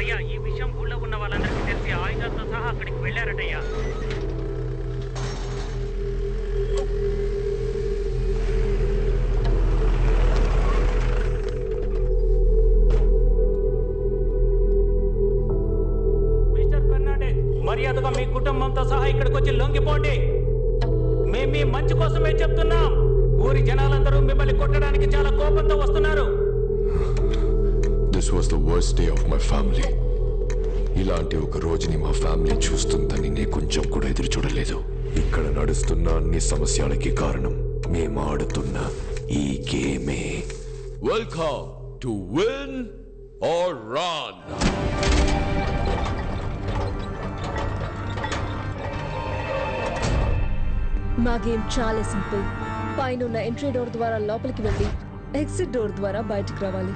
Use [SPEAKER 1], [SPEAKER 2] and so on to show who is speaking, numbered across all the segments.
[SPEAKER 1] అయ్యా ఈ విషయం ఊళ్ళో ఉన్న వాళ్ళందరికీ తెలిసి ఆయుధాలతో సహా అక్కడికి వెళ్ళారటయ్యా. మిస్టర్ ఫెర్నాండెస్, మర్యాదగా మీ కుటుంబంతో సహా ఇక్కడికి వచ్చి లొంగిపోండి. మేము మీ మంచి కోసమే చెప్తున్నాం. ఊరి జనాలందరూ మిమ్మల్ని కొట్టడానికి చాలా కోపంతో వస్తున్నారు.
[SPEAKER 2] This was the worst day of my family. ఇలాంటి ఒక రోజుని మా ఫ్యామిలీ చూస్తుందని నేను కొంచెం కూడా ఎదురు చూడలేదు. ఇక్కడ నడుస్తున్న అన్ని సమస్యలకి కారణం మేము ఆడుతున్న ఈ గేమే. Welcome to win or run.
[SPEAKER 3] మా గేమ్ చాలా సింపుల్. పైన ఎంట్రీ డోర్ ద్వారా లోపలికి వెళ్ళి ఎగ్జిట్ డోర్ ద్వారా బయటకు రావాలి.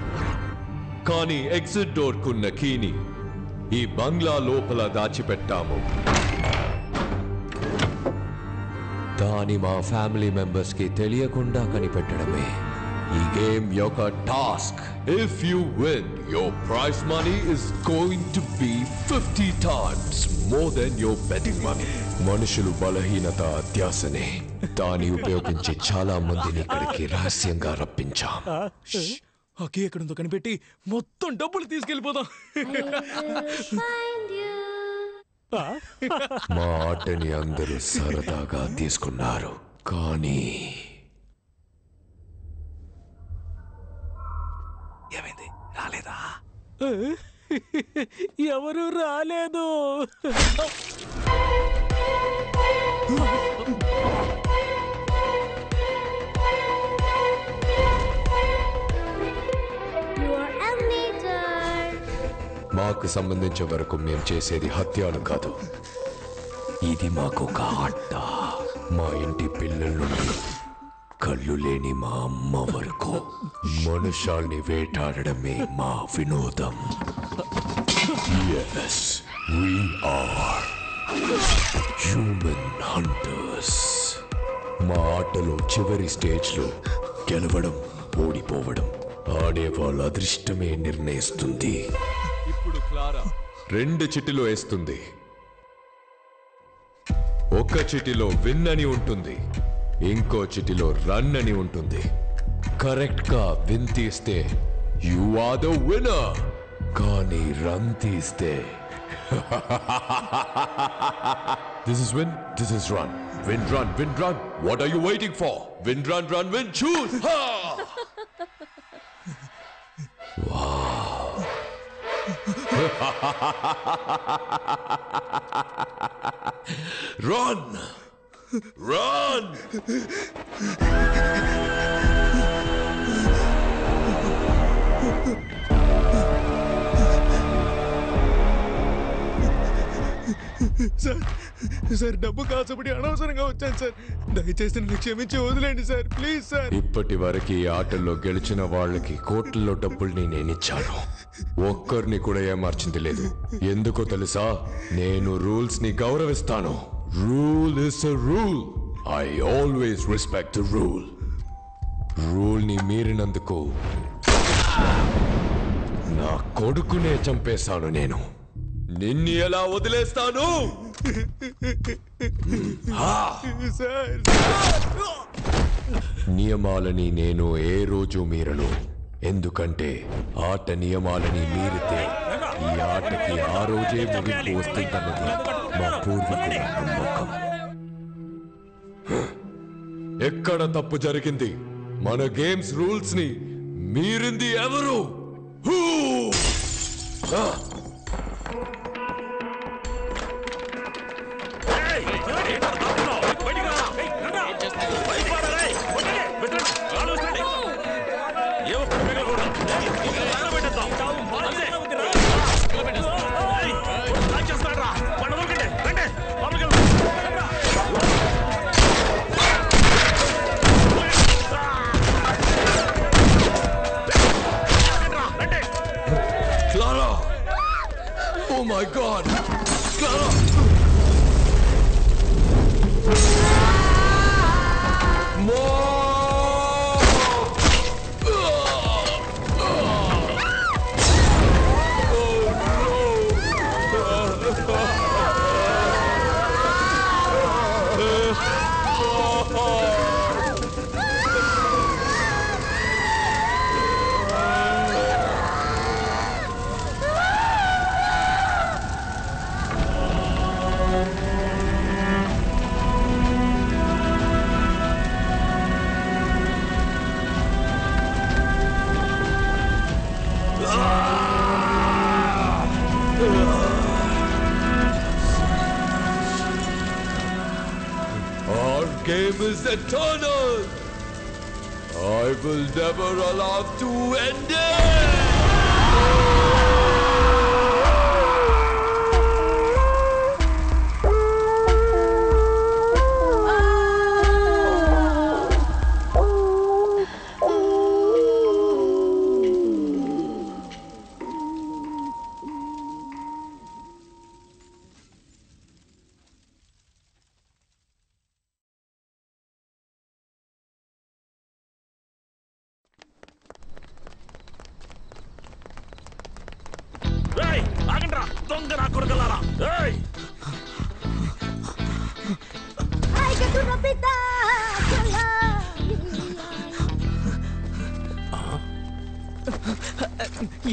[SPEAKER 2] కానీ ఎగ్జిట్ డోర్ కున్న కీని ఈ బంగ్లా లోపల దాచిపెట్టాము. దాని మా ఫ్యామిలీ మెంబర్స్ కి తెలియకుండా కనిపెట్టడమే ఈ గేమ్ యొక్క task. If you win, your prize money is going to be 50 times more than your betting money. మనుషులు బలహీనత అత్యాసనే. దాన్ని ఉపయోగించి చాలా మందిని ఇక్కడికి రహస్యంగా రప్పించాం.
[SPEAKER 4] అకే ఎక్కడుందో కనిపెట్టి మొత్తం డబ్బులు తీసుకెళ్ళిపోదాం.
[SPEAKER 2] మా ఆటని అందరూ సరదాగా తీసుకున్నారు, కానీ
[SPEAKER 4] ఏమైంది? రాలేదా? ఎవరు రాలేదు.
[SPEAKER 2] మాకు సంబంధించే వరకు మేము చేసేది హత్యలు కాదు. ఇది మాకు ఒక ఆట. మా ఇంటి పిల్లల నుండి కళ్ళు లేని మా అమ్మ వరకు మనుషాల్ని వేటాడడమే మా వినోదం. Yes, we are human hunters. మా ఆటలో చివరి స్టేజ్లో గెలవడం, ఓడిపోవడం ఆడే వాళ్ళ అదృష్టమే నిర్ణయిస్తుంది. ఇప్పుడు క్లారా 2 చిటిలో వేస్తుంది. ఒక చిటిలో విన్ అని ఉంటుంది, ఇంకో చిటిలో రన్ అని ఉంటుంది. కరెక్ట్ గా విన్ తీస్తే యు ఆర్ ద విన్నర్, కానీ రన్ తీస్తే this is win, this is run. Win run, win run. What are you waiting for? Win run, run win, choose. Wow. Run! Run!
[SPEAKER 4] Sir డబ్బు కాసపడి అనవసరంగా వచ్చాను sir. దయచేసి నన్ను క్షమించి వదిలేండి సార్, ప్లీజ్ సార్.
[SPEAKER 2] ఇప్పటి వరకు ఈ ఆటల్లో గెలిచిన వాళ్ళకి కోట్లలో డబ్బుల్ని నేనిచ్చాను. ఒక్కరిని కూడా ఏమార్చింది లేదు. ఎందుకో తెలుసా? నేను రూల్స్ ని గౌరవిస్తాను. Rule is a rule. I always respect the rule. Rule ని మీరినందుకు నా కొడుకునే చంపేశాను నేను. నిన్ను ఎలా వదిలేస్తాను? నియమాలని నేను ఏ రోజు మీరను. ఎందుకంటే ఆట నియమాలని మీరితే ఈ ఆటకి ఆ రోజే ముగింపు వస్తుందన్నది మా పూర్వీకుల నమ్మకం. ఎక్కడ తప్పు జరిగింది? మన గేమ్స్ రూల్స్ ని మీరింది ఎవరు? Clara! Oh my God! Clara! Oh no! game is eternal. I will never allow to end it.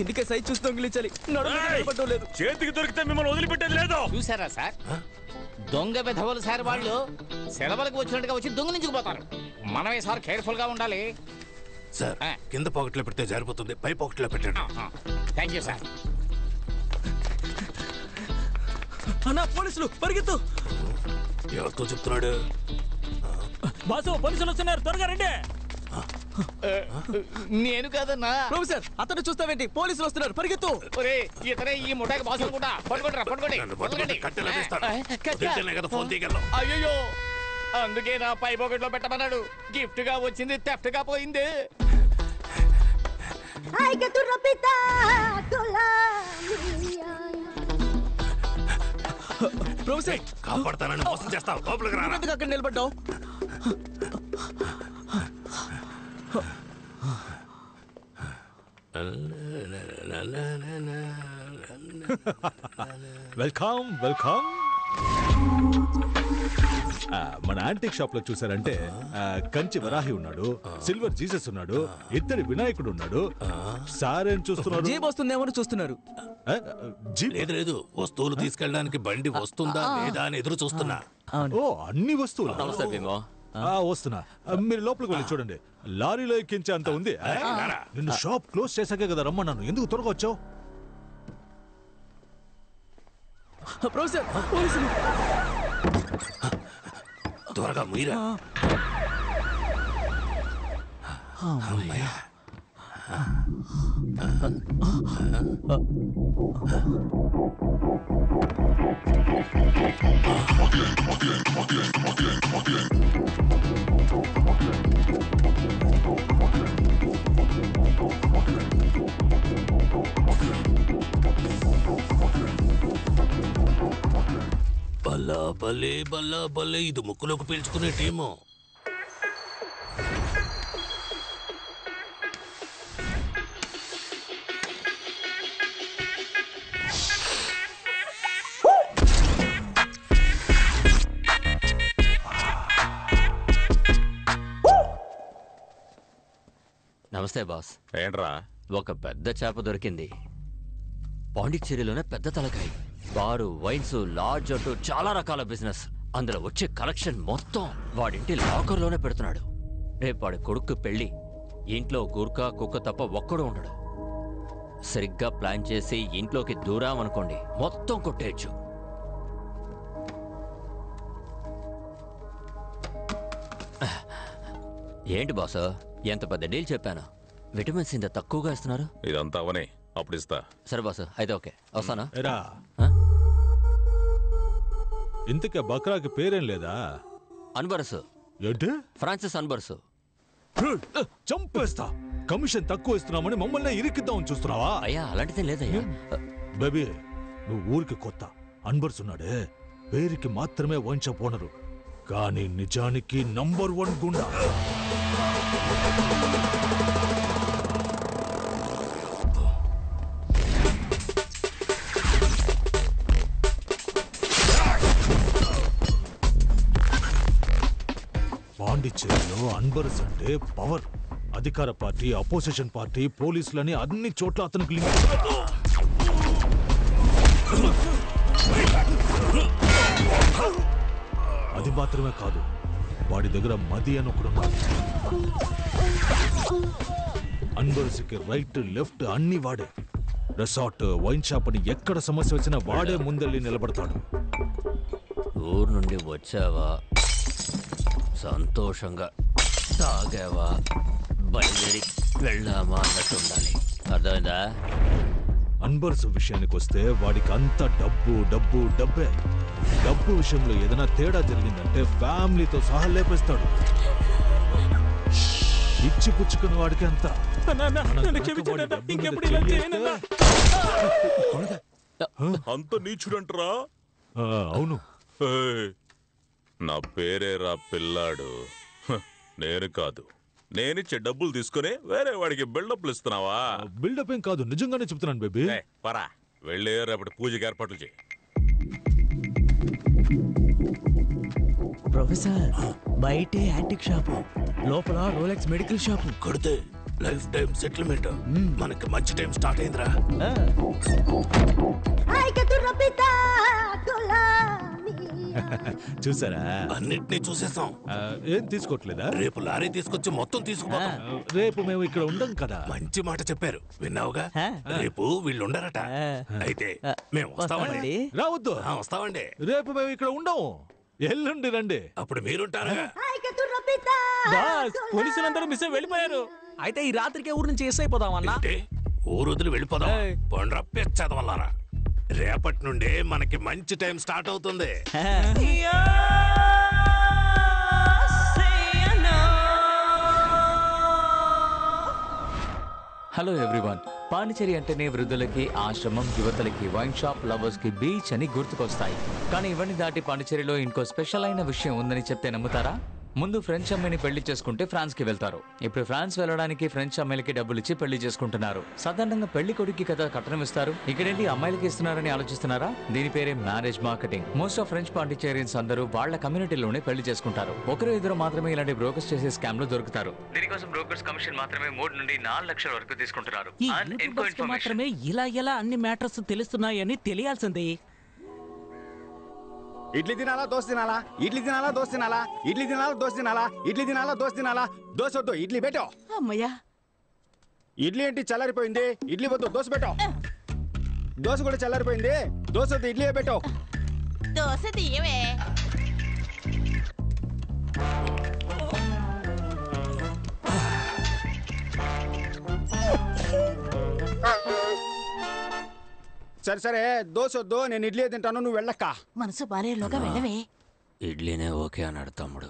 [SPEAKER 5] ఎందుకే సైజ్ చూసి దొంగిలించాలి లేదు
[SPEAKER 1] చేతికి దొరికితే మిమ్మల్ని వదిలిపెట్టేది లేదు.
[SPEAKER 6] చూసారా సార్, దొంగ విధవలు సార్ వాళ్ళు సెలవులకు వచ్చినట్టుగా వచ్చి దొంగిలించుకుపోతారు. మనమే సార్ కేర్ఫుల్ గా ఉండాలి
[SPEAKER 7] సార్. కింద పాకెట్లో పెడితే జారిపోతుంది, పై పాకెట్లో పెట్టండి.
[SPEAKER 6] Thank you sir.
[SPEAKER 5] అన్నా పోలీసులు పరిగెత్తు.
[SPEAKER 7] ఎవరితో చెప్తున్నాడు?
[SPEAKER 1] బాసు పోలీసులు వస్తున్నారు, త్వరగా రండి.
[SPEAKER 6] నేను కాదన్నా.
[SPEAKER 5] ప్రొఫెసర్ అతను చూస్తావేంటి? పోలీసులు వస్తున్నారు, పరిగెత్తు.
[SPEAKER 6] ఒరే ఇతనే ఈ ముఠాకి బాసు అనుకుంటా. పట్టుకోండిరా, పట్టుకోండి.
[SPEAKER 7] ఫోన్ తీయగలను.
[SPEAKER 6] అయ్యో, అందుకే నా పై పాకెట్లో పెట్టమన్నాడు. గిఫ్ట్ గా వచ్చింది థెఫ్ట్ గా పోయింది.
[SPEAKER 5] ప్రొఫెసర్
[SPEAKER 7] కాపాడతానని మోసం చేస్తావు, లోపలికి రా.
[SPEAKER 5] అక్కడ నిలబడ్డావు.
[SPEAKER 8] Welcome welcome. మన యాంటిక్ షాప్ లో చూసారంటే కంచి వరాహి ఉన్నాడు, సిల్వర్ జీసస్ ఉన్నాడు, ఇద్దరి వినాయకుడు ఉన్నాడు. సార్ ఏం చూస్తున్నారు?
[SPEAKER 5] జీప్ వస్తుందేమో చూస్తున్నారు.
[SPEAKER 7] లేదు లేదు, వస్తువులు తీసుకెళ్ళడానికి బండి వస్తుందా లేదా అని ఎదురు చూస్తున్నా.
[SPEAKER 8] ఓ అన్ని వస్తువులు వస్తున్నా. మీరు లోపలికి వెళ్ళి చూడండి, లారీలో ఎక్కించే అంత ఉంది. నిన్ను షాప్ క్లోజ్ చేశాకే కదా రమ్మన్నాను, ఎందుకు త్వరగా వచ్చావు?
[SPEAKER 5] ప్రొఫెసర్ పోలీసులు.
[SPEAKER 7] త్వరగా మీరా. బల్లా బలే బల్లా బలే, ఇది ముక్కులోకి పీల్చుకునే టీము.
[SPEAKER 9] నమస్తే బాస్.
[SPEAKER 10] ఏంట్రా?
[SPEAKER 9] ఒక పెద్ద చేప దొరికింది. పాండిచ్చేరిలోనే పెద్ద తలకాయ. బారు, వైన్స్, లాడ్జ్ అంటూ చాలా రకాల బిజినెస్. అందులో వచ్చే కలెక్షన్ మొత్తం వాడింటి లాకర్లోనే పెడుతున్నాడు. రేపు వాడి కొడుకు పెళ్లి. ఇంట్లో గుర్కా కుక్క తప్ప ఒక్కడు ఉండడు. సరిగ్గా ప్లాన్ చేసి ఇంట్లోకి దూరామనుకోండి, మొత్తం కొట్టేయచ్చు. ఏంటి బాసు, ఎంత పెద్ద డీల్ చెప్పాను. విటమిన్స్ ఇంత తక్కువగా ఇస్తున్నారు.
[SPEAKER 10] ఇదంతా అవనే, అప్పుడు ఇస్తా.
[SPEAKER 9] సరే బాసు, అయితే ఓకే, వస్తానా?
[SPEAKER 8] ఇంతకే బక్రాకి పేరేం లేదా?
[SPEAKER 9] అన్బరసు.
[SPEAKER 8] ఏంటి?
[SPEAKER 9] ఫ్రాన్సిస్ అన్బరసు.
[SPEAKER 8] చంపేస్తా. కమిషన్ తక్కువ ఇస్తున్నామని మమ్మల్ని ఇరికిద్దామని చూస్తున్నావా?
[SPEAKER 9] అయ్యా అలాంటిదే లేదయ్యా.
[SPEAKER 8] బేబీ, నువ్వు ఊరికి కొత్త. అన్బర్స్ ఉన్నాడే, పేరుకి మాత్రమే వైన్ షాప్ ఓనరు, కానీ నిజానికి నంబర్ 1 గుండా. పాండిచ్చేరిలో అన్బర్స్ అంటే పవర్. అధికార పార్టీ, అపోజిషన్ పార్టీ, పోలీసులని అన్ని చోట్ల అతనికి లింక్. అది మాత్రమే కాదు, వాడి దగ్గర మది అని ఒకడున్నాడు. అన్బర్స్కి రైట్ లెఫ్ట్ అన్ని వాడే. రిసార్ట్, వైన్ షాప్ అని ఎక్కడ సమస్య వచ్చినా వాడే ముందెళ్ళి నిలబడతాడు.
[SPEAKER 9] ఊరు నుండి వచ్చావా? సంతోషంగా తాగావా బయలుదేరి వెళ్ళామా అన్నట్టు ఉండాలి. అర్థమైందా?
[SPEAKER 8] అన్బర్స్ విషయానికి వస్తే వాడికి అంత డబ్బు డబ్బు డబ్బే. డబ్బు విషయంలో ఏదైనా తేడా జరిగిందంటే ఫ్యామిలీతో సహా లేపేస్తాడు. ఇచ్చి పుచ్చుకున్న వాడికి అంత.
[SPEAKER 10] అంత నీచుడంటరా?
[SPEAKER 8] అవును.
[SPEAKER 10] నా పేరేరా పిల్లాడు. నేను కాదు. నేనిచ్చే డబ్బులు తీసుకుని వేరే వాడికి బిల్డప్లు ఇస్తున్నావా?
[SPEAKER 8] బిల్డప్ ఏం కాదు, నిజంగానే చెప్తున్నాను బేబీ.
[SPEAKER 10] పరా వెళ్ళి రేపటి పూజకి ఏర్పాట్లు చేయి.
[SPEAKER 5] ప్రొఫెసర్ బయటే యాంటిక్ షాపు, లోపల రోలెక్స్ మెడికల్ షాపు.
[SPEAKER 7] కొడితే లైఫ్ టైం సెటిల్మెంట్. మనకి మంచి టైం స్టార్ట్ అయిందిరా.
[SPEAKER 8] చూసారా?
[SPEAKER 7] అన్నిటినీ చూసేసాం.
[SPEAKER 8] ఏం తీసుకోవట్లేదా?
[SPEAKER 7] రేపు లారీ తీసుకొచ్చి మొత్తం తీసుకుపోతాం.
[SPEAKER 8] రేపు మేము ఇక్కడ ఉండం కదా.
[SPEAKER 7] మంచి మాట చెప్పారు, విన్నావుగా? రేపు వీళ్ళు ఉండరట. అయితే మేము వస్తామండి.
[SPEAKER 8] రావద్దు.
[SPEAKER 7] వస్తామండి.
[SPEAKER 8] రేపు మేము ఇక్కడ ఉండము. ఎల్లుండి రండి.
[SPEAKER 7] అప్పుడు మీరుంటారా?
[SPEAKER 1] పోలీసులందరూ మిస్ వెళ్ళిపోయారు.
[SPEAKER 5] అయితే ఈ రాత్రికే ఊరు నుంచి ఎస్ అయిపోదామన్నా.
[SPEAKER 7] ఊరు వదిలి వెళ్ళిపోదాం. పండ్ర చదవాలరా. రేపటి నుండే మనకి మంచి టైం స్టార్ట్ అవుతుంది.
[SPEAKER 11] Hello everyone. పాండిచేరి అంటేనే వృద్ధులకి ఆశ్రమం, యువతలకి వైన్ షాప్, లవర్స్ కి బీచ్ అని గుర్తుకొస్తాయి. కానీ ఇవన్నీ దాటి పాండిచేరిలో ఇంకో స్పెషల్ అయిన విషయం ఉందని చెప్తే నమ్ముతారా? ముందు ఫ్రెంచ్ అమ్మాయిని పెళ్లి చేసుకుంటే ఫ్రాన్స్ కి వెళ్తారు. ఇప్పుడు ఫ్రాన్స్ వెళ్ళడానికి ఫ్రెంచ్ అమ్మాయిలకి డబ్బులు ఇచ్చి పెళ్లి చేసుకుంటున్నారు. సాధారణంగా పెళ్లి కొడుకు కదా కట్నం ఇస్తారు. ఇక్కడేంటి అమ్మాయిలకి ఇస్తున్నారని ఆలోచిస్తున్నారా? దీని పేరే marriage marketing. Most of French Pondicherrians అందరూ వాళ్ళ కమ్యూనిటీలోనే పెళ్లి చేసుకుంటారు. ఒకరు ఇద్దరు మాత్రమే ఇలాంటి బ్రోకర్స్ చేసే స్కామ్ లో దొరుకుతారు. దీనికోసం బ్రోకర్స్ కమిషన్ మాత్రమే 3 నుండి 4 లక్షల వరకు తీసుకుంటున్నారు.
[SPEAKER 12] మాత్రమే ఇలా అన్ని మ్యాటర్స్ తెలుస్తున్నాయని తెలియాల్సింది.
[SPEAKER 13] ఇడ్లీ తినాలా దోశ తినాలా? ఇడ్లీ తినాలా దోశ తినాలా? ఇడ్లీ తినాలా దోశ తినాలా? ఇడ్లీ తినాలా దోశ తినాలా? దోశ వద్దు, ఇడ్లీ పెట్టో.
[SPEAKER 12] అమ్మయ్యా,
[SPEAKER 13] ఇడ్లీ ఏంటి చల్లారిపోయింది? ఇడ్లీ వద్దు, దోశ పెట్టో. దోశ కూడా చల్లారిపోయింది, దోశ వద్దు, ఇడ్లీ పెట్టో.
[SPEAKER 12] దోశ తీయవే.
[SPEAKER 13] సరే సరే, దోశ వద్దు, నేను ఇడ్లీ తింటాను, నువ్వు వెళ్ళక్క.
[SPEAKER 12] మనసు బారేలోగా వెళ్ళవే.
[SPEAKER 9] ఇడ్లీనే ఓకే అన్నాడు తమ్ముడు.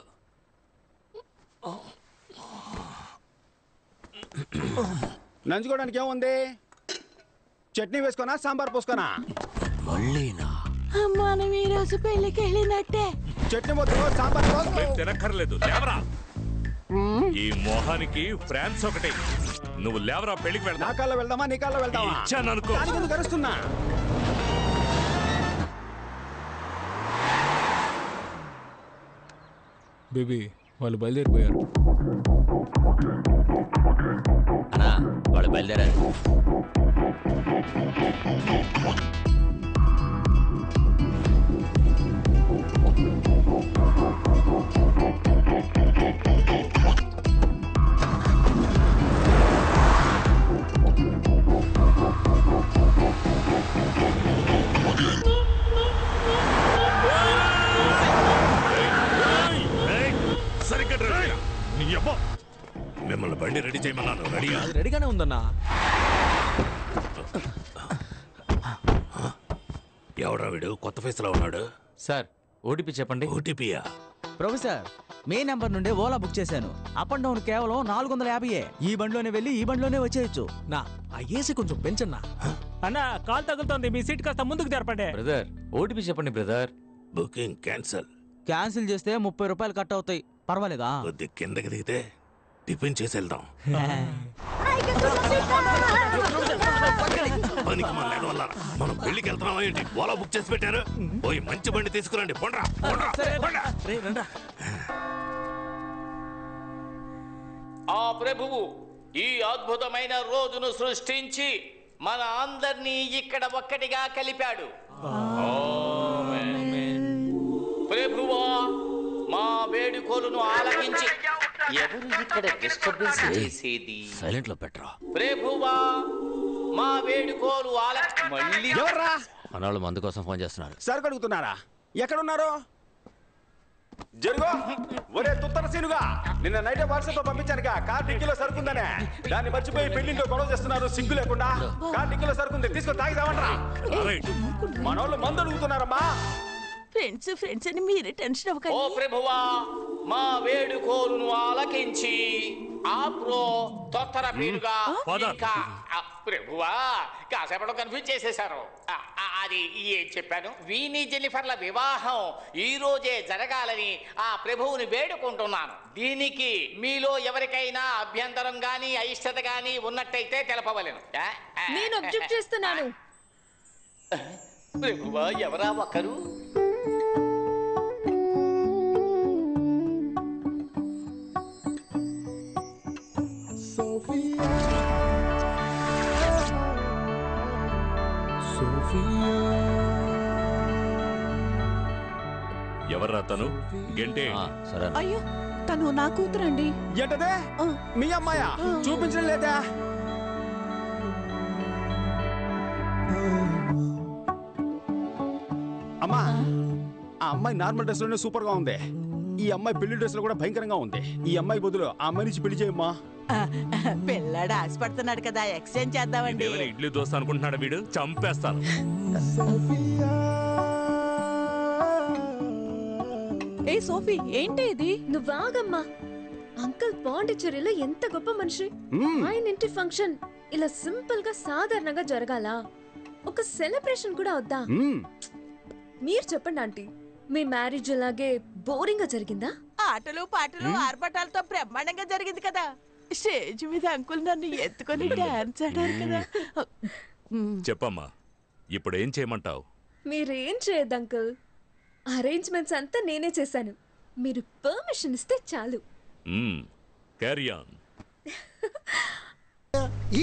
[SPEAKER 13] నంచుకోవడానికి ఏముంది? చట్నీ వేసుకోనా, సాంబార్ పోసుకోనా?
[SPEAKER 9] మళ్ళీనా?
[SPEAKER 12] మనం ఈ రోజు పెళ్లికి వెళ్ళినట్టే.
[SPEAKER 13] చట్నీ వద్దు, సాంబార్
[SPEAKER 10] తినక్కర్లేదు, లేవరా. ఈ మొహానికి ఫ్రాన్స్ ఒకటి. నువ్వు లేవరా, పెళ్లికి వెళ్తా.
[SPEAKER 13] నా కాల్లో వెళ్దామా, నీ కాల్లో వెళ్దామా?
[SPEAKER 10] ఇచ్చాననుకో.
[SPEAKER 13] కరుస్తున్నా.
[SPEAKER 4] బేబీ వాళ్ళు బయలుదేరిపోయారు.
[SPEAKER 9] అన్నా వాళ్ళు బయలుదేరారు.
[SPEAKER 7] మిమ్మల్ని బండి రెడీ చేయమన్నాను. రెడీగా?
[SPEAKER 5] రెడీగానే ఉందన్నా.
[SPEAKER 7] ఎవడా వీడు కొత్త ఫేస్ లో ఉన్నాడు?
[SPEAKER 11] సార్ ఓటీపీ చెప్పండి.
[SPEAKER 7] ఓటీపీయా?
[SPEAKER 5] ప్రొఫెసర్ మే నంబర్ నుండే ఓలా బుక్ చేశాను. అప్ అండ్ డౌన్ కేవలం 450. ఈ బండిలోనే వెళ్ళి ఈ బండిలోనే వచ్చేయచ్చు. నా ఆ ఏసీ కొంచెం పెంచన్నా.
[SPEAKER 1] అన్న కాల్ తగులుతోంది, మీ సీట్ కాస్త ముందుకు జరపండి.
[SPEAKER 11] బ్రదర్ ఓటీపీ చెప్పండి బ్రదర్.
[SPEAKER 7] Booking cancel.
[SPEAKER 5] క్యాన్సిల్ చేస్తే 30 రూపాయలు కట్ అవుతాయి. పర్వాలేదా?
[SPEAKER 7] కొద్ది కిందకి దిగితే టిఫిన్ చేసి వెళ్దాం. పనికి మనం పెళ్లికి వెళ్తున్నాం ఏంటి? ఓలా బుక్ చేసి పెట్టారు. పోయి మంచి బండి తీసుకురండి. పొండ్రా
[SPEAKER 6] ఆ ప్రభువు ఈ అద్భుతమైన రోజును సృష్టించి మన అందరినీ ఇక్కడ ఒక్కటిగా కలిపాడు. ప్రభువా మా వేడుకోలును ఆలకించి ఎవరు ఇక్కడ డిస్టర్బెన్స్ చేసేది?
[SPEAKER 9] సైలెంట్ లో పెట్టరా.
[SPEAKER 6] ప్రభువా మా వేడుకోలు మళ్ళీ
[SPEAKER 13] ఎవర్రా?
[SPEAKER 9] మనవాళ్ళు మందు కోసం ఫోన్ చేస్తున్నారు.
[SPEAKER 13] సరుకు అడుగుతున్నారా? ఎక్కడున్నారు? జరుగు. ఒరే తుత్తర సీనుగా, నిన్న నైట్ వాట్సాప్ లో పంపించానుగా కార్ డిక్కీలో సరుకుందనే. దాన్ని మర్చిపోయి పెళ్లింట్లో గొడవ చేస్తున్నారు సిగ్గు లేకుండా. కార్ డిక్కీలో సరుకుంది, తీసుకొని తాగిదామంటారా? మనోళ్ళు మందు అడుగుతున్నారమ్మా.
[SPEAKER 12] ఫ్రెండ్స్ అని మీరే టెన్షన్
[SPEAKER 6] ఓ
[SPEAKER 12] అవ్వకండి.
[SPEAKER 6] ప్రభువా, మా వేడుకోలును ఆలకించి ఆప్రో తొత్తర పీరుగా ఇంకా ప్రభువా కాసేపట్లో కన్ఫ్యూజ్ చేసేశారు. అది ఏం చెప్పాను, వీని జెన్నిఫర్ల వివాహం ఈ రోజే జరగాలని ఆ ప్రభువుని వేడుకుంటున్నాను. దీనికి మీలో ఎవరికైనా అభ్యంతరం గాని అయిష్టత గాని ఉన్నట్టయితే తెలపవలెను.
[SPEAKER 3] నేను అబ్జెక్ట్ చేస్తున్నాను.
[SPEAKER 6] ప్రభువా ఎవరా ఒకరు?
[SPEAKER 10] ఎవర్రా తను? గంటే
[SPEAKER 12] అయ్యో తను నా కూతురండి.
[SPEAKER 13] ఏంటదే మీ అమ్మాయా? చూపించడం లేదా? అమ్మా, ఆ అమ్మాయి నార్మల్ డ్రెస్ లోనే సూపర్ గా ఉంది. ఈ అమ్మాయి పెళ్లి డ్రెస్ లో కూడా భయంకరంగా ఉంది. ఈ అమ్మాయి బదులు ఆ అమ్మాయి నుంచి పెళ్లి చేయమ్మా.
[SPEAKER 12] పిల్లాడు ఆశపడుతున్నాడు కదా, ఎక్స్చేంజ్ చేద్దామండి.
[SPEAKER 10] ఇడ్లీ దోశ అనుకుంటున్నాడు వీడు, చంపేస్తాను.
[SPEAKER 3] ఏ సోఫీ, ఏంటి ఇది? నువ్వాగమ్మా. అంకుల్ పాండిచ్చేరిలో ఎంత గొప్ప మనిషి. ఆయన ఇంటి ఫంక్షన్ ఇలా సింపుల్ గా సాధారణంగా జరగాల? ఒక సెలబ్రేషన్ కూడా వద్దా? మీరు చెప్పండి ఆంటీ, మీ మ్యారేజ్ అలాగే బోరింగ్ గా జరిగిందా?
[SPEAKER 12] ఆటలు పాటలు ఆర్భటాలతో బ్రహ్మాండంగా జరిగింది కదా. స్టేజ్ మీద అంకుల్ నన్ను ఎత్తుకొని డాన్స్ ఆడారు కదా.
[SPEAKER 10] చెప్పమ్మా, ఇప్పుడు ఏం చేయమంటావు?
[SPEAKER 3] మీరేం చేయద్దు అంకుల్, అరేంజ్మెంట్స్ అంతా నేనే చేశాను. మీరు పర్మిషన్ ఇస్తే చాలు.
[SPEAKER 10] Carry on.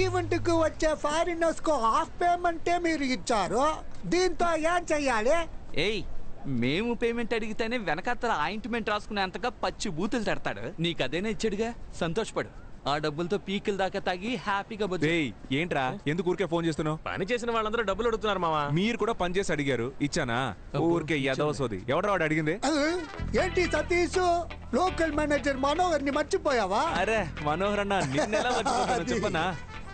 [SPEAKER 14] ఈవెంట్ కు వచ్చే ఫారినర్స్ కు హాఫ్ పేమెంటే మీరు ఇచ్చారు. దీంతో ఏం చెయ్యాలి?
[SPEAKER 5] ఏయ్, మేము పేమెంట్ అడిగితేనే వెనకాతల ఆయింట్మెంట్ రాసుకునేంతగా పచ్చి బూతులు తడతాడు. నీకు అదేనే ఇచ్చాడుగా, సంతోషపడు. ఆ డబ్బులతో పీకిల్ దాకా తాగి హ్యాపీగా బతుకు.
[SPEAKER 15] ఏంట్రా ఎందుకు ఊరికే ఫోన్ చేస్తున్నావు? పని చేసిన వాళ్ళందరూ డబ్బులు అడుగుతున్నారు మావా. మీరు కూడా పని చేసి అడిగారు, ఇచ్చానా? ఊరికే యదవ సోది. ఎవరు వాడు అడిగింది?
[SPEAKER 14] ఏంటి సతీష్, లోకల్ మేనేజర్ మనోహర్ ని మర్చిపోయావా?
[SPEAKER 15] అరే మనోహర్ అన్న, నిన్నెలా మర్చిపోతాను చెప్పనా?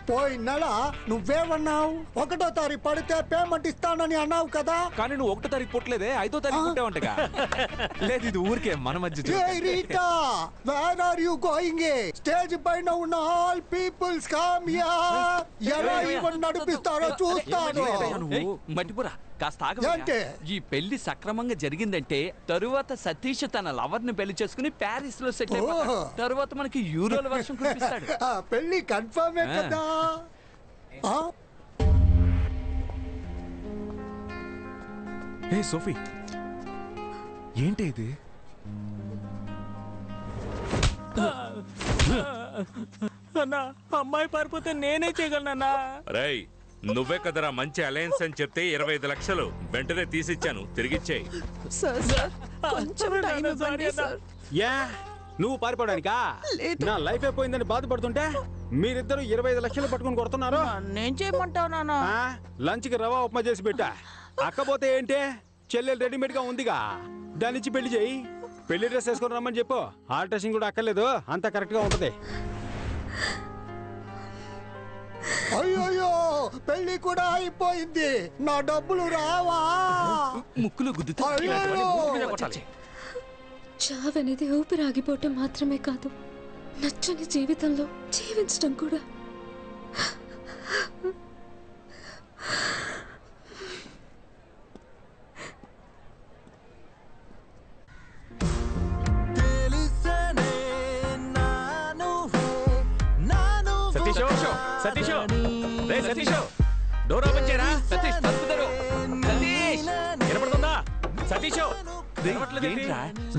[SPEAKER 14] పోయిన నెల నువ్వేమన్నావు? 1వ తారీఖు పడితే పేమెంట్ ఇస్తానని అన్నావు కదా.
[SPEAKER 15] కానీ నువ్వు 1వ తారీఖు పుట్టలేదే, 5వ తారీఖు పుట్టావంటగా. లేదు, ఇది ఊరికే మన మధ్య.
[SPEAKER 14] Where are you going? Stage పైన ఉన్న ఆల్ పీపుల్స్ కమ్ హియర్. ఎలా ఈవెంట్ నడిపిస్తారో చూస్తాను.
[SPEAKER 5] మట్టిపురా కాస్త ఆగండి. ఈ పెళ్లి సక్రమంగా జరిగిందంటే తరువాత సతీష్ తన లవర్ ని పెళ్లి చేసుకుని ప్యారిస్ లో సెటిల్ అయిపోతాడు. తరువాత మనకి యూరోల వర్షం కురిపిస్తాడు.
[SPEAKER 14] పెళ్లి కన్ఫర్మ్ కదా.
[SPEAKER 15] ఏ సోఫీ, ఏంటి ఇది?
[SPEAKER 1] అన్నా, అమ్మాయి పారిపోతే నేనే చేయగలనన్నా.
[SPEAKER 10] రేయ్, నువ్వే కదరా మంచి అలయన్స్ అని చెప్తే 25 లక్షలు వెంటనే తీసిచ్చాను, తిరిగిచ్చేయి.
[SPEAKER 13] యా, నువ్వు పారిపోవడానికా? నా లైఫ్ అయిపోయిందని బాధపడుతుంటే మీరిద్దరు 25 లక్షలు పట్టుకుని కొడుతున్నారు.
[SPEAKER 12] నేను చేయమంటావు నాన్న?
[SPEAKER 13] లంచ్ కి రవా ఉప్మా చేసి పెట్టా. అక్కపోతే ఏంటే, చెల్లెలు రెడీమేడ్ గా ఉందిగా, దాని ఇచ్చి పెళ్లి చేయి. పెళ్లి డ్రెస్ వేసుకొని రమ్మని చెప్పు. ఆల్ట్రేషన్ కూడా అక్కర్లేదు, అంతా కరెక్ట్ గా ఉంటది.
[SPEAKER 14] అయ్యో, పెళ్లి కూడా అయిపోయింది. నా డబ్బులు రావా?
[SPEAKER 5] ముక్కులు గుద్దుతా.
[SPEAKER 3] చావనేది ఊపిరాగిపోవటం మాత్రమే కాదు, నచ్చని జీవితంలో జీవించడం కూడా.
[SPEAKER 15] సతీష్, రే సతీష్, డోర్ ఓపెన్ చేయరా.
[SPEAKER 5] సతీష్, తలుపు తెరు. సతీష్,
[SPEAKER 15] వినపడుతుందా? సతీష్,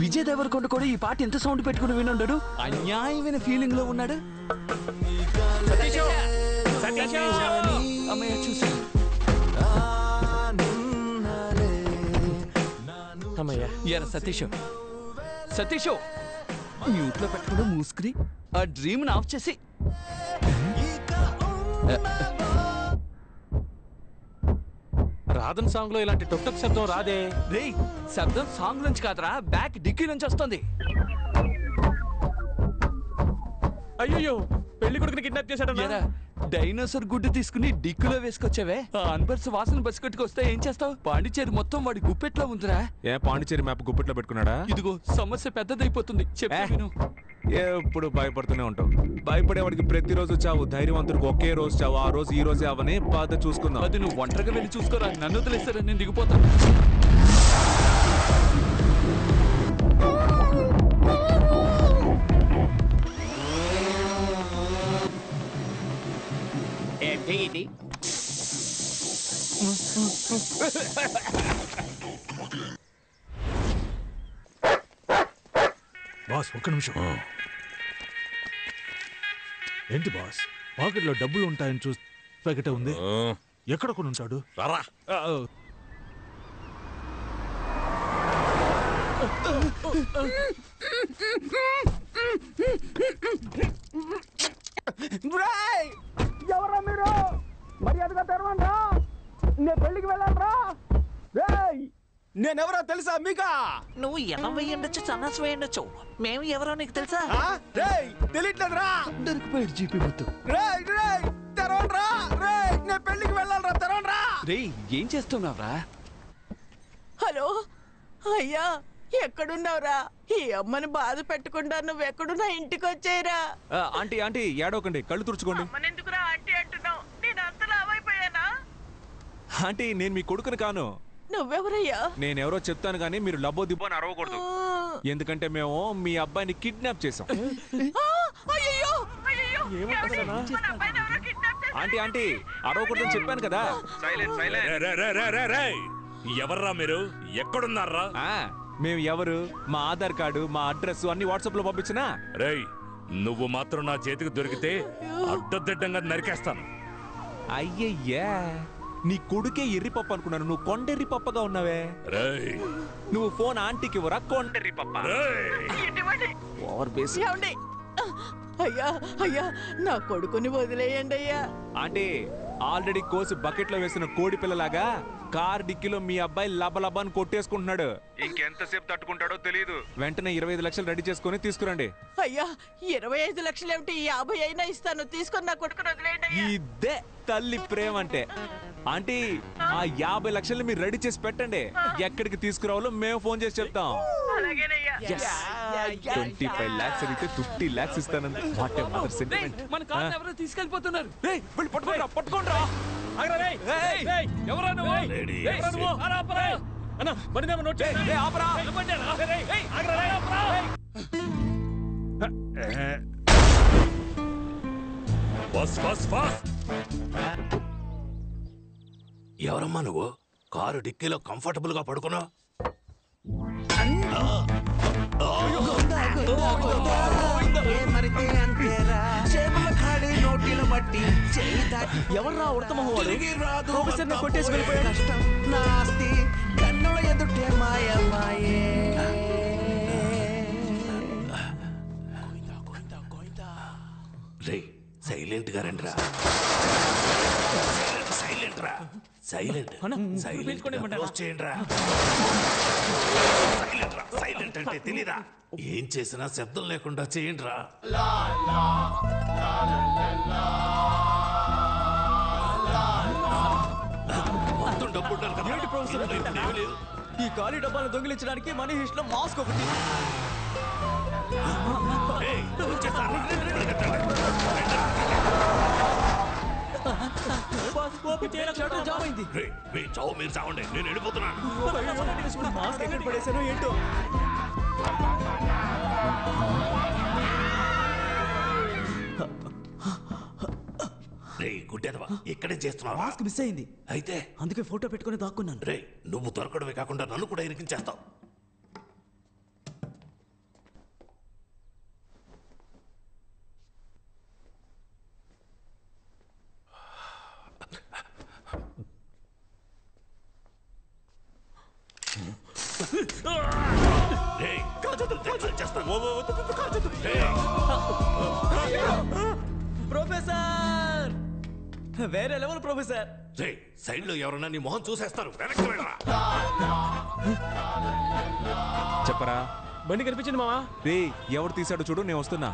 [SPEAKER 5] విజయ్ దేవరకొండ కూడా ఈ పాట ఎంత సౌండ్ పెట్టుకుని వినుండడు. అన్యాయమైన ఫీలింగ్ లో ఉన్నాడు. అమ్మయ్య చూసి సతీష్, సతీష్ మ్యూట్ లో పెట్టుకుని మూసుకుని ఆ డ్రీమ్ ఆఫ్ చేసి రాధన్ సాంగ్ లో ఇలాంటి టొక్ శబ్దం రాదే. రేయ్, శబ్దం సాంగ్ నుంచి కాదురా, బ్యాక్ డిక్కీ నుంచి వస్తుంది. అయ్యో, పెళ్లి కొడుకుని కిడ్నాప్ చేశాడన్నా. డైనోసార్ గుడ్డు తీసుకుని డిక్కులో వేసుకొచ్చావే, ఆ అన్బర్స్ వాసన బసికట్టుకొస్తే ఏం చేస్తావు? పాండిచేరి మొత్తం వాడి గుప్పెట్లో ఉందిరా.
[SPEAKER 15] ఏ పాండిచేరి మ్యాప్ గుప్పెట్లో పెట్టుకున్నాడా?
[SPEAKER 5] ఇదిగో సమస్య పెద్దదైపోతుంది. చెప్పు.
[SPEAKER 15] ఎప్పుడు భయపడుతూనే ఉంటావు. భయపడేవాడికి ప్రతిరోజు చావు, ధైర్యవంతుడికి ఒకే రోజు చావు. ఆ రోజు ఈ రోజే అవని బాధ చూసుకుందాం.
[SPEAKER 5] అది నువ్వు ఒంటరిగా వెళ్ళి చూసుకోరా, నన్ను వదిలేస్తారా, నేను దిగిపోతాను.
[SPEAKER 6] ఏంటి
[SPEAKER 8] బాస్ ఒక్క నిమిషం. ఏంటి బాస్, పాకెట్లో డబ్బులు ఉంటాయని చూసి ప్యాకెట్ ఉంది. ఎక్కడ కొని ఉంటాడు?
[SPEAKER 10] రారా.
[SPEAKER 6] ఎవరా మీరు? మర్యాదగా తెరవండి. నేను పెళ్లికి వెళ్ళాలరా.
[SPEAKER 13] నేనెవరో తెలుసా మీకా?
[SPEAKER 16] నువ్వు ఎనం వేయండొచ్చు, సన్నాసి వేయండొచ్చు. మేము ఎవరో నీకు తెలుసా?
[SPEAKER 13] తెలియట్లేదురా.
[SPEAKER 5] దొరికిపోయాడు జీపీ మొత్తం.
[SPEAKER 13] తెరవండ్రా. నేను పెళ్లికి వెళ్ళాలరా, తెరవండ్రా.
[SPEAKER 5] రేయ్, ఏం చేస్తున్నావురా?
[SPEAKER 12] హలో అయ్యా, ఎక్కడున్నావురా? ఈ అమ్మని బాధ పెట్టకుండా నువ్వు ఎక్కడున్నా ఇంటికి వచ్చేయరా.
[SPEAKER 15] ఆంటీ ఆంటీ ఏడవకండి, కళ్ళు తుడుచుకోండి.
[SPEAKER 12] అమ్మనెందుకురా ఆంటీ అంటున్నావు? నేను అంత లావైపోయానా?
[SPEAKER 15] ఆంటీ, నేను మీ కొడుకుని కాను.
[SPEAKER 12] నువ్వెవరయ్యా?
[SPEAKER 15] నేనెవరో చెప్తాను కానీ మీరు లబ్బో దిబ్బో అని అరవకూడదు. ఎందుకంటే మేము మీ అబ్బాయిని కిడ్నాప్ చేసాం. ఆంటీ ఆంటీ అరవకూడదని చెప్పాను కదా.
[SPEAKER 10] ఎవర్రా మీరు? ఎక్కడున్నారా?
[SPEAKER 15] మేము ఎవరు, మా ఆధార్ కార్డు, మా అడ్రస్ అన్ని వాట్సాప్ లో పంపించినా.
[SPEAKER 10] రేయ్, నువ్వు మాత్రం నా చేతికి దొరికితే అడ్డదిడ్డంగా నరికేస్తాను.
[SPEAKER 15] అయ్యయ్యా, నీ కొడుకే ఎర్రిపప్పు అనుకున్నాను, నువ్వు కొండెర్రి పప్పగా ఉన్నావే.
[SPEAKER 10] రేయ్,
[SPEAKER 15] నువ్వు ఫోన్ ఆంటీకి ఇవ్వరా, కొండెర్రి పప్ప. Over base.
[SPEAKER 12] అయ్యా అయ్యా, నా కొడుకుని వదిలేయండి అయ్యా.
[SPEAKER 15] ఆంటీ, ఆల్రెడీ కోసి బకెట్ లో వేసిన కోడి పిల్లలాగా కార్ డిక్కీలో మీ అబ్బాయి లబలబాన్ని కొట్టేసుకుంటున్నాడు. ఇంకెంతసేపు తట్టుకుంటాడో తెలియదు. వెంటనే 25 లక్షలు రెడీ చేసుకుని తీసుకురండి.
[SPEAKER 12] అయ్యా, 25 లక్షలు ఏమిటి? 50 అయినా ఇస్తాను, తీసుకొని నా కొడుకుని వదిలేయండి.
[SPEAKER 15] ఇదే తల్లి ప్రేమ అంటే. ఆంటీ, ఆ 50 లక్షలు మీరు రెడీ చేసి పెట్టండి. ఎక్కడికి తీసుకురావాలో మేము ఫోన్ చేసి చెప్తాం. 25 lakhs అడిగితే 50 lakhs ఇస్తానండి. What a mother sentiment.
[SPEAKER 5] మన కార్ ఎవరో తీసుకెళ్ళిపోతున్నారు.
[SPEAKER 15] పట్టుకోండి.
[SPEAKER 5] ఎవరా నువ్వు? అన్న, బండి నెంబర్ నోట్ చేయండి. ఆపరా.
[SPEAKER 7] ఎవరమ్మా నువ్వు? కారు డిక్కీలో కంఫర్టబుల్ గా పడుకున్నావు.
[SPEAKER 16] ఎవర్రా ఉడతమహోడు? ప్రొఫెసర్ ని కొట్టేసి వెళ్ళిపోయాడు. కష్టం నాస్తి కన్నుల ఎదుటే మాయమాయే.
[SPEAKER 7] రే, సైలెంట్ గా రండిరా. సైలెంట్ రా. సైలెంట్ సైలెంట్ అంటే తెలీదా? ఏం చేసినా శబ్దం లేకుండా చేయండి రా. మొత్తం డబ్బు ఉండాలి కదా.
[SPEAKER 16] ఈ ఖాళీ డబ్బాలను దొంగిలించడానికి మనీ హిస్ట్ లో మాస్క్ ఒకటి.
[SPEAKER 7] మీరు చావండి, నేను వెళ్ళిపోతున్నాను.
[SPEAKER 16] మాస్క్ ఎక్కడ పడేశానో ఏంటో.
[SPEAKER 7] గుడ్డెదవా, ఇక్కడే చేస్తున్నావు.
[SPEAKER 16] మాస్క్ మిస్ అయింది,
[SPEAKER 7] అయితే
[SPEAKER 16] అందుకే ఫోటో పెట్టుకుని దాక్కున్నాను.
[SPEAKER 7] రే, నువ్వు దొరకడమే కాకుండా నన్ను కూడా ఇరికించేస్తావు.
[SPEAKER 16] ప్రొఫెసర్, వేరే లెవెల్ ప్రొఫెసర్.
[SPEAKER 7] సైడ్ లో ఎవరన్నా నీ మొహం చూసేస్తారు వెనక్కి వెళ్ళరా.
[SPEAKER 15] చెప్పరా బండి కనిపించింది మావా. రే ఎవరు తీసాడు చూడు, నేను వస్తున్నా.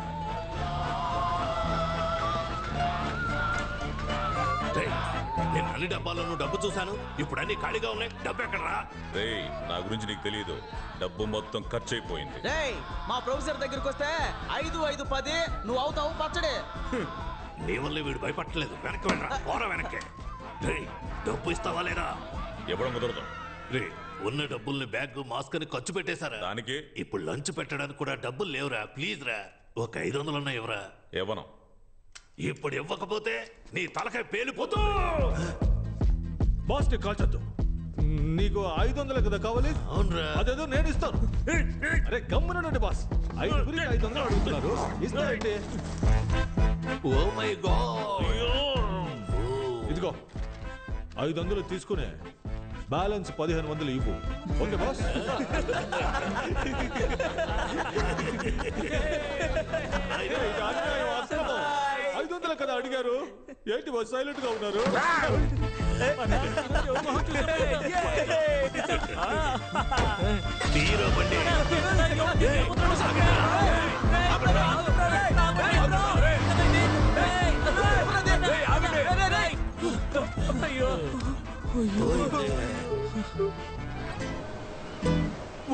[SPEAKER 7] నేను అన్ని డబ్బాల్లోనూ డబ్బు చూశాను, ఇప్పుడు అన్ని ఖాళీగా ఉన్నాయి. డబ్బు ఎక్కడరా?
[SPEAKER 10] రేయ్ నా గురించి నీకు తెలియదు, డబ్బు మొత్తం ఖర్చు అయిపోయింది.
[SPEAKER 16] మా ప్రొఫెసర్ దగ్గరికి వస్తే 5, 5, 10 నువ్వు అవుతావు పచ్చడే.
[SPEAKER 7] నీ వల్ల వీడు భయపట్టలేదు. వెనక్కి వెళ్ళరా, పోరా వెనక్కి. రే డబ్బు ఇస్తావా లేదా?
[SPEAKER 10] ఇవ్వడం కుదరదు.
[SPEAKER 7] రే ఉన్న డబ్బుల్ని బ్యాగ్ మాస్క్ అని ఖర్చు పెట్టేశారా?
[SPEAKER 10] దానికి
[SPEAKER 7] ఇప్పుడు లంచ్ పెట్టడానికి కూడా డబ్బులు లేవురా. ప్లీజ్ రా, ఒక 500 ఉన్నాయి ఎవరా?
[SPEAKER 10] ఇవ్వను.
[SPEAKER 7] ఇప్పుడు ఇవ్వకపోతే నీ తలకాయ పేలిపోతూ.
[SPEAKER 8] బాస్ ని కాల్చొద్దు. నీకు 500 కదా కావాలి? అదేదో నేను ఇస్తాను. అరే గమ్మునండి బాస్, 5 500 అడుగుతున్నారు, ఇస్తానంటే.
[SPEAKER 7] ఓ మై గాడ్,
[SPEAKER 8] ఇదిగో 500 తీసుకునే బ్యాలెన్స్ 1500 ఇవ్వు. Okay boss? 500 కదా అడిగారు, ఏంటి బాస్ సైలెంట్ గా ఉన్నారు?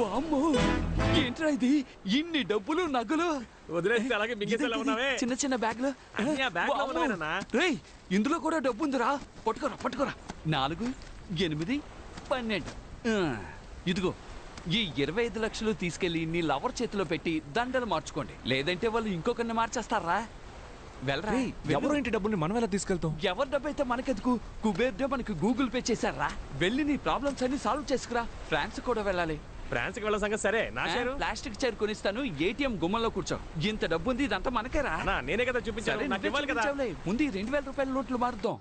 [SPEAKER 5] వామ్మో, ఏంట్రా ఇది? ఇన్ని డబ్బులు నగలు
[SPEAKER 15] వదిలేస్తే అలాగే మింగేసేలా ఉన్నావే.
[SPEAKER 5] చిన్న చిన్న బ్యాగ్లు. రేయ్ ఇందులో కూడా డబ్బు ఉందిరా. పట్టుకోరా పట్టుకోరా. 4, 8, 12. ఇదిగో ఈ 25 లక్షలు తీసుకెళ్లి నీ లవర్ చేతిలో పెట్టి దండలు మార్చుకోండి, లేదంటే వాళ్ళు ఇంకొకరిని మార్చేస్తారా. వెళ్ళరా.
[SPEAKER 15] ఎవరు ఇంటి డబ్బుల్ని మనం ఎలా తీసుకెళ్తాం?
[SPEAKER 5] ఎవరి డబ్బు అయితే మనకెందుకు? కుబేర్ మనకి గూగుల్ పే చేశారా. వెళ్ళి నీ ప్రాబ్లమ్స్ అన్ని సాల్వ్ చేసుకురా. ఫ్రాన్స్ కూడా వెళ్ళాలి.
[SPEAKER 15] ఫ్రాన్స్ కి వెళ్ళ సంగతి సరే, నా షేరు
[SPEAKER 5] ప్లాస్టిక్ చైర్ కొనిస్తాను, ఏటీఎం గుమ్మంలో కూర్చో. ఇంత డబ్బు ఉంది, ఇదంతా మనకేరా.
[SPEAKER 15] నేనే కదా చూపించాను, నాకు ఇవ్వాలి కదా.
[SPEAKER 5] ముందు 2000 రూపాయల నోట్లు మారుద్దాం.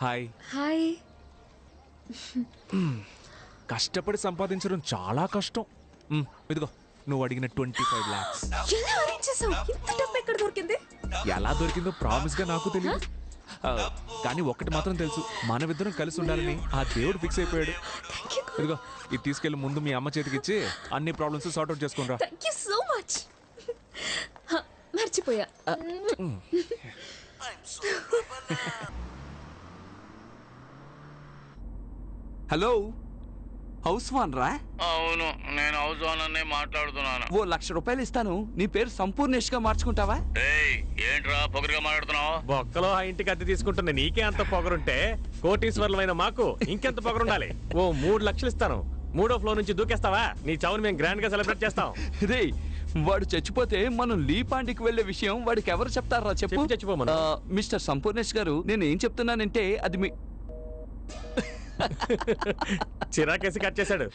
[SPEAKER 15] Hi
[SPEAKER 3] hi.
[SPEAKER 15] కష్టపడి సంపాదించడం చాలా కష్టం. ఇదిగో నువ్వు అడిగిన 25 lakhs.
[SPEAKER 3] ఎలా అరేంజ్ చేసావు? ఇంత డబ్బు ఎక్కడ దొరికింది?
[SPEAKER 15] ఎలా దొరికిందో ప్రామిస్ గా నాకు తెలియదు, కానీ ఒక్కటి మాత్రం తెలుసు, మనమిద్దరం కలిసి ఉండాలని ఆ దేవుడు ఫిక్స్ అయిపోయాడు. ఇదిగో ఇది తీసుకెళ్లి ముందు మీ అమ్మ చేతికి ఇచ్చి అన్ని ప్రాబ్లమ్స్ సార్ట్ అవుట్ చేసుకుని రా.
[SPEAKER 3] Thank you so much. మర్చిపోయా.
[SPEAKER 5] హలో, హౌస్ వాన్ రా?
[SPEAKER 6] అవును, నేను హౌస్ ఓనర్నే మాట్లాడుతున్నాను.
[SPEAKER 5] ఓ 1,00,000 రూపాయలు ఇస్తాను, నీ పేరు సంపూర్ణేష్ గా మార్చుకుంటావా?
[SPEAKER 6] ఏంట్రా పొగరుగా మాట్లాడుతున్నావు?
[SPEAKER 15] బొక్కలో ఆ ఇంటికి అద్దె తీసుకుంటున్న నీకే అంత పొగరుంటే కోటీశ్వర్లమైన మాకు ఇంకెంత పొగరుండాలి. ఓ 3 లక్షలు ఇస్తాను, 3వ ఫ్లోర్ నుంచి దూకేస్తావా? నీ చావుని మేము గ్రాండ్ గా సెలబ్రేట్ చేస్తాం.
[SPEAKER 5] రే వాడు చచ్చిపోతే మనం లీపాండికి వెళ్లే విషయం వాడికి ఎవరు చెప్తారా చెప్పు?
[SPEAKER 15] చచ్చిపోమను.
[SPEAKER 5] మిస్టర్ సంపూర్ణేష్ గారు, నేను ఏం చెప్తున్నానంటే అది మీ
[SPEAKER 15] చిరాకేసి కట్ చేశాడు.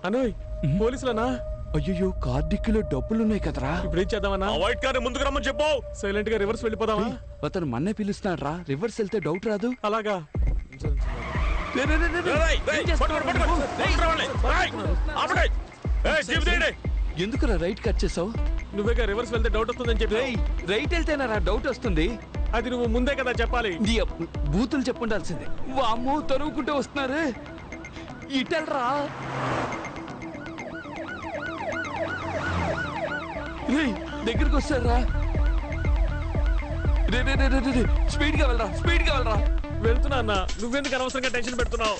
[SPEAKER 15] అనోయ్ పోలీసులనా?
[SPEAKER 5] అయ్యో కార్డిక్కిలో డబ్బులున్నాయి కదరా.
[SPEAKER 15] ఇప్పుడు ఏం చేద్దామన్నా?
[SPEAKER 10] వైట్ కార్ ముందుకు రమ్మని చెప్పు.
[SPEAKER 15] సైలెంట్ గా రివర్స్ వెళ్ళిపోదామా?
[SPEAKER 5] అతను మన్నే పిలుస్తున్నాడు రా, రివర్స్ వెళ్తే డౌట్ రాదు.
[SPEAKER 15] అలాగా
[SPEAKER 5] ఎందుకురా రైట్ కట్ చేసావు?
[SPEAKER 15] నువ్వేగా రివర్స్ వెళ్తే డౌట్ వస్తుందని చెప్పి.
[SPEAKER 5] రైట్ వెళ్తేనా డౌట్ వస్తుంది?
[SPEAKER 15] అది నువ్వు ముందే కదా చెప్పాలి.
[SPEAKER 5] బూతులు చెప్పుండాల్సిందే. వామ్మో తరువుకుంటూ వస్తున్నారు, ఇటెల్రా. దగ్గరికి వస్తారా? స్పీడ్ గా వెళ్ళరా, స్పీడ్ గా వెళ్ళరా.
[SPEAKER 15] వెళ్తున్నా అన్న, నువ్వెందుకు అనవసరంగా టెన్షన్ పెడుతున్నావు?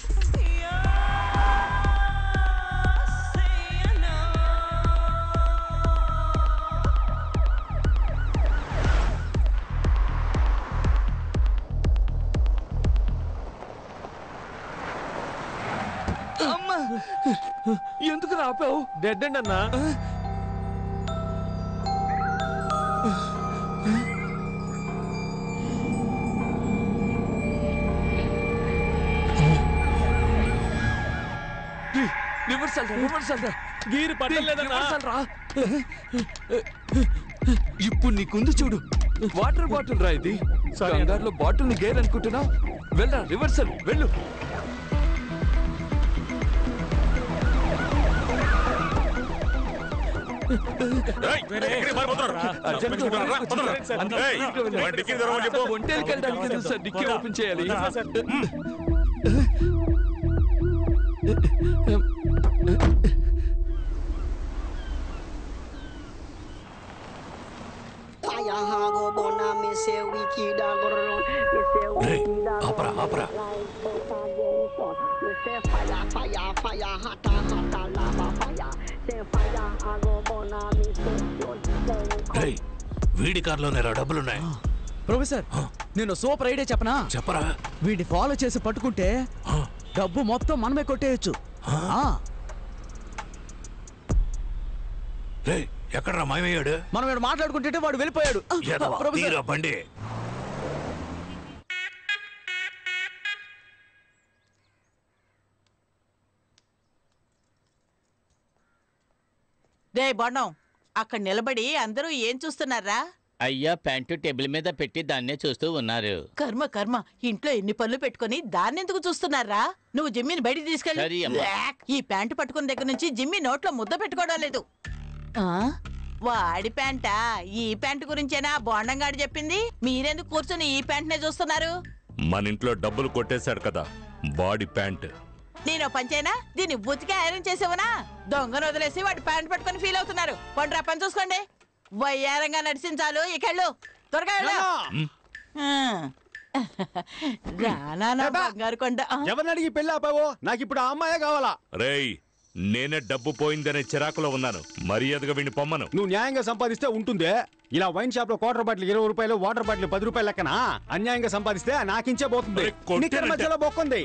[SPEAKER 5] అమ్మా ఎందుకు రాపావు?
[SPEAKER 15] డెడ్ అండ్ అన్నా. గీరు పట్టలేదన్నా.
[SPEAKER 5] ఇప్పుడు నీకుంది చూడు, వాటర్ బాటిల్ రా ఇది. కంగారులో బాటిల్ ని గేర్ అనుకుంటున్నావు. వెళ్ళరా, రివర్సల్ వెళ్ళు. ఒంటేకి వెళ్ళడానికి సార్ డిక్కీ ఓపెన్ చేయాలి.
[SPEAKER 7] వీడి కార్లోనే డబ్బులున్నాయి.
[SPEAKER 16] ప్రొఫెసర్ నేను సూపర్ ఐడియా చెప్పనా?
[SPEAKER 7] చెప్పరా.
[SPEAKER 16] వీడిని ఫాలో చేసి పట్టుకుంటే డబ్బు మొత్తం మనమే కొట్టేయచ్చు.
[SPEAKER 7] ఎక్కడరా మాయమయ్యాడు?
[SPEAKER 16] మనం వీడు మాట్లాడుకుంటే వాడు వెళ్ళిపోయాడు.
[SPEAKER 7] బండి
[SPEAKER 12] రే బొండం, అక్కడ నిలబడి అందరూ ఏం చూస్తున్నారా?
[SPEAKER 17] అయ్యా ప్యాంటు టేబుల్ మీద పెట్టి దాన్నే చూస్తూ ఉన్నారు.
[SPEAKER 12] కర్మ కర్మ, ఇంట్లో ఎన్ని పనులు పెట్టుకుని దాన్నెందుకు చూస్తున్నారా? నువ్వు జిమ్మిని బయటికి
[SPEAKER 17] సరే
[SPEAKER 12] తీసుకెళ్ళి.
[SPEAKER 17] అమ్మా.
[SPEAKER 12] ఈ ప్యాంటు పట్టుకున్న దగ్గర నుంచి జిమ్మి నోట్లో ముద్ద పెట్టుకోవడం లేదు. వాడి ప్యాంటా? ఈ ప్యాంటు గురించేనా బోండంగాడు చెప్పింది? మీరెందుకు కూర్చొని ఈ ప్యాంట్నే చూస్తున్నారు?
[SPEAKER 10] మన ఇంట్లో డబ్బులు కొట్టేశాడు కదా బాడీ ప్యాంట్.
[SPEAKER 12] నేను పంచైనా దీన్ని బుతికి ఐరన్ చేసేవనా? దొంగను వదిలేసి వాడి ప్యాంట్ పట్టుకుని ఫీల్ అవుతున్నారు. పండ్రా పని చూసుకోండి. వయ్యారంగా నడిచించాలు ఇకెళ్ళు, త్వరగా వెళ్ళు. రానా బంగారు కొండ.
[SPEAKER 13] ఎవరిని అడిగి పెళ్ళి ఆపావో? నాకు ఇప్పుడు ఆ అమ్మాయే కావాలా.
[SPEAKER 10] రేయ్, నేనే డబ్బు పోయిందనే చిరాకులో ఉన్నాను. మర్యాదగా వీడిని పొమ్మను.
[SPEAKER 13] నువ్వు న్యాయంగా సంపాదిస్తే ఉంటుందే. ఇలా వైన్ షాప్ లో క్వార్టర్ బాటిల్ 20 రూపాయలు, వాటర్ బాటిల్ 10 రూపాయలు లెక్కన అన్యాయంగా సంపాదిస్తే నాకించే పోతుంది. నిక్కర మధ్యలో బొక్కుంది.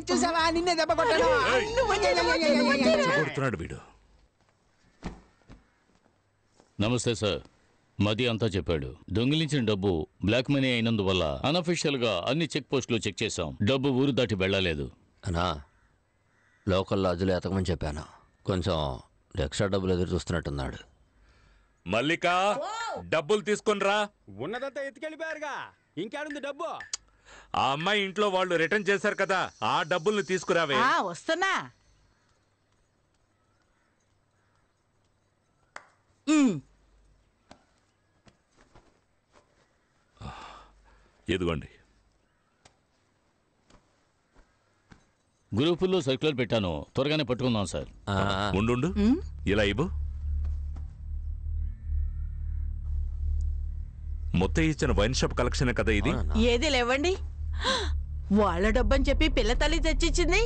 [SPEAKER 16] చూసావా, నిన్నే దెబ్బ
[SPEAKER 7] కొడుతున్నాడు వీడు.
[SPEAKER 17] నమస్తే సార్. మది అంతా చెప్పాడు. దొంగిలించిన డబ్బు బ్లాక్ మనీ అయినందువల్ల అనఫిషియల్ గా అన్ని చెక్ పోస్టులు చెక్ చేశాం. డబ్బు ఊరు దాటి వెళ్ళలేదు.
[SPEAKER 9] అనా లోకల్ లాడ్జ్లో ఎతకమని చెప్పాను. కొంచెం ఎక్స్ట్రా డబ్బులు ఎదురు చూస్తున్నట్టున్నాడు.
[SPEAKER 10] మల్లిక, డబ్బులు తీసుకునిరా.
[SPEAKER 13] ఉన్నదంతా ఎత్తుకెళ్ళిపోయారుగా, ఇంకేడుంది డబ్బు?
[SPEAKER 10] ఆ అమ్మాయి ఇంట్లో వాళ్ళు రిటర్న్ చేశారు కదా, ఆ డబ్బుల్ని తీసుకురావే.
[SPEAKER 12] వస్తున్నా.
[SPEAKER 10] ఎదుగోండి.
[SPEAKER 17] గ్రూపుల్లో సర్క్యులర్ పెట్టాను, త్వరగానే పట్టుకుందాం సార్.
[SPEAKER 10] ఉండు, ఇలా ఇవ్వు. మొత్తం ఇచ్చిన వైన్ షాప్ కలెక్షన్ కదా ఇది.
[SPEAKER 12] ఏది లేవండి, వాళ్ళ డబ్బని చెప్పి పిల్ల తల్లి తెచ్చిచ్చింది.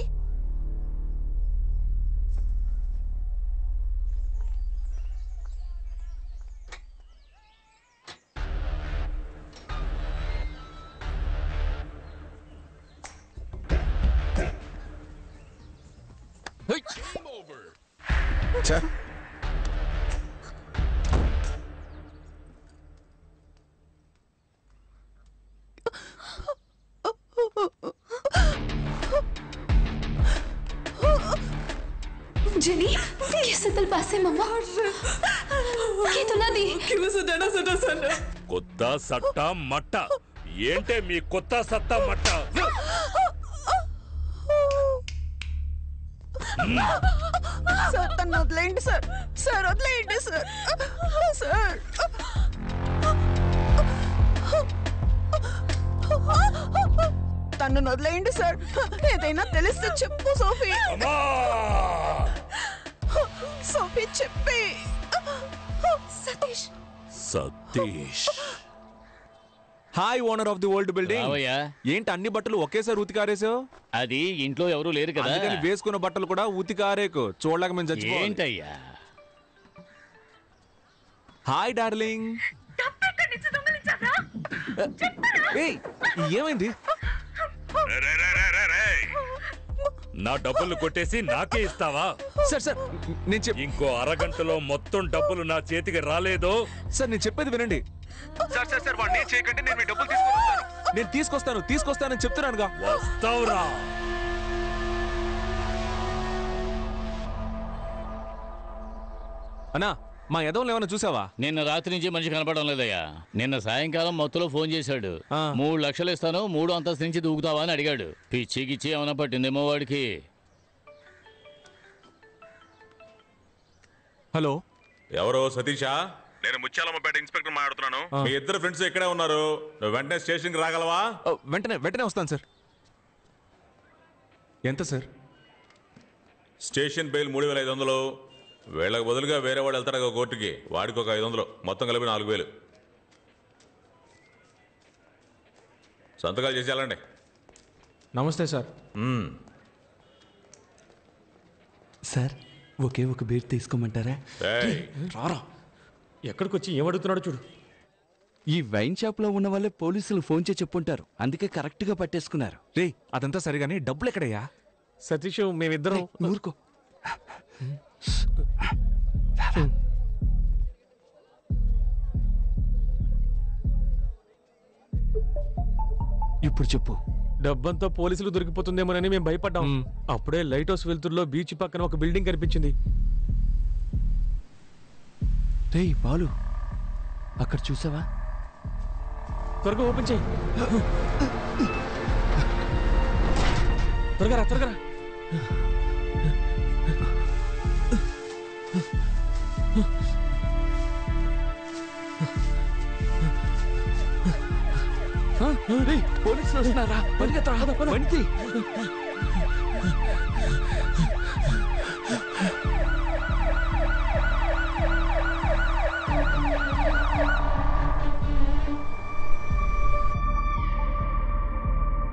[SPEAKER 18] जेनी, कैसे तल पासे मम्मा? ये तो ना दी। क्यों सुना सुना?
[SPEAKER 10] కొత్త సట్ట మట్ట ఏంటే మీ కొత్త సత్తా మట్ట?
[SPEAKER 16] సార్ తను వదిలేయండి సార్. సార్ వదిలేయండి సార్. సార్ తను వదిలేయండి సార్. ఏదైనా తెలిస్తే చెప్పు సోఫీ. సోఫీ చెప్పి.
[SPEAKER 18] Satish.
[SPEAKER 10] Satish.
[SPEAKER 15] Hi owner of the old building.
[SPEAKER 17] రావయ్యా.
[SPEAKER 15] ఏంటి అన్ని బట్టలు ఒకేసారి ఉతికారేసావు?
[SPEAKER 17] అది ఇంట్లో ఎవరు లేరు కదా,
[SPEAKER 15] అందుకని వేసుకున్న బట్టలు కూడా ఉతికారేకు. చూడలేక మేము చచ్చిపోయాం.
[SPEAKER 17] ఏంటయ్యా?
[SPEAKER 15] Hi darling. ఏయ్, ఏమైంది?
[SPEAKER 10] నా డబ్బులు కొట్టేసి నాకే ఇస్తావా?
[SPEAKER 15] సార్ సార్ నేను
[SPEAKER 10] ఇంకో అరగంటలో మొత్తం డబ్బులు నా చేతికి రాలేదో?
[SPEAKER 15] సార్ నేను చెప్పేది వినండి. సార్ సార్ సార్ వాడిని చేయకండి, నేను మీ డబ్బులు తీసుకొస్తాను. నేను తీసుకొస్తానని చెప్తున్నానుగా.
[SPEAKER 10] వస్తావురా.
[SPEAKER 15] అన్నా, మా యదవులు ఏమైనా చూసావా?
[SPEAKER 17] నిన్న రాత్రి నుంచి మనిషి కనపడడం లేదయ్యా. నిన్న సాయంకాలం మొత్తంలో ఫోన్ చేశాడు. 3 లక్షలు ఇస్తాను, 3వ అంతస్తు నుంచి దూకుతావా అని అడిగాడు. పిచ్చికిచ్చి ఏమైనా పట్టిందేమో వాడికి.
[SPEAKER 15] హలో
[SPEAKER 19] ఎవరో సతీషా?
[SPEAKER 10] నేను ముత్యాలమ్మపేట ఇన్స్పెక్టర్ మాట్లాడుతున్నాను.
[SPEAKER 19] మీ ఇద్దరు ఫ్రెండ్స్ ఇక్కడే ఉన్నారు. నువ్వు వెంటనే స్టేషన్కి రాగలవా?
[SPEAKER 15] వెంటనే వస్తాను సార్. ఎంత సార్?
[SPEAKER 19] Station bail 3500. వీళ్ళకి బదులుగా వేరే వాడు వెళ్తాడు కోర్టుకి, వాడికి ఒక 500, మొత్తం కలిపి 4000. సంతకాలు చేసి వెళ్ళండి.
[SPEAKER 15] నమస్తే సార్.
[SPEAKER 5] సార్ ఒకే ఒక బీర్ తీసుకోమంటారా?
[SPEAKER 15] రారా, ఎక్కడికి వచ్చి ఏమడుగుతున్నాడు చూడు.
[SPEAKER 5] ఈ వైన్ షాప్ లో ఉన్న వాళ్ళే పోలీసులు ఫోన్ చేసి చెప్పుంటారు, అందుకే కరెక్ట్ గా పట్టేసుకున్నారు.
[SPEAKER 15] రే అదంతా సరిగాని డబ్బులు ఎక్కడయ్యా? సతీష్ మేమిద్దరం.
[SPEAKER 5] ఊరుకో. ఇప్పుడు చెప్పు.
[SPEAKER 15] డబ్బంతా పోలీసులు దొరికిపోతుందేమోనని మేము భయపడ్డాం. అప్పుడే లైట్ హౌస్ వెలుతురులో బీచ్ పక్కన ఒక బిల్డింగ్ కనిపించింది.
[SPEAKER 5] రేయ్ బాలు, అక్కడ చూసావా?
[SPEAKER 15] త్వరగా ఓపెన్ చేయి. త్వరగా రా.
[SPEAKER 5] పోలీసులు వస్తున్నారా? వణితి.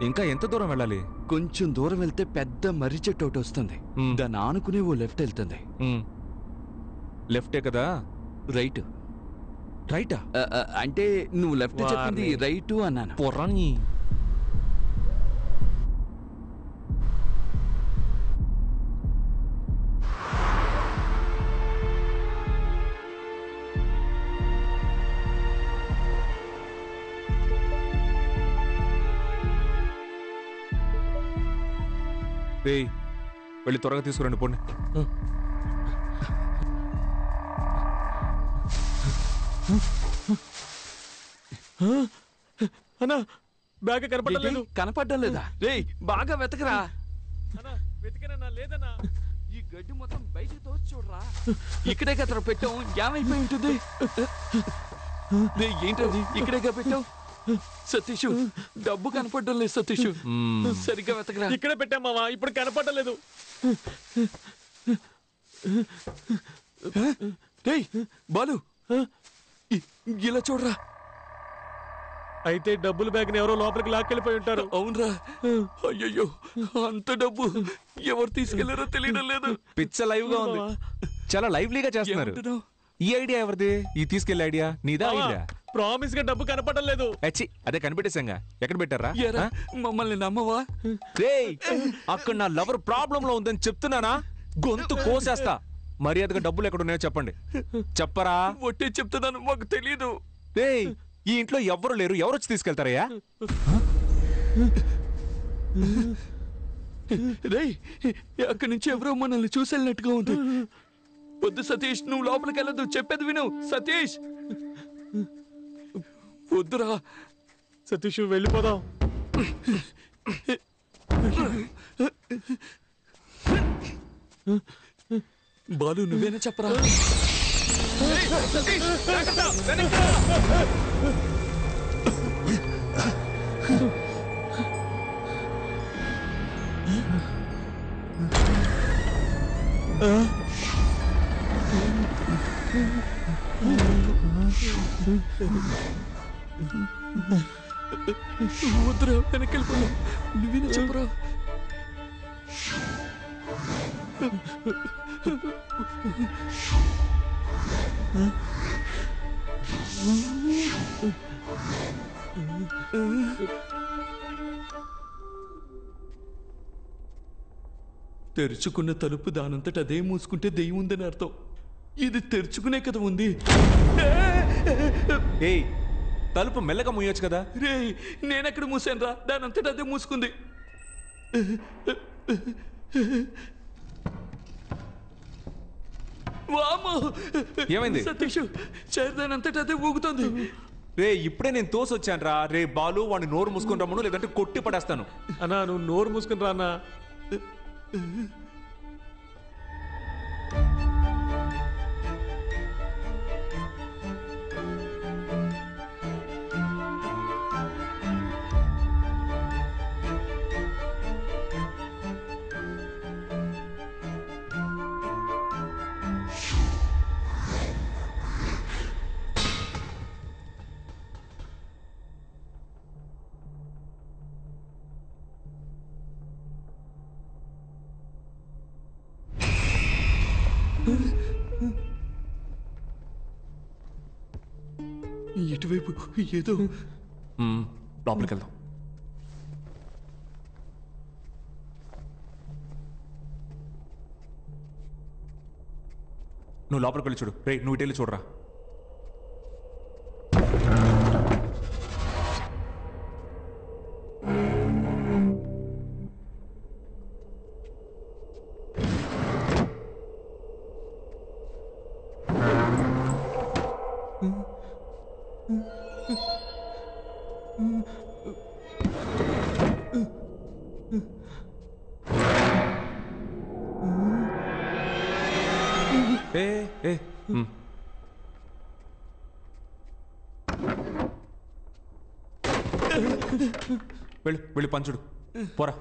[SPEAKER 15] ఇంకా ఎంత దూరం వెళ్ళాలి?
[SPEAKER 5] కొంచెం దూరం వెళ్తే పెద్ద మర్రి చెట్టు ఒకటి వస్తుంది. దాన్ని ఆనుకునే ఓ లెఫ్ట్ వెళ్తుంది.
[SPEAKER 15] లెఫ్టే కదా?
[SPEAKER 5] రైట్.
[SPEAKER 15] రైటా?
[SPEAKER 5] అంటే నువ్వు లెఫ్ట్ చెప్పింది రైట్ అన్నాను.
[SPEAKER 15] పొర్రాని. వెళ్ళి త్వరగా తీసుకురండి, పోండి. అన్నా బ్యాగ్
[SPEAKER 5] కనపడ్డం లేదా? రేయ్ బాగా వెతకరా.
[SPEAKER 15] లేదన్నా,
[SPEAKER 5] ఈ గడ్డి మొత్తం బయటికి తోచి చూడరా. ఇక్కడే కదా పెట్టాం, ఏమైపోయి ఉంటుంది? ఏంటది ఇక్కడేగా పెట్టావు? సతీష్ డబ్బు కనపడడం లేదు. సతీష్ సరిగ్గా వెతకరా.
[SPEAKER 15] ఇక్కడే పెట్టామావా, ఇప్పుడు కనపడడం లేదు.
[SPEAKER 5] రేయ్ బాలు, ఇలా చూడరా.
[SPEAKER 15] అయితే డబ్బులు బ్యాగ్ ని ఎవరో లోపలికి లాక్కెళ్ళిపోయి ఉంటారు.
[SPEAKER 5] అవునరా. అయ్యయ్యో, అంత డబ్బు ఎవరు తీసుకెళ్లారో తెలియడం లేదు.
[SPEAKER 15] పిచ్చ లైవ్ గా ఉంది, చాలా లైవ్లీగా చేస్తున్నారు. ఈ ఐడియా ఎవరిది? ఈ తీసుకెళ్లే ఐడియా నీదా? ఐడియా ప్రామిస్ గా డబ్బు కనపడడం లేదు. అదే కనిపెట్టేశాంగా. ఎక్కడ పెట్టారా?
[SPEAKER 5] మమ్మల్ని నమ్మవా?
[SPEAKER 15] రేయ్, అక్కడ నా లవర్ ప్రాబ్లం లో ఉందని చెప్తున్నానా? గొంతు కోసేస్తా. మర్యాదగా డబ్బులు ఎక్కడున్నాయో చెప్పండి. చెప్పరా?
[SPEAKER 5] ఒట్టే చెప్తున్నాను, మాకు తెలీదు.
[SPEAKER 15] రేయ్, ఈ ఇంట్లో ఎవరు లేరు, ఎవరు వచ్చి తీసుకెళ్తారయ్యా?
[SPEAKER 5] రేయ్, అక్కడి నుంచి ఎవరో మనల్ని చూసేళ్ళినట్టుగా ఉంది. వద్దు సతీష్, నువ్వు లోపలికి వెళ్ళదు, చెప్పేది విను. సతీష్ వద్దురా.
[SPEAKER 15] సతీష్ వెళ్ళిపోదాం.
[SPEAKER 5] బాలు నువ్వేనా చెప్పరా? వద్దురా, వెనక్కి వెళ్ళిపోదాం. నువ్వేనా చెప్పరా? తెరుచుకున్న తలుపు దానంతట అదే మూసుకుంటే దెయ్యం ఉందని అర్థం. ఇది తెరుచుకునే కదా ఉంది.
[SPEAKER 15] ఏయ్, తలుపు మెల్లగా మూయొచ్చు కదా.
[SPEAKER 5] రే, నేనెక్కడ మూసాను రా, దానంతట అదే మూసుకుంది.
[SPEAKER 15] ఏమైంది?
[SPEAKER 5] సతీష్, చేరదానంతట అదే ఊగుతుంది.
[SPEAKER 15] రే, ఇప్పుడే నేను తోసొచ్చాను రా. రే బాలు, వాడిని నోరు మూసుకొని రమ్మను, లేదంటే కొట్టి పడేస్తాను. అన్నా నువ్వు నోరు మూసుకొని రా అన్నా.
[SPEAKER 5] ఇటువైపు ఏదో
[SPEAKER 15] లోపలికి వెళ్దాం. నువ్వు లోపలికి వెళ్ళి చూడు. రే నువ్వు ఇటు వెళ్ళి చూడరా. వెళ్ళి వెళ్ళి పంచుడు పోరా.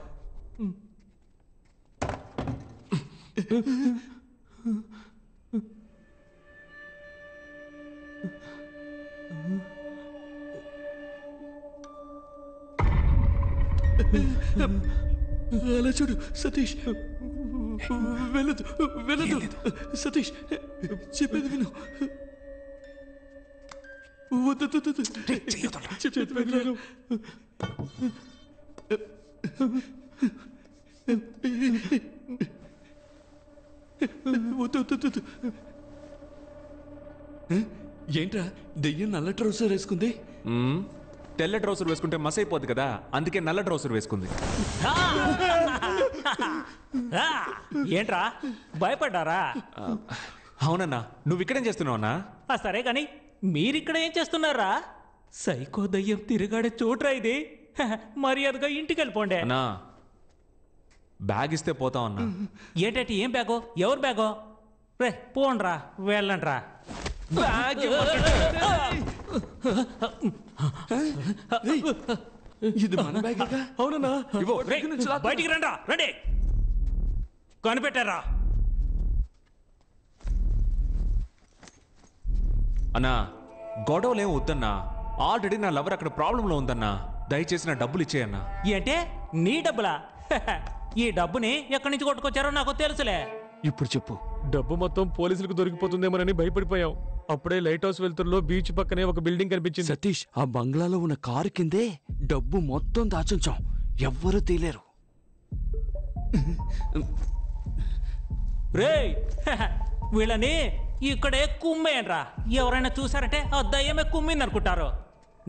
[SPEAKER 5] అలా చూడు సతీష్, వెళ్ళదు వెళ్ళదు సతీష్, చెప్పేది విను. వద్దు చెప్పేది వెళ్ళాను. వద్దు. ఏంట్రా దెయ్యం నల్ల ట్రౌసర్ వేసుకుంది?
[SPEAKER 15] తెల్ల ట్రౌసర్ వేసుకుంటే మస్ అయిపోద్ది కదా, అందుకే నల్ల ట్రౌసర్ వేసుకుంది.
[SPEAKER 1] ఏంట్రా భయపడ్డారా?
[SPEAKER 15] అవునన్నా. నువ్వు ఇక్కడేం చేస్తున్నావు అన్నా?
[SPEAKER 1] సరే కానీ మీరిక్కడ ఏం చేస్తున్నారా? సైకో దయ్యం తిరిగాడే చోట్రా ఇది. మర్యాదగా ఇంటికి వెళ్ళిపోండి.
[SPEAKER 15] అన్నా బ్యాగ్ ఇస్తే పోతాం అన్నా.
[SPEAKER 1] ఏంటంటే ఏం బ్యాగో? ఎవరు బ్యాగో? రే పోండ్రా, వెళ్ళండ్రా.
[SPEAKER 5] ఇది మన బ్యాగ్. అవునన్నా.
[SPEAKER 1] బయటికి రండి, రండి. కనిపెట్టారా?
[SPEAKER 15] అన్నా గొడవలేం వద్దన్నా. ఆల్రెడీ నా లవర్ అక్కడ ప్రాబ్లంలో ఉందన్నా. దయచేసి నా డబ్బులు ఇచ్చేయన్నా.
[SPEAKER 1] ఏంటే నీ డబ్బులా? ఈ డబ్బుని ఎక్కడి నుంచి కొట్టుకొచ్చారో నాకు తెలుసులే.
[SPEAKER 4] ఇప్పుడు చెప్పు. డబ్బు మొత్తం పోలీసులకు దొరికిపోతుందేమోనని భయపడిపోయాం. అప్పుడే లైట్ హౌస్ వెళ్తుల్లో బీచ్ పక్కనే ఒక బిల్డింగ్ కనిపించింది.
[SPEAKER 5] సతీష్, ఆ బంగ్లాలో ఉన్న కారు కిందే డబ్బు మొత్తం దాచుంచాం. ఎవ్వరూ తీలేరు.
[SPEAKER 1] రేయ్ వీళ్ళని ఇక్కడే కుమ్మేనరా. ఎవరైనా చూసారంటే ఆ దయ్యమే కుమ్మింది అనుకుంటారు.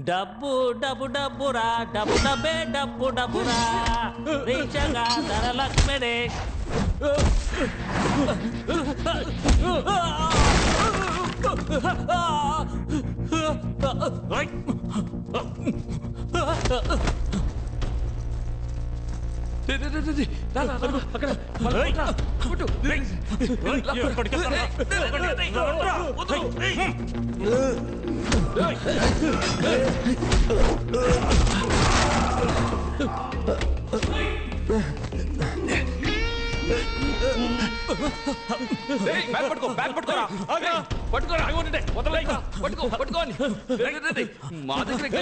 [SPEAKER 1] డబ్బు డబ్బు డబ్బురా, డబ్బు డబ్బే డబ్బు డబ్బురా, రీచగా ధనలక్ష్మిదే.
[SPEAKER 5] మా దగ్గర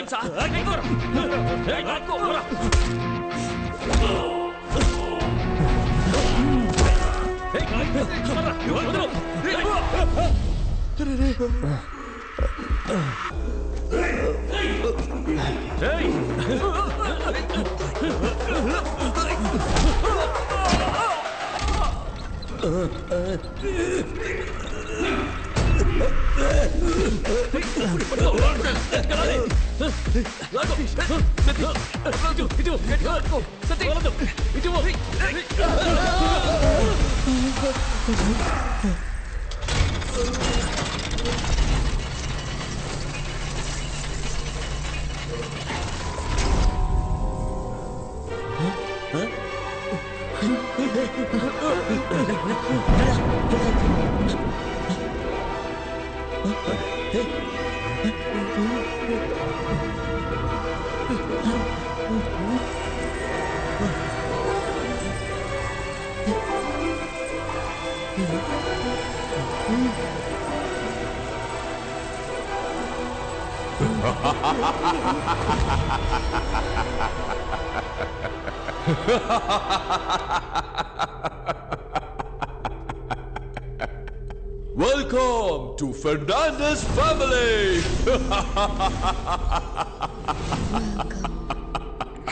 [SPEAKER 2] Welcome to to Fernandez family.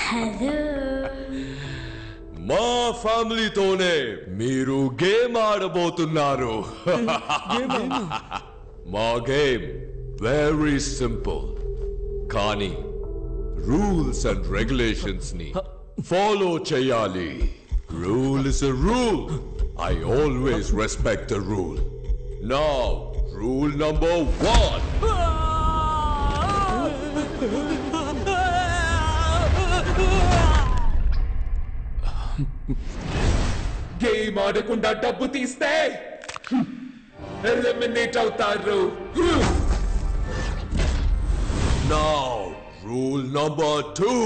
[SPEAKER 18] Hello.
[SPEAKER 2] మా ఫ్యామిలీతోనే మీరు గేమ్ ఆడబోతున్నారు. మా గేమ్ వెరీ సింపుల్, కానీ రూల్స్ అండ్ రెగ్యులేషన్స్ ని ఫాలో చేయాలి. Rule is a rule. I always respect the rule. Now, rule number 1.
[SPEAKER 20] Game ఆడకుండా డబ్బు తీస్తే ఎలిమినేట్ అవుతారు.
[SPEAKER 2] Now, rule number 2.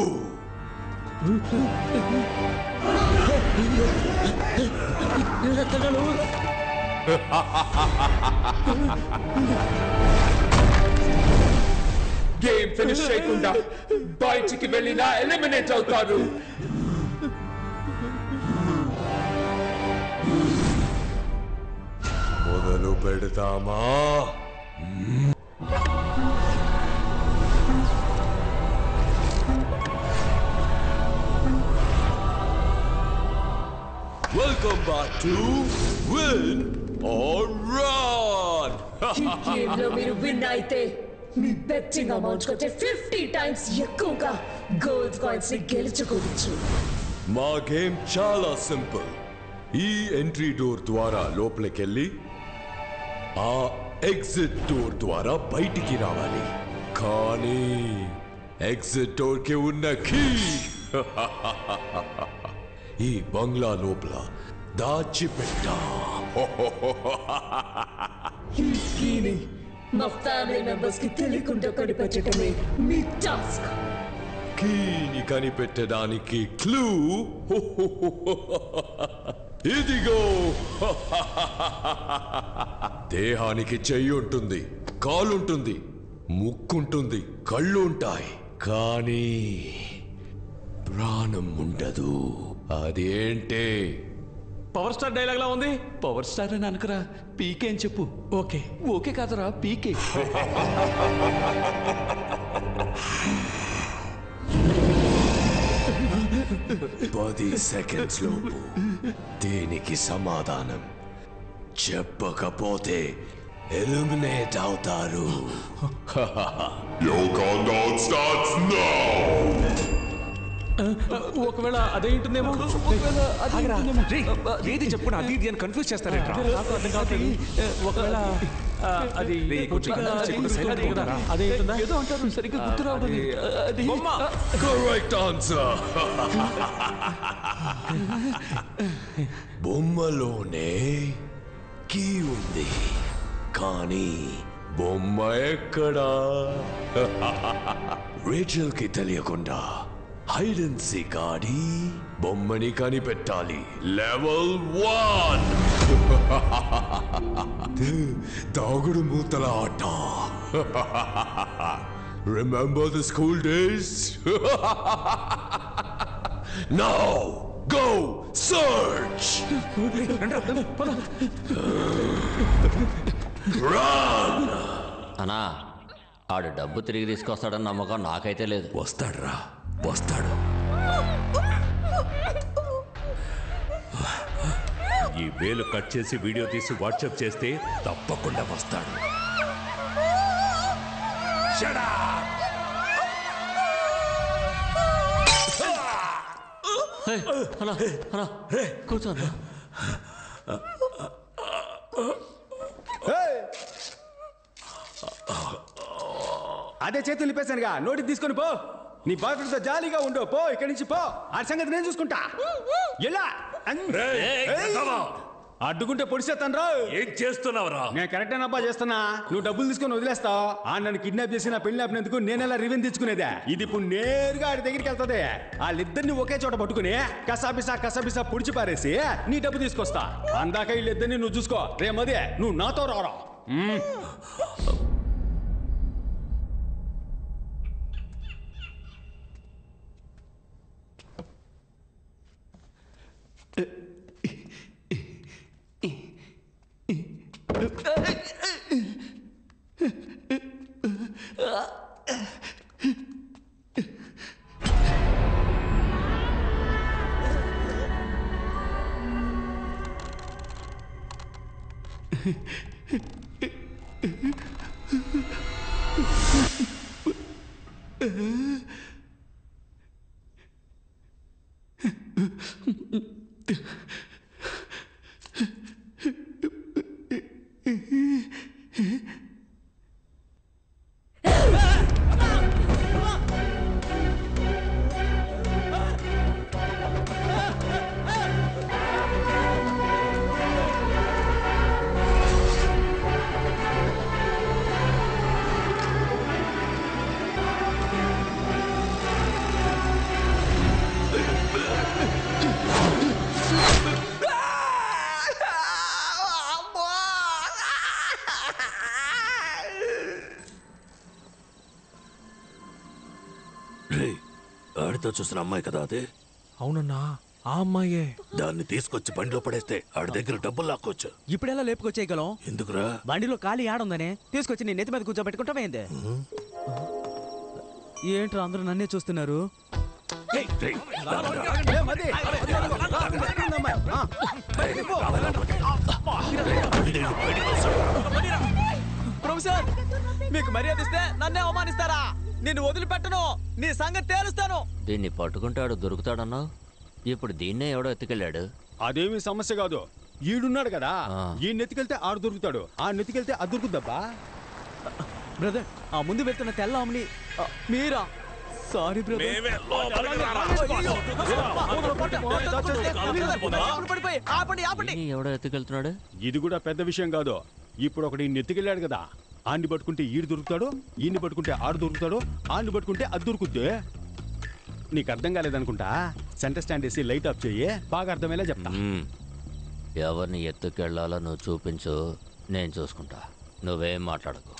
[SPEAKER 20] Game finish చేయకుండా బయటికి వెళ్ళినా ఎలిమినేట్ అవుతారు.
[SPEAKER 2] మొదలు పెడతామా? Welcome back to Win or Run.
[SPEAKER 3] ఈ గేమ్ లో మీరు విన్ అయితే మీ బెట్టింగ్ అమౌంట్ కంటే 50 టైమ్స్ ఎక్కువగా గోల్డ్ కాయిన్స్ ని గెలుచుకోవచ్చు.
[SPEAKER 2] మా గేమ్ చాలా సింపుల్. ఈ ఎంట్రీ డోర్ ద్వారా లోపలికెళ్ళి ఆ ఎగ్జిట్ డోర్ ద్వారా బయటికి రావాలి. కానీ ఎగ్జిట్ డోర్ కి ఉన్న కీ ఈ బంగ్లా లోపల దాచిపెట్టా.
[SPEAKER 3] ఈ కీని మా ఫ్యామిలీ మెంబర్స్ కి తెలియకుండా కనిపెట్టడమే మీ టాస్క్.
[SPEAKER 2] కీని కనిపెట్టడానికి క్లూ ఇదిగో. దేహానికి చెయ్యి ఉంటుంది, కాలుంటుంది, ముక్కుంటుంది, కళ్ళు ఉంటాయి, కానీ ప్రాణం ఉండదు. అదేంటే?
[SPEAKER 5] పవర్ స్టార్ డైలాగ్ లా ఉంది. పవర్ స్టార్ అని అనకరా, పీకే అని చెప్పు. ఓకే ఓకే కాదరా, పీకే.
[SPEAKER 2] 10 సెకండ్స్ లోపు దీనికి సమాధానం చెప్పకపోతే ఎలిమినేట్ అవుతారు.
[SPEAKER 20] Your countdown starts now.
[SPEAKER 4] ఒకవేళ అదే ఉంటుందేమో.
[SPEAKER 15] ఏది చెప్పు, అది ఇది అని కన్ఫ్యూజ్ చేస్తారేంట్రా?
[SPEAKER 4] ఒకవేళ అది అదే ఉంటుందా?
[SPEAKER 5] ఏదో అంటారు, సరిగ్గా గుర్తు రావడం.
[SPEAKER 2] Correct answer. బొమ్మలోనే కీ ఉంది, కానీ బొమ్మ ఎక్కడా? రేచల్ కి తెలియకుండా హైడ్ అండ్ సీక్ ఆడి బొమ్మని కనిపెట్టాలి. లెవెల్ 1 దాగుడు మూతల ఆట. Remember the school days? Now go search. Run.
[SPEAKER 9] అన్నా, ఆడు డబ్బు తిరిగి తీసుకొస్తాడని నమ్మకం నాకైతే లేదు.
[SPEAKER 2] వస్తాడురా, వస్తాడు.
[SPEAKER 10] ఈ వేలు కట్ చేసి వీడియో తీసి వాట్సాప్ చేస్తే తప్పకుండా వస్తాడు.
[SPEAKER 9] కూర్చోన్నా.
[SPEAKER 13] అదే చేతులు నింపేశానుగా, నోటికి తీసుకొని పో. నీ బాయ్ ఫ్రెండ్ తో జాలీగా ఉండు. పో ఇక్కడి నుంచి పో. ఆ సంగతి నేను చూసుకుంటా. ఎలా అడ్డుకుంటే పొడిసేస్తాను రా.
[SPEAKER 10] ఏం చేస్తున్నావురా?
[SPEAKER 13] నేను కరెక్ట్ అబ్బా చేస్తున్నా. నువ్వు డబ్బులు తీసుకొని వదిలేస్తావు. ఆ నన్ను కిడ్నాప్ చేసి నా పెళ్లి ఆపినందుకు నేనెలా రివెంజ్ తెచ్చుకునేదే. ఇది ఇప్పుడు నేరుగా ఆడి దగ్గరికి వెళ్తుంది. వాళ్ళిద్దరిని ఒకే చోట పట్టుకుని కసాపిసా పొడిచి పారేసి నీ డబ్బు తీసుకొస్తా. అందాక వీళ్ళిద్దరిని నువ్వు చూసుకో. రే మదే, నువ్వు నాతో రారా.
[SPEAKER 7] ఆడితో చూసిన అమ్మాయి కదా అదే?
[SPEAKER 15] అవునన్నా, ఆ అమ్మాయే.
[SPEAKER 7] దాన్ని తీసుకొచ్చి బండిలో పడేస్తే ఆడి దగ్గర డబ్బులు లాక్కోవచ్చు.
[SPEAKER 21] ఇప్పుడెలా లేపుకొచ్చేయగలం?
[SPEAKER 7] ఎందుకురా?
[SPEAKER 21] బండిలో ఖాళీ ఆడుందనే తీసుకొచ్చి నీ నెత్తి మీద కూర్చోబెట్టుకుంటావేందే? ఏంట్రా అందరూ నన్నే చూస్తున్నారు? ప్రొఫెసర్, మీకు మర్యాద ఇస్తే నన్నే అవమానిస్తారా? నేను వదిలిపెట్టను, నీ సంగతి తేలుస్తాను.
[SPEAKER 9] దీన్ని పట్టుకుంటాడు దొరుకుతాడన్నావు, ఇప్పుడు దీన్నే ఎవడో ఎత్తుకెళ్ళాడు.
[SPEAKER 13] అదేమి సమస్య కాదు, ఈడున్నాడు కదా, ఈ నెత్తికెళ్తే ఆడు దొరుకుతాడు, ఆ నెత్తికెళ్తే అది దొరుకుద్దబ్బా.
[SPEAKER 21] బ్రదర్, ఆ ముందు వెళ్తున్న తెల్ల ఆమెని మీరా? Sorry brother.
[SPEAKER 9] ఎవడో ఎత్తుకెళ్తున్నాడు?
[SPEAKER 13] ఇది కూడా పెద్ద విషయం కాదు. ఇప్పుడు ఒకటి నెత్తికెళ్ళాడు కదా, ఆడిని పట్టుకుంటే ఈడు దొరుకుతాడు, ఈయన్ని పట్టుకుంటే ఆడు దొరుకుతాడు, ఆడిని పట్టుకుంటే అది దొరుకుద్ది. నీకు అర్థం కాలేదనుకుంటా, సెంటర్ స్టాండ్ వేసి లైట్ ఆఫ్ చెయ్యి, బాగా అర్థమయ్యేలా చెప్తా.
[SPEAKER 9] ఎవరిని ఎత్తుకెళ్లాలో నువ్వు చూపించు, నేను చూసుకుంటా. నువ్వేం మాట్లాడకు.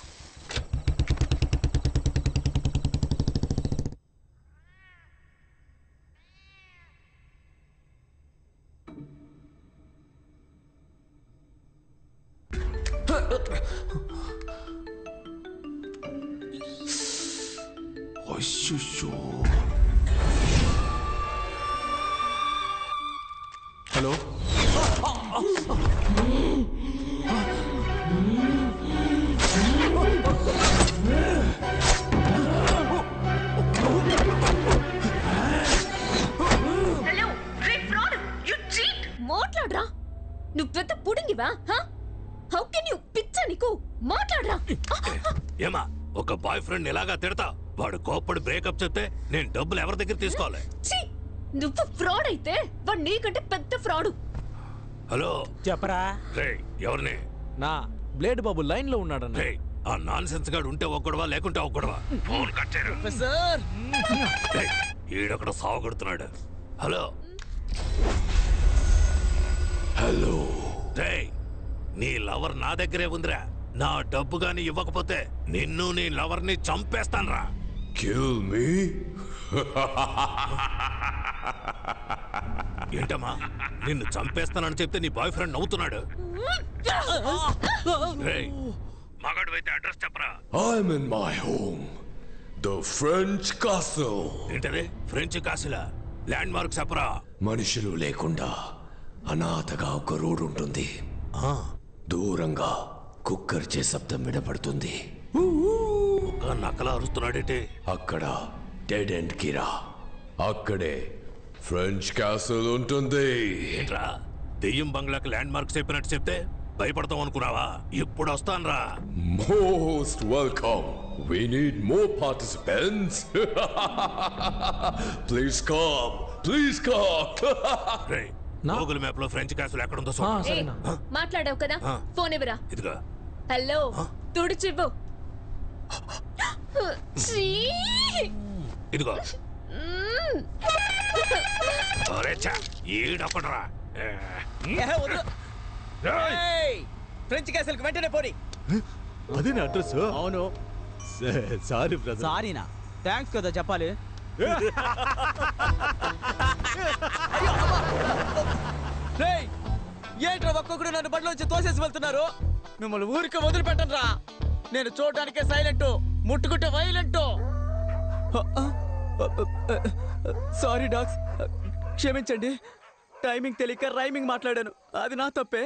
[SPEAKER 15] హలో,
[SPEAKER 3] మాట్లాడరా, నువ్వు పెద్ద పుడింగివా? How can you? పిచ్చా నీకు? మాట్లాడరా.
[SPEAKER 7] ఏమా, ఒక బాయ్ ఫ్రెండ్ ఇలాగా తిడతా? వాడు కోప్పడి బ్రేకప్ చెప్తే నేను డబ్బులు ఎవరి దగ్గర తీసుకోవాలి?
[SPEAKER 3] నువ్వు ఫ్రాడ్ అయితే వాడు నీకంటే పెద్ద ఫ్రాడు.
[SPEAKER 7] హలో,
[SPEAKER 21] చెప్పరా.
[SPEAKER 7] ఎవరిని?
[SPEAKER 15] నా బ్లేడ్ బాబు లైన్ లో ఉన్నాడన్న.
[SPEAKER 7] ఆ నాన్ సెన్స్ గాడు ఉంటే ఒక్కడవా, లేకుంటే ఒక్కడవా? ఫోన్ కట్ చేయరు. ఈడొక్కడ సావగొడుతున్నాడు. హలో
[SPEAKER 2] హలో,
[SPEAKER 7] నీ లవర్ నా దగ్గరే ఉందిరా. నా డబ్బు గాని ఇవ్వకపోతే నిన్ను నీ లవర్ ని చంపేస్తాన్రా.
[SPEAKER 2] kill me?
[SPEAKER 7] ఏంటమ్మా, నిన్ను చంపేస్తానని చెప్తే నీ బాయ్ ఫ్రెండ్ నవ్వుతున్నాడు. మగాడు అయితే అడ్రస్ చెప్పరా.
[SPEAKER 2] I'm in my home, the French castle.
[SPEAKER 7] ఏంటది? ఫ్రెంచ్ కాసిలా? ల్యాండ్ మార్క్ చెప్పరా.
[SPEAKER 2] మనుషులు లేకుండా అనాథగా ఒక రోడ్ ఉంటుంది. దూరంగా కుక్కర్చే శబ్దం వినపడుతుంది.
[SPEAKER 7] ఒక నక్కలా అరుస్తున్నాడేంటి?
[SPEAKER 2] అక్కడ డెడ్ ఎండ్ కిరా, అక్కడే ఫ్రెంచ్ క్యాసిల్ ఉంటుంది.
[SPEAKER 7] ఏంట్రా, దెయ్యం బంగ్లాకి ల్యాండ్ మార్క్ చెప్పినట్టు చెప్తే భయపడతాం అనుకున్నావా? ఇప్పుడు వస్తాన్రా.
[SPEAKER 2] Most welcome. We need more participants. Please come. Please come.
[SPEAKER 7] Google map లో ఫ్రెంచ్ క్యాసిల్ ఎక్కడ ఉందో
[SPEAKER 3] మాట్లాడావు కదా, ఫోన్ ఇవ్వరా.
[SPEAKER 7] ఇదిగా.
[SPEAKER 3] హలో, తుడిచివ్వు.
[SPEAKER 7] ఇదిగో. ఈడొకడరా.
[SPEAKER 21] ఫ్రెంచ్ క్యాసిల్ కి వెంటనే పోనీ.
[SPEAKER 8] అదే నా అడ్రస్?
[SPEAKER 21] అవును.
[SPEAKER 8] Sorry brother.
[SPEAKER 21] సారీనా? థ్యాంక్స్ కదా చెప్పాలి. ఏంట్రా ఒక్కొక్కడు నన్ను బండిలోంచి తోసేసి వెళ్తున్నారు? మిమ్మల్ని ఊరికి వదిలిపెట్టరా. నేను చూడటానికే సైలెంట్, ముట్టుకుంటే వైలెంట్. సారీ డాగ్స్, క్షమించండి. టైమింగ్ తెలియక రైమింగ్ మాట్లాడాను, అది నా తప్పే.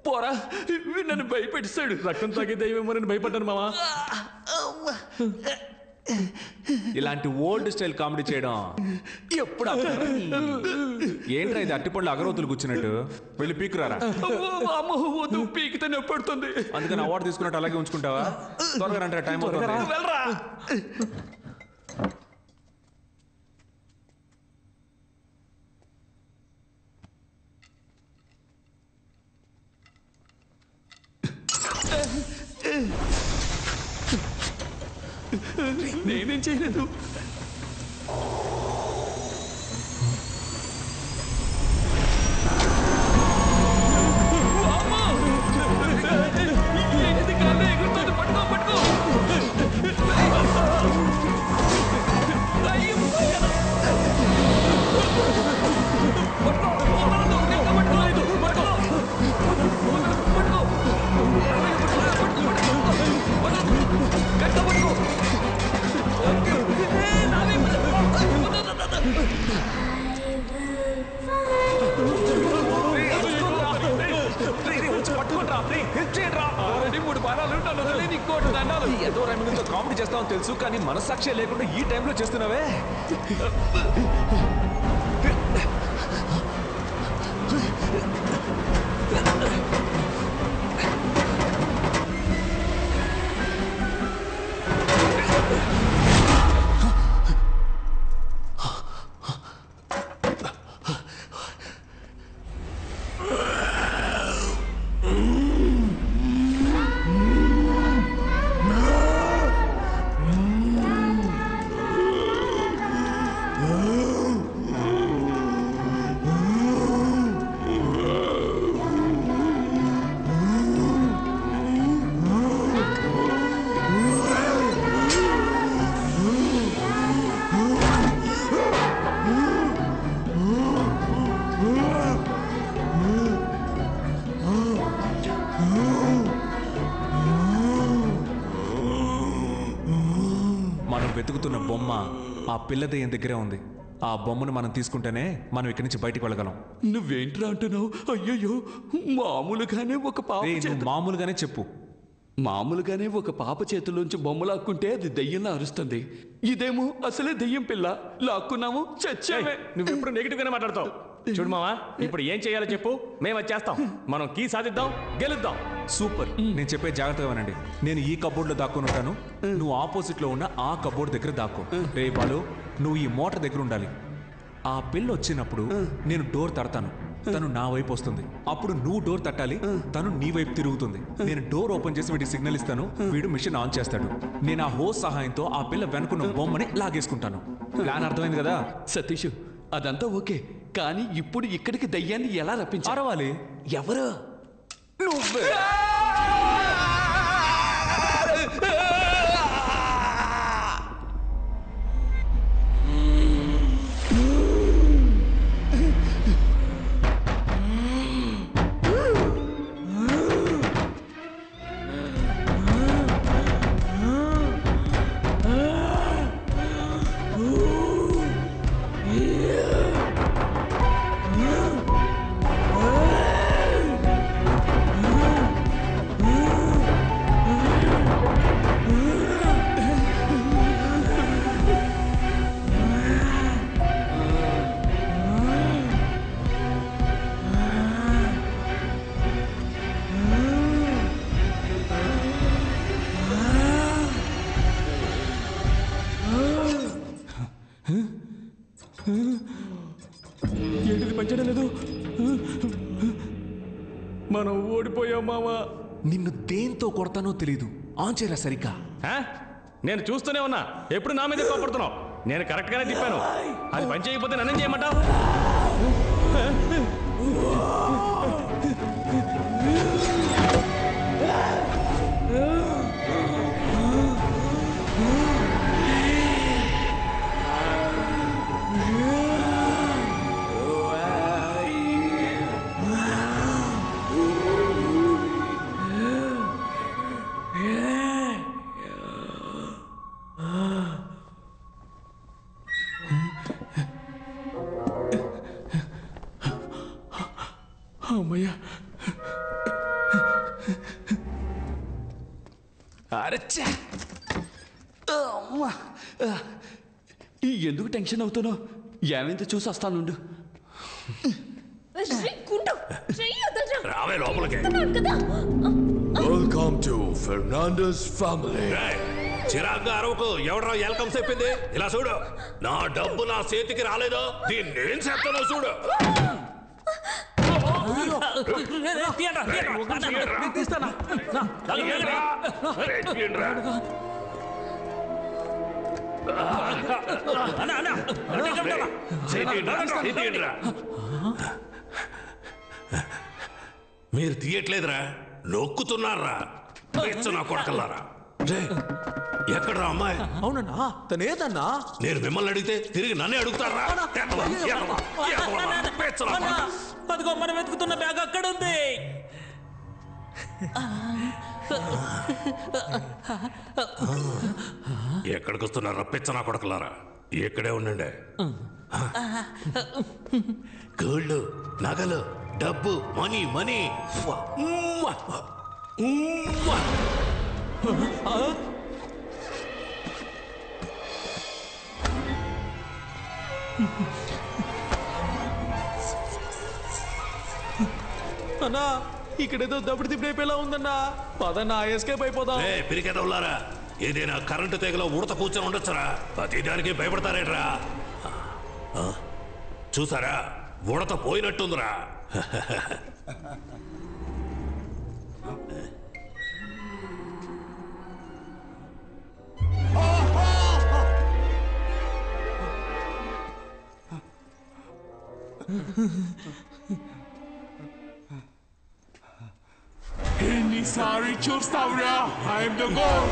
[SPEAKER 5] పోరా నన్ను భయపెట్టాడు.
[SPEAKER 4] రక్తం తాగే దయ్యమేమో నేను భయపడ్డాను మావా.
[SPEAKER 15] ఇలాంటి ఓల్డ్ స్టైల్ కామెడీ చేయడం ఎప్పుడు ఏంట్రా ఇది అట్టిపళ్ళు అగరవతులు కూర్చున్నట్టు వెళ్ళి పీకురారా.
[SPEAKER 5] పీకితే నొప్పడుతుంది.
[SPEAKER 15] అందుకని అవార్డు తీసుకున్నట్టు అలాగే ఉంచుకుంటావా? త్వరగా రండి, టైం అవుతుంది.
[SPEAKER 5] నేనేం చేయలేదు.
[SPEAKER 15] ఏదో రెమిడితో కామెడీ చేస్తామని తెలుసు, కానీ మనస్సాక్షి లేకుండా ఈ టైంలో చేస్తున్నావే. వెతుకుతున్న బొమ్మ ఆ పిల్ల దయ్యం దగ్గరే ఉంది. ఆ బొమ్మను మనం తీసుకుంటేనే మనం ఇక్కడి నుంచి బయటికి వెళ్ళగలం.
[SPEAKER 5] నువ్వేంట్రా అంటున్నావు? అయ్యయ్యో, మామూలుగానే ఒక పాప
[SPEAKER 15] మామూలుగానే చెప్పు.
[SPEAKER 5] మామూలుగానే ఒక పాప చేతుల్లోంచి బొమ్మ లాక్కుంటే అది దయ్యంలా అరుస్తుంది. ఇదేమో అసలే దయ్యం పిల్ల, లాక్కున్నాము చచ్చామే.
[SPEAKER 4] నువ్వెప్పుడు నెగిటివ్ గానే మాట్లాడతావు. చూడు మావా, ఇప్పుడు ఏం చేయాలో చెప్పు, మేము అది చేస్తాం. మనం కీ సాధిద్దాం, గెలుద్దాం.
[SPEAKER 15] సూపర్. నేను చెప్పే జాగ్రత్తగా వినండి. నేను ఈ కబోర్డ్ లో దాక్కుని ఉంటాను, నువ్వు ఆపోజిట్ లో ఉన్న ఆ కబోర్డ్ దగ్గర దాక్కో. రే బాలు, నువ్వు ఈ మోటార్ దగ్గర ఉండాలి. ఆ పిల్ల వచ్చినప్పుడు నేను డోర్ తడతాను, తను నా వైపు వస్తుంది. అప్పుడు నువ్వు డోర్ తట్టాలి, తను నీ వైపు తిరుగుతుంది. నేను డోర్ ఓపెన్ చేసి వీడికి సిగ్నల్ ఇస్తాను, వీడు మిషన్ ఆన్ చేస్తాడు. నేను ఆ హోస్ సహాయంతో ఆ పిల్ల వెనుకున్న బొమ్మని లాగేసుకుంటాను. ప్లాన్ అర్థమైంది కదా
[SPEAKER 5] సతీష్? అదంతా ఓకే, కానీ ఇప్పుడు ఇక్కడికి దయ్యాన్ని ఎలా రప్పించాలి? ఎవరు? నువ్వే.
[SPEAKER 15] నిన్ను దేంతో కొడతానో తెలీదు. ఆన్ చేయరా సరిగ్గా.
[SPEAKER 4] నేను చూస్తూనే ఉన్నా, ఎప్పుడు నా మీదే కోపడుతున్నావు. నేను కరెక్ట్ గానే తిప్పాను, అది పని చేయకపోతే నన్నేం చేయమంటావు?
[SPEAKER 15] అమ్మయ్యా. అరచ్చా.
[SPEAKER 5] ఎందుకు టెన్షన్ అవుతున్నావు? ఏమైందో చూసి వస్తానుండు.
[SPEAKER 10] రావే లోపలికి.
[SPEAKER 2] Welcome to Fernandes family.
[SPEAKER 10] చిరాగ్గా అరవకు. ఎవడరా వెల్కమ్ చెప్పింది? ఇలా చూడు, నా డబ్బు నా చేతికి రాలేదో దీన్ని నేను చేస్తానో చూడు. మీరు తీయట్లేదురా, నొక్కుతున్నారా? నా కొడకల్లారా, ఎక్కడరా అమ్మాయి?
[SPEAKER 15] అవునన్నా, తనేదన్నా?
[SPEAKER 10] నేను మిమ్మల్ని అడిగితే తిరిగి నన్నే అడుగుతారా?
[SPEAKER 1] అదిగో మనం వెతుకుతున్న బ్యాగ్ అక్కడ ఉంది.
[SPEAKER 10] ఎక్కడికి వస్తున్నారా పిచ్చనా కొడకలారా? ఇక్కడే ఉండండి. గోల్డ్, నగలు, డబ్బు, మనీ మనీ.
[SPEAKER 15] అన్నా, ఇక్కడేదో దప్పుడు తిప్పిపోయేలా ఉందన్నా. పదన్నా, ఎస్కేప్ అయిపోదాం.
[SPEAKER 10] పిరికెదవులారా, ఏదైనా కరెంటు తెగలో ఉడత కూర్చొని ఉండొచ్చురా. ప్రతి దానికి భయపడతారేట్రా? చూసారా, ఉడత పోయినట్టుందిరా.
[SPEAKER 20] ఎన్నిసారి చూస్తావురా? I am the god.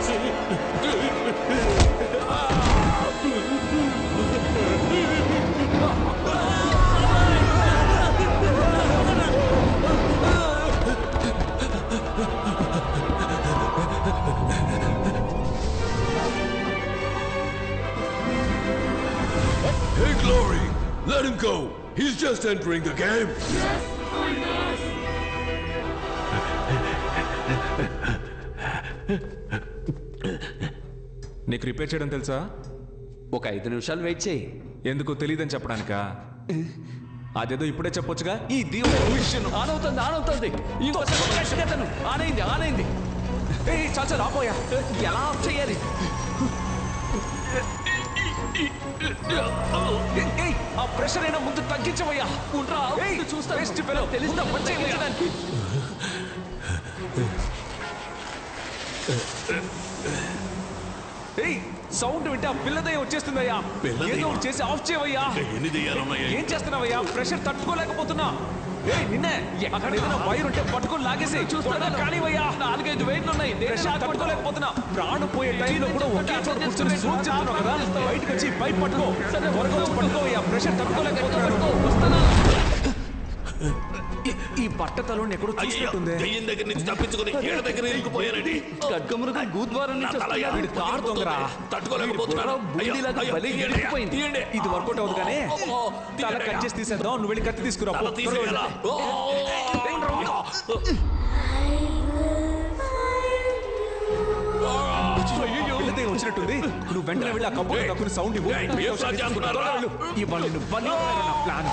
[SPEAKER 2] Hey, Glory! Let him go! He's just entering the game!
[SPEAKER 20] Yes, I know!
[SPEAKER 15] నీకు రిపేర్ చేయడం తెలుసా?
[SPEAKER 5] ఒక 5 నిమిషాలు వెయిట్ చేయి.
[SPEAKER 15] ఎందుకు తెలియదని చెప్పడానికా? అదేదో ఇప్పుడే చెప్పొచ్చుగా. ఈ దేవుడు మిషన్
[SPEAKER 5] ఆన్ అవుతుంది. ఇంకోసారి ఆనైంది. చాచా రాపోయా, ఎలా ఆఫ్ చేయాలి? ఆ ప్రెషర్ అయినా ముందు తగ్గించవయ్యా. చూస్తా తెలుస్తా పనిచేయడానికి. సౌండ్ వింటే ఆ పిల్లదయ్య వచ్చేస్తుందయ్యా. ఏదో చేసి ఆఫ్ చేయవయ్యా. ఏం చేస్తున్నావయ్యా? ప్రెషర్ తట్టుకోలేకపోతున్నా. నిన్నే అక్కడ ఏదైనా వైర్ ఉంటే పట్టుకొని లాగేసి కానివయ్యా. 4-5 వైర్లు ఉన్నాయి. ప్రెషర్ తట్టుకోలేకపోతున్నా. ప్రాణం పోయే టైంలో కూడా ఒకే చోట కూర్చొని సూట్ చేస్తున్నావు కదా. బయటకు వచ్చి పైప్ పట్టుకో. త్వరగా వచ్చి పట్టుకోవయ్యా. ప్రెషర్ తట్టుకోలేకపోతున్నా. ఈ బట్టతలో ఎక్కడో చూసినట్టుంది.
[SPEAKER 10] దగ్గర నుంచి తప్పించుకుని ఏడ దగ్గర ఇరుక్కుపోయానండి.
[SPEAKER 5] ఖడ్గమృగం గూద్వారం నుంచి
[SPEAKER 15] కారు దొంగరా.
[SPEAKER 10] తట్టుకోలేకపోతున్నాను.
[SPEAKER 15] ఇది వర్కౌట్ అవుతుంది కానీ తల కట్ చేసి తీసేద్దాం. నువ్వు వెళ్ళి కత్తి తీసుకురా. వచ్చినట్టుంది. నువ్వు వెంటనే వెళ్ళి ఆ కంపౌండ్ తక్కువ సౌండ్ ఇవ్వు. ఇవాళ ప్లాన్.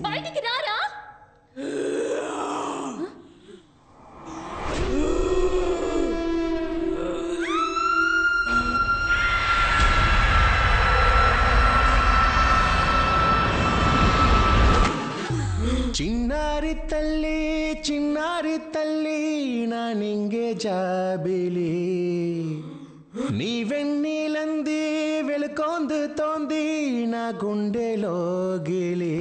[SPEAKER 3] బయటికి రారా.
[SPEAKER 16] చిన్నారి తల్లి నా నింగే జాబిలి నీ వెన్నీలంది వెలుకొందుతోంది నా గుండెలో గిలి.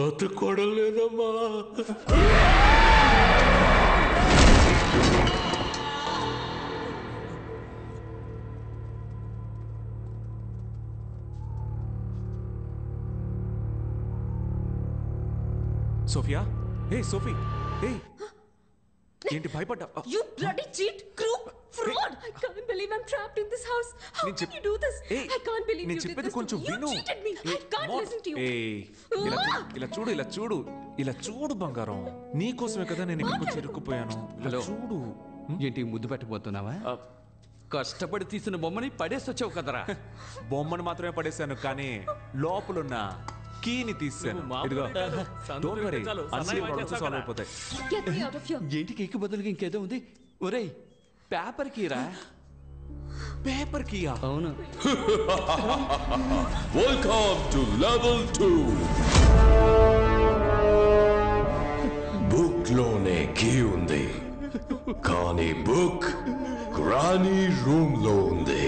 [SPEAKER 10] అతుక్కోవడం లేదమ్మా.
[SPEAKER 15] సోఫియా, ఏ సోఫీ, ఏ ఏంటి భయపడ్డా?
[SPEAKER 3] You bloody cheat, crook, fraud! I can't believe I'm trapped in this house. How can you do this? I can't believe you did this to me. You cheated me. I can't listen to you.
[SPEAKER 15] ఇలా చూడు బంగారం, నీ కోసమే కదా నేను ఇక్కడికి చిరుక్కుపోయాను.
[SPEAKER 5] Hello
[SPEAKER 15] చూడు.
[SPEAKER 5] ఏంటి ముద్దు పెట్టబోతున్నావా? కష్టపడి తీసిన బొమ్మని పడేసొచ్చావు కదరా.
[SPEAKER 15] బొమ్మను మాత్రమే పడేశాను, కానీ లోపలున్న కీని తీసాను. ఇదిగో, డోంట్ వరీ, అన్ని ప్రాబ్లమ్స్ సాల్వ్ అయిపోతాయి.
[SPEAKER 3] Get me out of here.
[SPEAKER 5] ఏంటి కేక్ బదులుగా ఇంకేదో ఉంది? ఒరేయ్, పేపర్ కీరా.
[SPEAKER 15] పేపర్ కీయా?
[SPEAKER 5] అవును.
[SPEAKER 2] Welcome to level 2. బుక్ లోనే కీ ఉంది, కానీ బుక్ గ్రానీ రూమ్ లో ఉంది.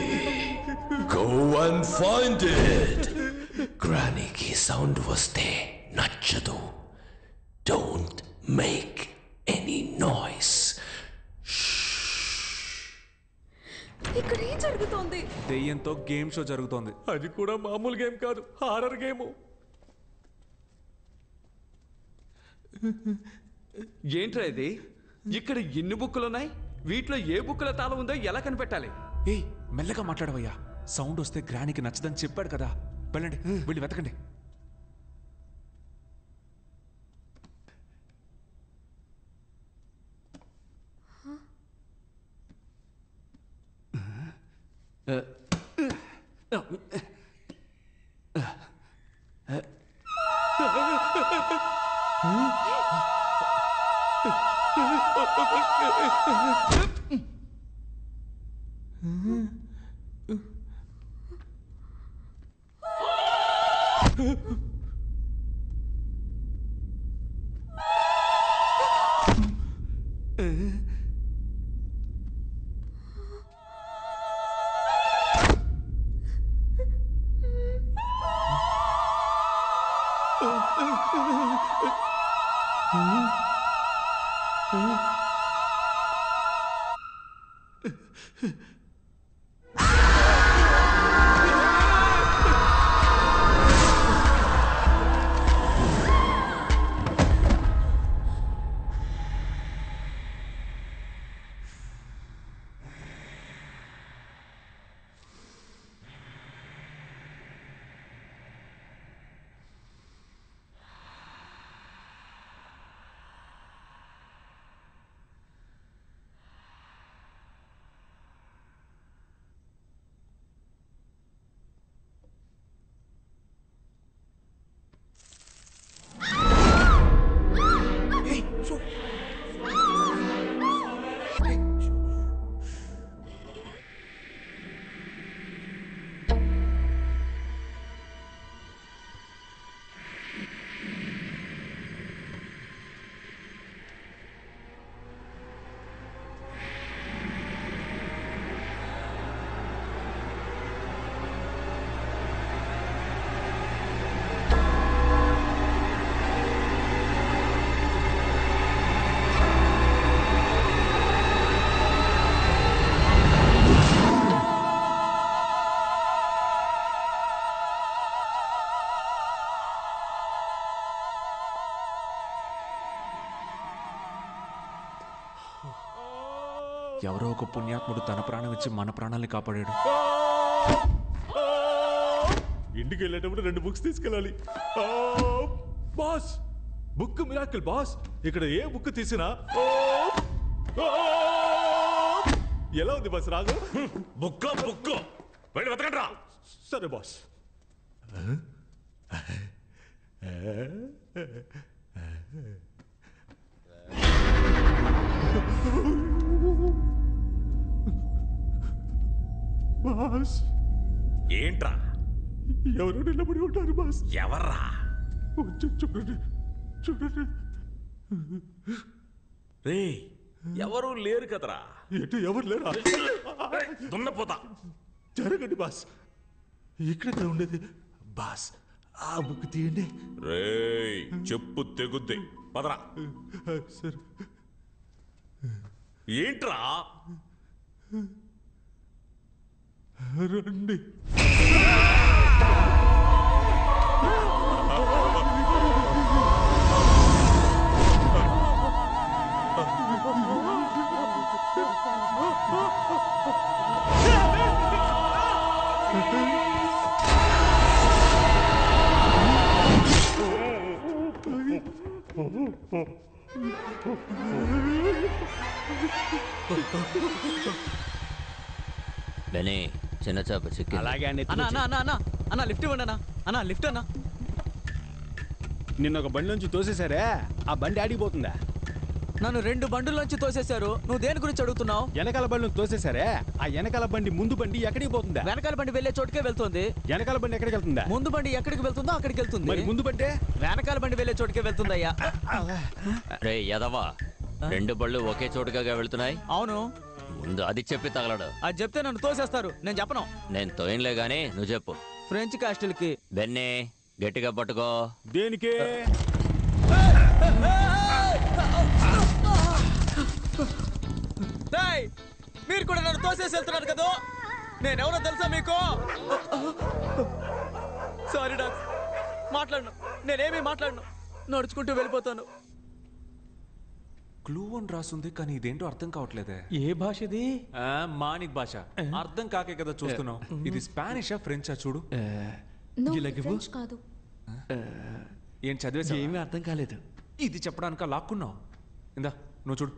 [SPEAKER 2] Go and find it. గ్రానీకి సౌండ్ వస్తే నచ్చదు. Don't make any noise.
[SPEAKER 3] ఇక్కడ ఏం జరుగుతోంది?
[SPEAKER 15] దెయ్యంతో గేమ్ షో జరుగుతోంది.
[SPEAKER 4] అది కూడా మామూలు గేమ్ కాదు, హారర్ గేమ్.
[SPEAKER 5] ఏంట్రా ఇది? ఇక్కడ ఎన్ని బుక్కులు ఉన్నాయి? వీటిలో ఏ బుక్కుల తాళం ఉందో ఎలా కనిపెట్టాలి?
[SPEAKER 15] ఏయ్, మెల్లగా మాట్లాడవయ్యా. సౌండ్ వస్తే గ్రానీకి నచ్చదని చెప్పాడు కదా. వెళ్ళండి, వెళ్ళి వెతకండి. ఎవరో ఒక పుణ్యాత్ముడు తన ప్రాణం ఇచ్చి మన ప్రాణాలని కాపాడాడు.
[SPEAKER 4] ఇంటికి వెళ్ళేటప్పుడు 2 బుక్స్ తీసుకెళ్ళాలి. Boss,
[SPEAKER 8] book miracle boss. ఇక్కడ ఏ బుక్ తీసినా ఎలా ఉంది బాస్ రాగు?
[SPEAKER 10] బుక్ వెళ్ళి వెతకండి.
[SPEAKER 8] సరే బాస్. బాస్
[SPEAKER 10] ఏంట్రా?
[SPEAKER 8] ఎవరు నిలబడి ఉంటారు బాస్?
[SPEAKER 10] ఎవర్రా?
[SPEAKER 8] చూడండి చూడండి.
[SPEAKER 10] రే ఎవరు లేరు కదరా.
[SPEAKER 8] ఎటు ఎవరు లేరా?
[SPEAKER 10] దున్నపోతా.
[SPEAKER 8] జరగండి బాస్. ఇక్కడ ఉండేది బాస్. ఆ బుక్ తీయండి.
[SPEAKER 10] రే చెప్పు తెగుద్ది. పదరా.
[SPEAKER 8] సరే.
[SPEAKER 10] ఏంట్రా?
[SPEAKER 8] రండి.
[SPEAKER 9] బెనీ చిన్న చేప చిక్కి.
[SPEAKER 21] అలాగే అన్న లిఫ్ట్ ఇవ్వండి అన్న లిఫ్ట్ అన్న.
[SPEAKER 13] నిన్న ఒక బండి నుంచి తోసేశారే, ఆ బండి ఆడిపోతుందా?
[SPEAKER 21] నన్ను 2 బండుల్లోంచి తోసేశారు. నువ్వు దేని గురించి అడుగుతున్నావు?
[SPEAKER 13] వెనకాల బండి తోసేశారే, ఆ వెనకాల బండి ముందు బండి ఎక్కడికి పోతుందా?
[SPEAKER 21] వెనకాల బండి వెళ్లే చోటుకే వెళ్తుంది.
[SPEAKER 13] వెనకాల బండి ఎక్కడికి వెళ్తుందా?
[SPEAKER 21] ముందు బండి ఎక్కడికి వెళ్తుందో అక్కడికి వెళ్తుంది.
[SPEAKER 13] మరి ముందు బండి
[SPEAKER 21] వెనకాల బండి వెళ్లే చోటుకే వెళ్తుందయ్యా.
[SPEAKER 9] రే యదవా, 2 బళ్ళు ఒకే చోటుగా వెళ్తున్నాయి.
[SPEAKER 21] అవును.
[SPEAKER 9] ముందు అది చెప్పి తగలడు.
[SPEAKER 21] అది చెప్తే నన్ను తోసేస్తారు. నేను చెప్పను.
[SPEAKER 9] నేను తోయన్లే గానీ నువ్వు చెప్పు.
[SPEAKER 21] ఫ్రెంచ్ కాస్టిల్ కి.
[SPEAKER 9] బెన్నీ గట్టిగా పట్టుకో.
[SPEAKER 13] దేనికి?
[SPEAKER 21] మీరు కూడా నన్ను తోసేసి వెళ్తున్నారు కదా. నేనెవరో తెలుసా మీకు? సారీ డాక్స్, మాట్లాడను. నేనేమీ మాట్లాడను. నడుచుకుంటూ వెళ్ళిపోతాను.
[SPEAKER 15] క్లూ అని రాస్తుంది కానీ ఇదేంటో అర్థం కావట్లేదే.
[SPEAKER 4] ఏ భాష ఇది?
[SPEAKER 15] మానిక్ భాష. అర్థం కాకే కదా చూస్తున్నావు. ఇది స్పానిషా ఫ్రెంచా చూడు.
[SPEAKER 3] కాదు.
[SPEAKER 15] ఏం చదివేసా?
[SPEAKER 21] ఏమీ అర్థం కాలేదు.
[SPEAKER 15] ఇది చెప్పడానిక లాక్కున్నావు. ఇందా నువ్వు చూడు.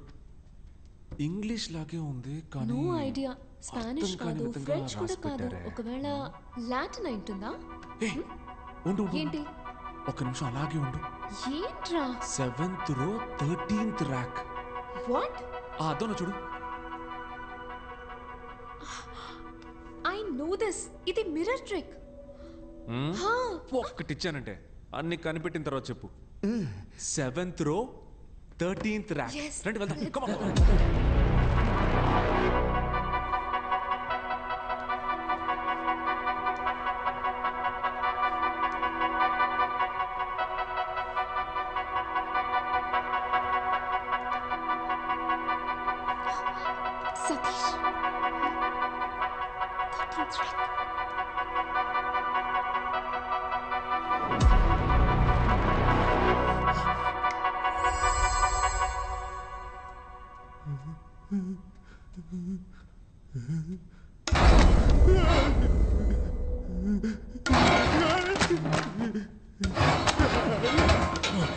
[SPEAKER 15] ఇంగ్లీష్ లాగే ఉంది కానీ
[SPEAKER 3] నో ఐడియా. స్పానిష్ కాదు, ఫ్రెంచ్ కూడా కాదు. ఒకవేళ లాటిన్ అయింటుందా?
[SPEAKER 15] ఉండు
[SPEAKER 3] ఏంటి?
[SPEAKER 15] ఒక నిమిషం అలాగే ఉండు.
[SPEAKER 3] ఏంట్రా?
[SPEAKER 15] 7th row 13th rack.
[SPEAKER 3] What?
[SPEAKER 15] ఆ అద్దం చూడు.
[SPEAKER 3] I know this. ఇది మిర్రర్ ట్రిక్.
[SPEAKER 15] ఒక్కటిచ్చానంటే అన్ని కనిపెట్టిన తర్వాత చెప్పు. 7th row 13th rack. రండి వెళ్దాం. Come on.
[SPEAKER 3] Satish. 13th rack.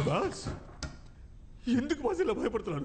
[SPEAKER 8] Boss ఎందుకు బాస్ ఇలా భయపడుతున్నాడు?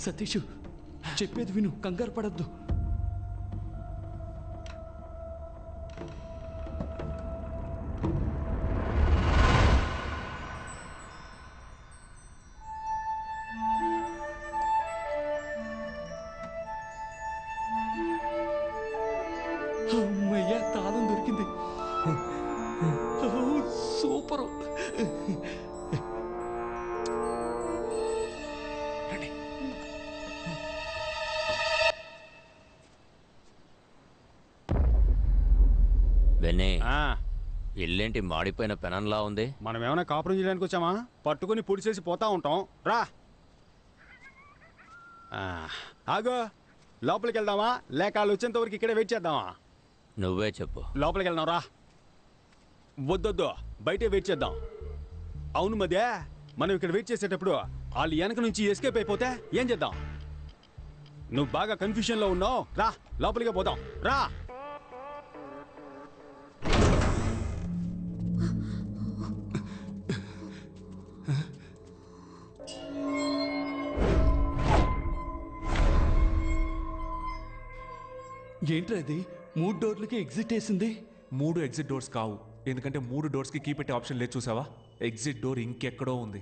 [SPEAKER 5] సతీష్ చెప్పేది విను, కంగారు పడద్దు. అమ్మయ్యా, తాళం దొరికింది. సూపరు.
[SPEAKER 9] ఇల్లేంటి మాడిపోయిన పెనంలా ఉంది?
[SPEAKER 13] మనం ఏమైనా కాపురం చేయడానికి వచ్చామా? పట్టుకుని పొడిచేసి పోతా ఉంటాం. రా ఆగో, లోపలికి వెళ్దామా లేక వాళ్ళు వచ్చేంత వరకు ఇక్కడే వెయిట్ చేద్దామా?
[SPEAKER 9] నువ్వే చెప్పు.
[SPEAKER 13] లోపలికి వెళ్దాం రా. వద్దొద్దు, బయటే వెయిట్ చేద్దాం. అవును మధ్య మనం ఇక్కడ వెయిట్ చేసేటప్పుడు వాళ్ళు వెనక నుంచి ఎస్కేప్ అయిపోతే ఏం చేద్దాం? నువ్వు బాగా కన్ఫ్యూజన్లో ఉన్నావు. రా లోపలికే పోదాం. రా.
[SPEAKER 5] ఏంట్రా అది? 3 డోర్లకి ఎగ్జిట్ వేసింది.
[SPEAKER 15] 3 ఎగ్జిట్ డోర్స్ కావు, ఎందుకంటే 3 డోర్స్కి కీ పెట్టే ఆప్షన్ లేదు. చూసావా? ఎగ్జిట్ డోర్ ఇంకెక్కడో ఉంది.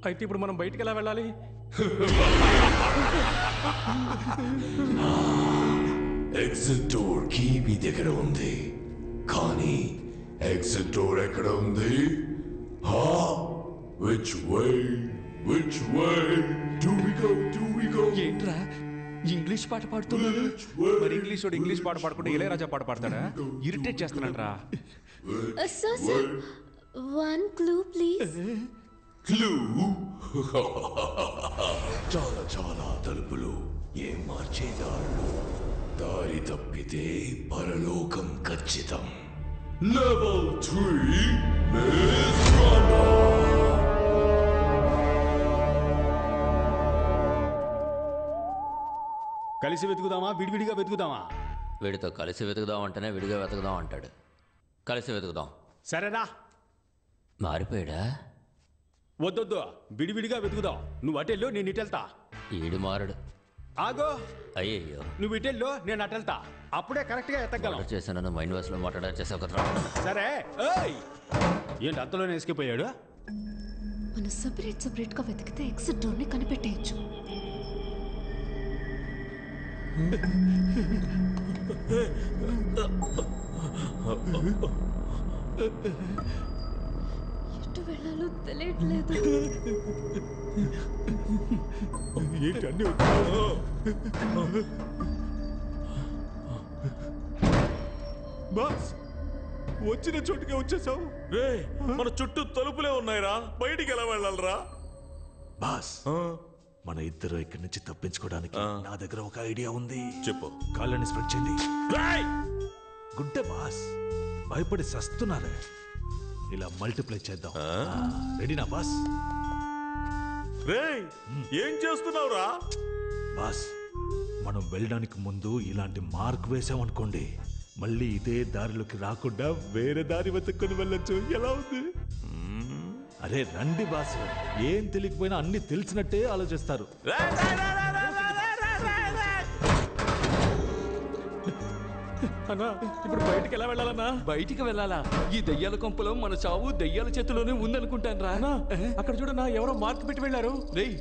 [SPEAKER 4] అయితే ఇప్పుడు మనం బయటికి ఎలా వెళ్ళాలి?
[SPEAKER 2] ఎగ్జిట్ డోర్ కీ మీ దగ్గర ఉంది, కానీ ఎగ్జిట్ డోర్ ఎక్కడ ఉంది? Which way do we go?
[SPEAKER 5] ఏంట్రా ఇంగ్లీష్ పాట పాడుతున్నాడు?
[SPEAKER 15] మరి ఇంగ్లీష్ పాట పాడకుండా ఇళయరాజా పాట పాడతాడా? ఇరిటేట్ చేస్తున్నాడ్రా.
[SPEAKER 3] Sir, 1 clue please.
[SPEAKER 2] క్లూ? చాలా తలుపులు, ఏం మార్చేదాళ్ళు. దారి తప్పితే పరలోకం ఖచ్చితం. Level 3 miss runner.
[SPEAKER 13] కలిసి వెతుకుదామా విడివిడిగా వెతుకుదామా?
[SPEAKER 9] వీడితో కలిసి వెతుకుదాం అంటేనే విడిగా వెతుకుదాం అంటాడు. కలిసి వెతుకుదాం.
[SPEAKER 13] సరేనా?
[SPEAKER 9] మారిపోయాడా?
[SPEAKER 13] వద్దొద్దు, విడివిడిగా వెతుకుదాం. నువ్వు అటెల్లో, నేను ఇటెళ్తా.
[SPEAKER 9] ఈడు మారడు.
[SPEAKER 13] ఆగో,
[SPEAKER 9] అయ్యయ్యో,
[SPEAKER 13] నువ్వు ఇటెల్లో, నేను అటెళ్తా. అప్పుడే కరెక్ట్ గా ఎత్తగలం.
[SPEAKER 9] చేశాను మైండ్ వాయిస్ లో మాట్లాడారు కదా.
[SPEAKER 13] సరే. ఏంటి అంతలోనే ఎస్కేపోయాడు?
[SPEAKER 18] మనం సపరేట్ గా వెతికితే ఎగ్జిట్ డోర్ ని కనిపెట్టేయచ్చు.
[SPEAKER 3] ఎటు వెళ్ళాలో తెలియట్లేదు.
[SPEAKER 8] ఏంటి అన్ని
[SPEAKER 10] బాస్, వచ్చిన చోటుకే వచ్చేసావు. రే, మన చుట్టూ తలుపులే ఉన్నాయిరా, బయటికి ఎలా వెళ్ళాలరా?
[SPEAKER 8] బాస్, మన ఇద్దరు ఇక్కడి నుంచి తప్పించుకోవడానికి నా దగ్గర ఒక ఐడియా ఉంది.
[SPEAKER 10] చెప్పు.
[SPEAKER 8] కాళ్ళని స్ప్రెడ్ చేయండి. గుడ్డే బాస్, భయపడి సస్తున్నారే. ఇలా మల్టిప్లై చేద్దాం. రెడీనా బాస్?
[SPEAKER 10] రే, ఏం చేస్తున్నావురా?
[SPEAKER 8] బాస్, మనం వెళ్ళడానికి ముందు ఇలాంటి మార్క్ వేసామనుకోండి, మళ్ళీ ఇదే దారిలోకి రాకుండా వేరే దారి వెతుక్కొని వెళ్ళొచ్చు. ఎలా ఉంది? అరే రండి బాస్, ఏం తెలియకపోయినా అన్ని తెలిసినట్టే ఆలోచిస్తారు.
[SPEAKER 4] అన్నా, ఇప్పుడు బయటికి ఎలా వెళ్ళాలన్నా?
[SPEAKER 5] బయటికి వెళ్ళాలా? ఈ దెయ్యాల కొంపలో మన చావు దెయ్యాల చేతిలోనే ఉందనుకుంటాను రా.
[SPEAKER 4] అక్కడ చూడన్నా, ఎవరో మార్క్ పెట్టి వెళ్ళారు.
[SPEAKER 5] రేయ్,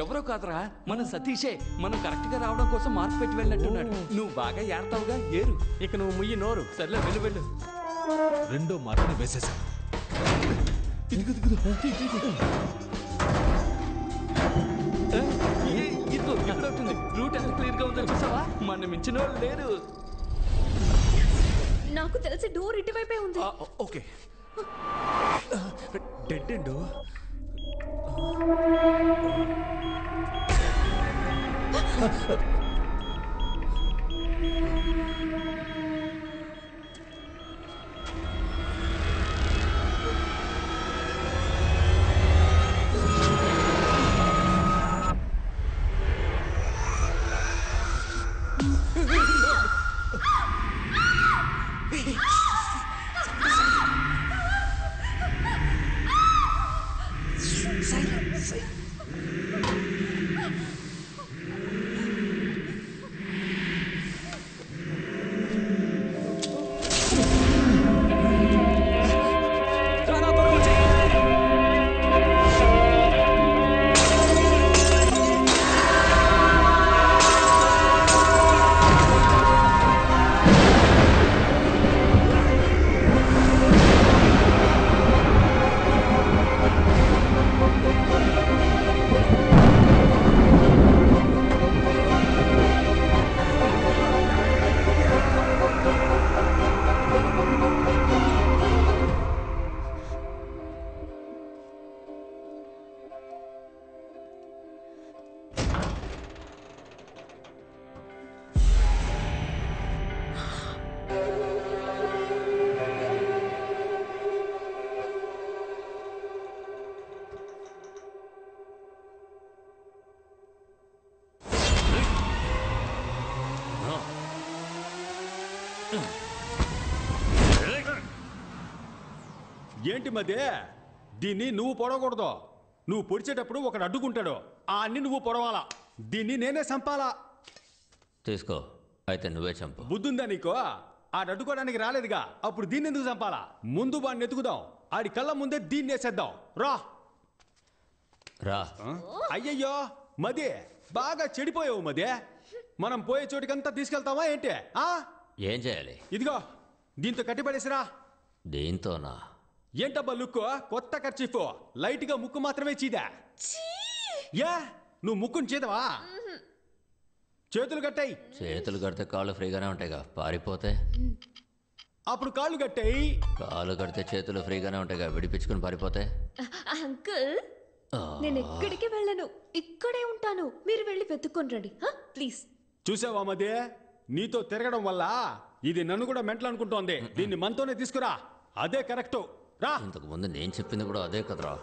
[SPEAKER 5] ఎవరో కాదురా, మన సతీషే. మనం కరెక్ట్ గా రావడం కోసం మార్క్ పెట్టి వెళ్ళినట్టున్నాడు. నువ్వు బాగా ఏడతావుగా, ఏరు.
[SPEAKER 4] ఇక నువ్వు ముయ్యి నోరు.
[SPEAKER 5] సర్లే, వెళ్ళు.
[SPEAKER 8] రెండో మార్క్ని వేసేసాను.
[SPEAKER 5] ఇదిగో ఇక్కడ ఉంటుంది. రూట్ ఎంత క్లియర్ గా ఉందని చూసావా? మన మించిన వాళ్ళు లేరు.
[SPEAKER 3] నాకు తెలిసి డోర్ ఇటువైపే ఉంది.
[SPEAKER 15] ఓకే. Dead end.
[SPEAKER 13] ఏంటి మధ్య దీన్ని నువ్వు పొడవకూడదు. నువ్వు పొడిచేటప్పుడు ఒకడు అడ్డుకుంటాడు, ఆ అన్ని నువ్వు పొడవాలా. దీన్ని నేనే చంపాలా.
[SPEAKER 9] తీసుకో, అయితే నువ్వే చంపు.
[SPEAKER 13] బుద్ధుందా నీకు? ఆడు అడ్డుకోవడానికి రాలేదుగా, అప్పుడు దీన్ని ఎందుకు చంపాలా? ముందు వాడిని ఎత్తుకుదాం, ఆడి కళ్ళ ముందే దీన్ని వేసేద్దాం. రా
[SPEAKER 9] రా.
[SPEAKER 13] అయ్యయ్యో మదే, బాగా చెడిపోయావు మదే. మనం పోయే చోటికంతా తీసుకెళ్తావా ఏంటి?
[SPEAKER 9] ఏం చేయాలి?
[SPEAKER 13] ఇదిగో దీంతో కట్టిపడేసిరా.
[SPEAKER 9] దీంతోనా?
[SPEAKER 13] ఏంటబ్బా లుక్కు? కొత్త ఖర్చీఫ్, లైట్ గా ముక్కు మాత్రమే చీదా. యా నువ్వు ముక్కుని చీదవా? చేతులు కట్టాయి.
[SPEAKER 9] చేతులు కడితే కాళ్ళు ఫ్రీగానే ఉంటాయిగా, పారిపోతే
[SPEAKER 13] అప్పుడు కాళ్ళు కట్టాయి.
[SPEAKER 9] కాళ్ళు కడితే చేతులు ఫ్రీగానే ఉంటాయిగా, విడిపించుకుని పారిపోతే.
[SPEAKER 3] అంకుల్ నేను ఎక్కడికి వెళ్ళను, ఇక్కడే ఉంటాను. మీరు వెళ్ళి వెతుక్కొని రండి ప్లీజ్.
[SPEAKER 13] చూసావా మధ్య, నీతో తిరగడం వల్ల ఇది నన్ను కూడా మెంటల్ అనుకుంటోంది. దీన్ని మనతోనే తీసుకురా, అదే కరెక్ట్. రా.
[SPEAKER 9] ఇంతకు ముందు నేను చెప్పింది కూడా అదే కదరా.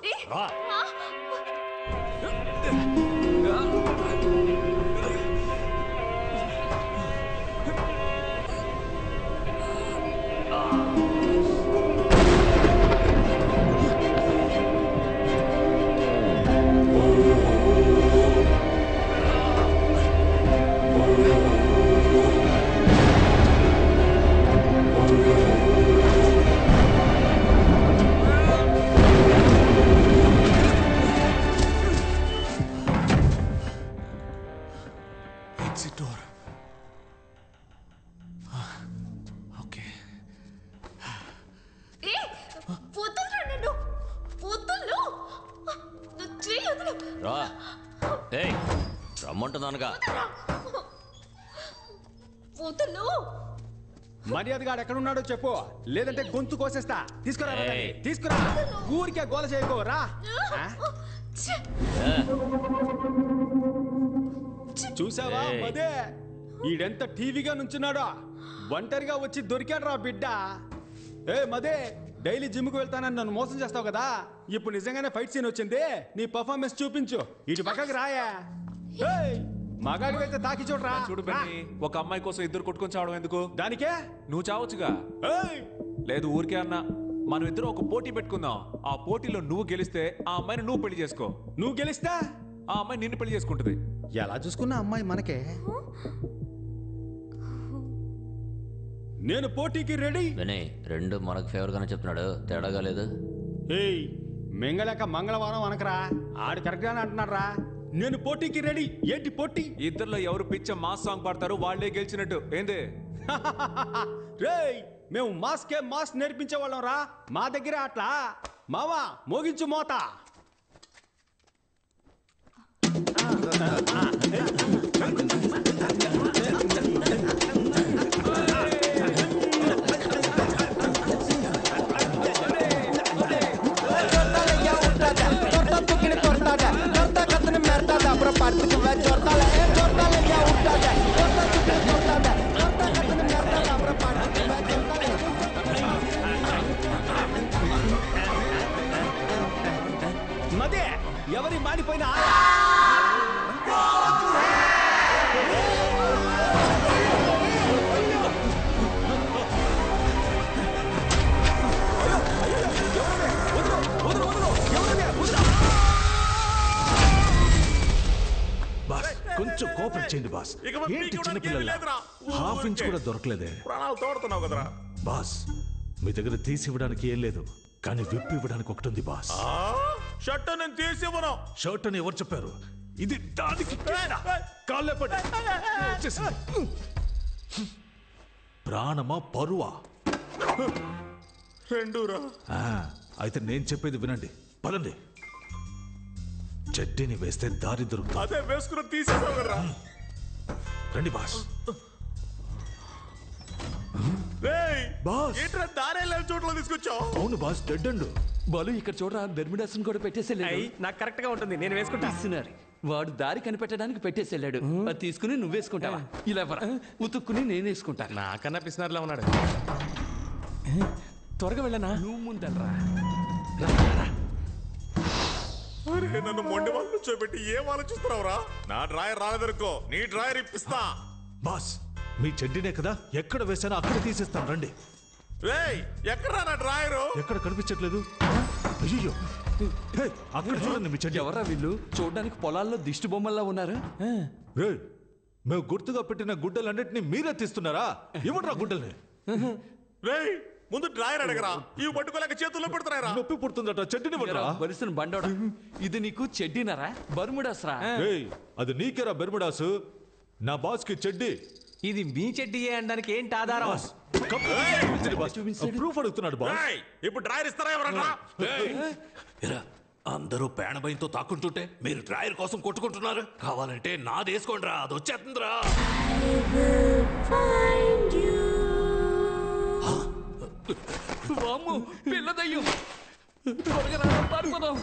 [SPEAKER 15] Exit door. Okay.
[SPEAKER 9] రా. ఏయ్, రమ్మంటున్నానుగా.
[SPEAKER 13] మర్యాదగా ఎక్కడున్నాడో చెప్పు, లేదంటే గొంతు కోసేస్తా. తీసుకురా తీసుకురా, ఊరికే గోల చేయకోరా. చూసావా మదే, ఈడెంత టీవీగా నుంచున్నాడో. ఒంటరిగా వచ్చి దొరికాడు రా బిడ్డ. ఏ మదే, డైలీ జిమ్కి వెళ్తానని నన్ను మోసం చేస్తావు కదా, ఇప్పుడు నిజంగానే ఫైట్ సీన్ వచ్చింది. నీ పర్ఫార్మెన్స్ చూపించు. ఇటు పక్కకి రాయా. మగాడి అయితే తాకి చూడరా.
[SPEAKER 15] చూడు బెన్నీ, ఒక అమ్మాయి కోసం ఇద్దరు కొట్టుకొని చావడం ఎందుకు?
[SPEAKER 13] దానికే
[SPEAKER 15] నువ్వు చావచ్చుగా. లేదు ఊరికే అన్నా, మనం ఇద్దరు ఒక పోటీ పెట్టుకుందాం. ఆ పోటీలో నువ్వు గెలిస్తే ఆ అమ్మాయిని నువ్వు పెళ్లి చేసుకో.
[SPEAKER 13] నువ్వు గెలిస్తే
[SPEAKER 15] ఆ అమ్మాయి నిన్ను పెళ్లి చేసుకుంటుంది.
[SPEAKER 13] ఎలా చూసుకున్న అమ్మాయి మనకే. నేను పోటీకి రెడీ.
[SPEAKER 9] వినయ్, రెండు మనకు ఫేవర్ గానే చెప్తున్నాడు, తేడాగా లేదు.
[SPEAKER 13] ఏయ్ మెంగళక మంగళవారం అనకరా, ఆడు కరెక్ట్ గానే అంటున్నాడు రా. నేను పోటీకి రెడీ. ఏంటి పోటీ?
[SPEAKER 15] ఇద్దరులో ఎవరు పిచ్చ మాస్ సాంగ్ పాడతారు వాళ్ళే గెలిచినట్టు. ఏంది?
[SPEAKER 13] రేయ్ మేము మాస్కే మాస్ నేర్పించే వాళ్ళం రా, మా దగ్గరే అట్లా. మావా మోగించు మోత.
[SPEAKER 16] Porta tu che ne porta da, porta che te ne merda da, però parti che vai giornale,
[SPEAKER 21] మదే ఎవరి మాడిపోయిన
[SPEAKER 8] బాస్ కొంచెం కోపం చేయండి బాస్. ఏంటి చిన్నపిల్లల హాఫ్ ఇంచ్ కూడా దొరకలేదే.
[SPEAKER 19] ప్రాణాలు తోడుతున్నావు కదరా.
[SPEAKER 8] బాస్ మీ దగ్గర తీసి ఇవ్వడానికి ఏం లేదు, కానీ విప్పి ఇవ్వడానికి ఒకటి ఉంది బాస్.
[SPEAKER 19] షర్ట్ నేను తీసి ఇవ్వను.
[SPEAKER 8] షర్ట్ అని ఎవరు చెప్పారు? ఇది దానికి కాళ్ళే పడి వచ్చేసింది. ప్రాణమా పరువా?
[SPEAKER 19] రెండూరా.
[SPEAKER 8] అయితే నేను చెప్పేది వినండి, పదండి. చెడ్డీని వేస్తే దారి దొరుకుతుంది.
[SPEAKER 19] అదే వేసుకుని తీసేసావు కదరా.
[SPEAKER 8] రండి బాస్.
[SPEAKER 19] ఏంట్రా దారేళ్ళ చోట్ల తీసుకొచ్చావు?
[SPEAKER 8] అవును బాస్, డెడ్ అండ్
[SPEAKER 5] బాలు ఇక్కడ చూడరా, బెర్మిడాస్ కూడా పెట్టేసేళ్ళాడు.
[SPEAKER 21] నాకు కరెక్ట్ గా ఉంటుంది, నేను వేసుకుంటా.
[SPEAKER 5] వాడు దారి కనిపెట్టడానికి పెట్టేసేళ్ళాడు. అది తీసుకుని నువ్వు వేసుకుంటావా? ఇలా ఉతుక్కుని నేను వేసుకుంటా.
[SPEAKER 21] నాకన్నా పిసినారులా ఉన్నాడు. త్వరగా వెళ్ళనా?
[SPEAKER 5] నువ్వు ముందరా.
[SPEAKER 19] అరే నన్ను మొండి వాళ్ళు చూపెట్టి ఏం ఆలోచిస్తున్నావురా? నా డ్రాయర్ రాలేదనుకో, నీ డ్రాయర్ ఇప్పిస్తా.
[SPEAKER 8] బాస్ మీ చెడ్డీనే కదా, ఎక్కడ వేసానో అక్కడ తీసేస్తాను, రండి.
[SPEAKER 19] ఎక్కడ నా డ్రాయరు?
[SPEAKER 8] ఎక్కడ కనిపించట్లేదు. అయ్యో అక్కడ చూడండి మీ చెడ్డీ.
[SPEAKER 5] ఎవరా వీళ్ళు? చూడడానికి పొలాల్లో దిష్టి బొమ్మల్లా ఉన్నారు.
[SPEAKER 8] మేము గుర్తుగా పెట్టిన గుడ్డలన్నింటినీ మీరే తీస్తున్నారా? ఇవ్వట్రా గుడ్డల్ని.
[SPEAKER 19] ముందు డ్రాయర్ అడగరా, ఇవి పట్టుకోలేక చేతుల్లో పెడతారా?
[SPEAKER 8] నొప్పి పుడుతుందట, చెడ్డీని
[SPEAKER 5] బలిసిన బండోడా. ఇది నీకు చెడ్డీనరా? బర్ముడాస్ రా.
[SPEAKER 8] అది నీకేరా బెర్ముడాసు, నా బాస్ కి చెడ్డీ.
[SPEAKER 21] ఇది మీ చెడ్డీయే అనడానికి ఏంటి ఆధారం?
[SPEAKER 8] ప్రూఫ్ అడుగుతున్నాడు బాస్.
[SPEAKER 19] ఇప్పుడు డ్రాయర్ ఇస్తారా ఎవరన్నా?
[SPEAKER 10] అందరూ పేణభయంతో తాకుంటుంటే మీరు డ్రాయర్ కోసం కొట్టుకుంటున్నారు. కావాలంటే నాది వేసుకోండి రా, అది వచ్చేస్తుందిరా.
[SPEAKER 5] పిల్లదయ్యం త్వరగా రా, పారిపోదాం.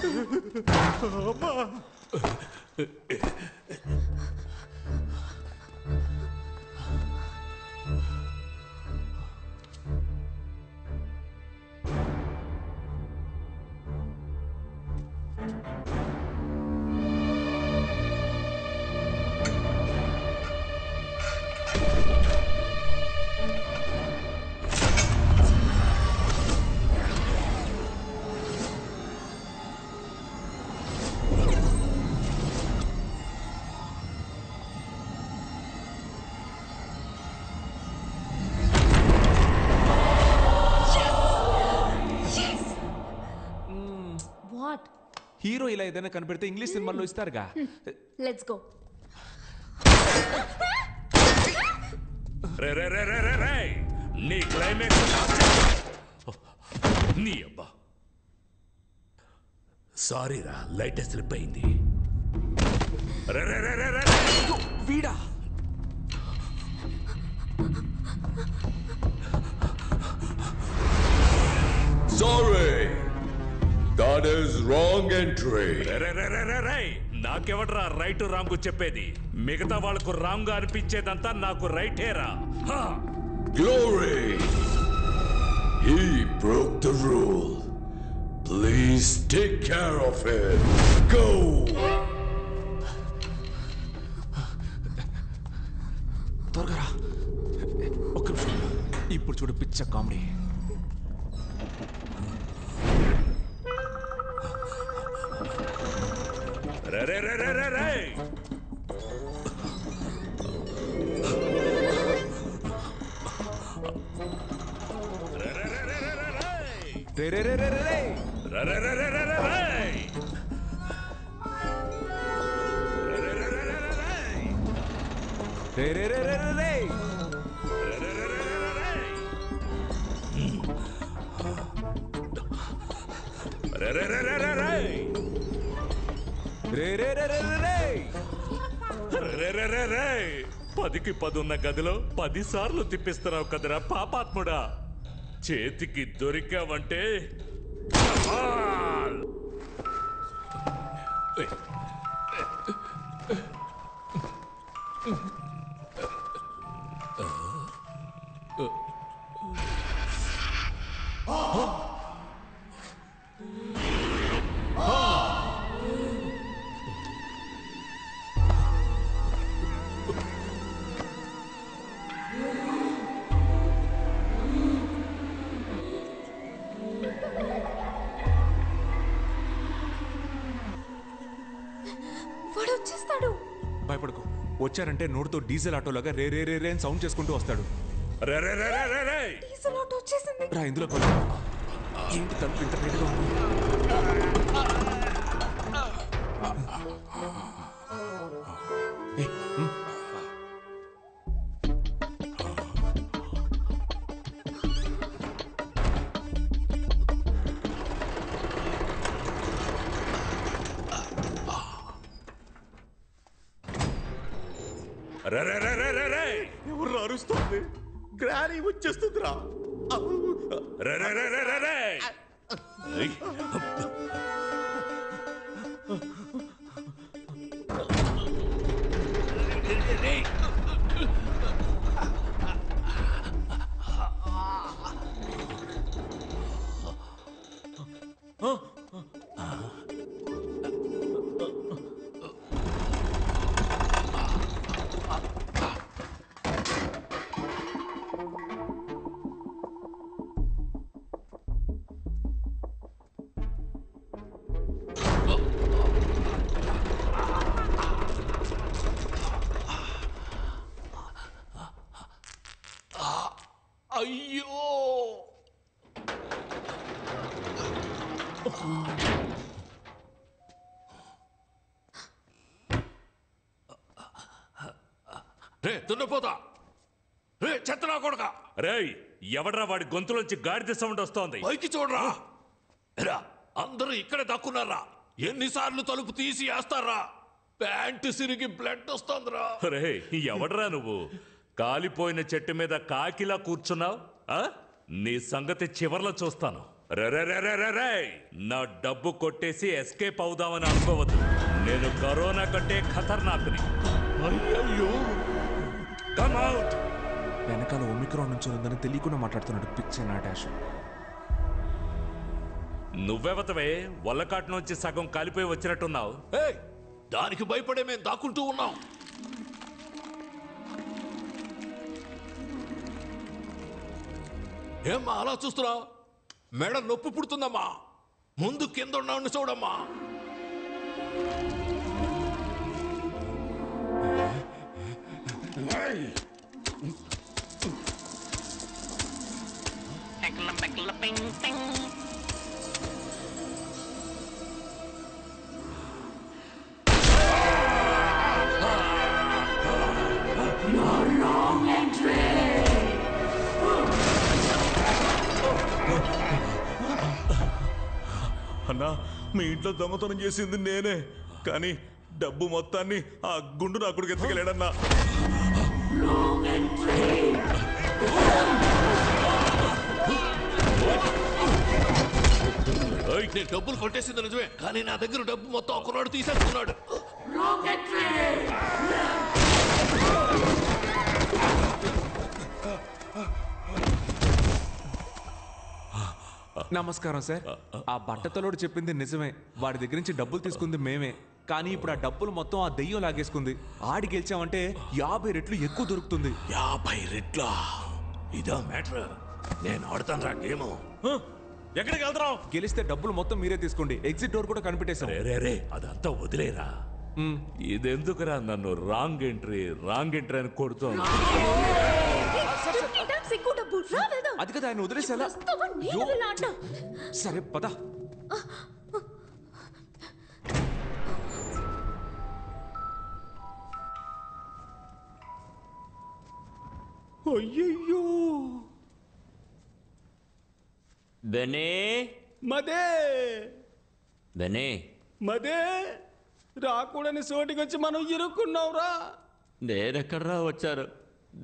[SPEAKER 15] హీరో ఇలా ఏదైనా కనిపెడితే ఇంగ్లీష్ సినిమాల్లో ఇస్తారుగా.
[SPEAKER 3] Let's go.
[SPEAKER 10] రే రే రే రే రే రే, నీ క్లైమాక్స్ నీ అబ్బా. సారీ రా, లైట్ స్లిప్ అయింది. రే రే రే రే రే
[SPEAKER 15] వీడా.
[SPEAKER 2] Sorry, that is wrong entry.
[SPEAKER 10] నాకెవడ్రా రైట్ రాంగ్ చెప్పేది? మిగతా వాళ్ళకు రాంగ్ అనిపించేదంతా నాకు రైటేరా.
[SPEAKER 2] Glory, he broke the rule. Please take care of him. Go.
[SPEAKER 15] త్వరగా ఒక్క నిమిషం. ఇప్పుడు చూడు పిచ్చ కామెడీ.
[SPEAKER 10] రే రే రే రే రే రే పదికి 10 ఉన్న గదిలో 10 సార్లు తిప్పిస్తున్నావు కదరా పాపాత్ముడా. చేతికి దొరికావంటే
[SPEAKER 15] వచ్చారంటే నోటితో డీజిల్ ఆటోలాగా రే రే రే రే అని సౌండ్ చేసుకుంటూ వస్తాడు. రా ఇందులో పద. ఏంటి తలుపు ఇంత రేటుగా ఉంది?
[SPEAKER 19] ఎవరు అరుస్తుంది? గ్రానీ వచ్చేస్తుందిరా.
[SPEAKER 10] అయ్యో రే దున్నపోతా రే చెత్తనా కొడక
[SPEAKER 7] రేయ్ ఎవడ్రా వాడి గొంతులోంచి గాడిద సౌండ్ వస్తోంది?
[SPEAKER 10] పైకి చూడరా. అందరూ ఇక్కడే దక్కున్నారా? ఎన్నిసార్లు తలుపు తీసి వేస్తారా? ప్యాంటు సిరిగి బ్లడ్ వస్తుందిరా.
[SPEAKER 7] రే ఎవడ్రా నువ్వు? కాలిపోయిన చెట్టు మీద కాకిలా కూర్చున్నావు. నీ సంగతి చివర్లో చూస్తాను. రే నా డబ్బు కొట్టేసి ఎస్కేప్ అవుదామని అనుకోవద్దు. నేను కరోనా కంటే ఖతర్నాక్ని.
[SPEAKER 10] అయ్యో
[SPEAKER 7] కమ్ అవుట్.
[SPEAKER 15] వెనకాల ఒమిక్రాన్ నుంచి ఉందని తెలియకుండా మాట్లాడుతున్నాడు పిచ్చే నా డాష్.
[SPEAKER 7] నువ్వెవతవే వల్లకాటు నుంచి సగం కాలిపోయి వచ్చినట్టున్నావు.
[SPEAKER 10] దానికి భయపడే మేము దాక్కుంటూ ఉన్నాం. ఏమ్మా అలా చూస్తున్నావు? మెడ నొప్పి పుడుతుందమ్మా. ముందు కింద ఉన్నావు చూడమ్మా.
[SPEAKER 19] అన్నా మీ ఇంట్లో దొంగతనం చేసింది నేనే, కానీ డబ్బు మొత్తాన్ని ఆ గుండు నా కొడుకు ఎత్తుకెళ్ళాడన్నా.
[SPEAKER 10] నేను డబ్బులు కొట్టేసింది నిజమే, కానీ నా దగ్గర డబ్బు మొత్తం ఒకనాడు తీసేసుకున్నాడు.
[SPEAKER 15] నమస్కారం సార్. ఆ బట్టతలోడు చెప్పింది నిజమే. వాడి దగ్గర నుంచి డబ్బులు తీసుకుంది మేమే, కానీ ఇప్పుడు ఆ డబ్బులు మొత్తం ఆ దెయ్యం లాగేసుకుంది. ఆడి గెలిచామంటే 50 రెట్లు ఎక్కువ దొరుకుతుంది.
[SPEAKER 10] 50 రెట్ల? ఇదా మ్యాటర్? నేను ఆడతాను రా గేమ్.
[SPEAKER 7] ఎక్కడికి వెళ్తున్నావు?
[SPEAKER 15] గెలిస్తే డబ్బులు మొత్తం మీరే తీసుకోండి. ఎగ్జిట్ డోర్ కూడా కనిపెట్టేశాం.
[SPEAKER 7] రే అదంతా వదిలేరా. ఇదెందుకురా నన్ను రాంగ్ ఎంట్రీ అని కొడుతోంది?
[SPEAKER 15] అది కదా ఆయన వదిలేసేలా. సరే పద.
[SPEAKER 21] అయ్యయ్యో
[SPEAKER 9] బెనే
[SPEAKER 21] మదే
[SPEAKER 9] బెనే
[SPEAKER 21] మదే రాకూడని సోటికి వచ్చి మనం ఇరుక్కున్నావురా.
[SPEAKER 9] నేనెక్కడరా వచ్చారు?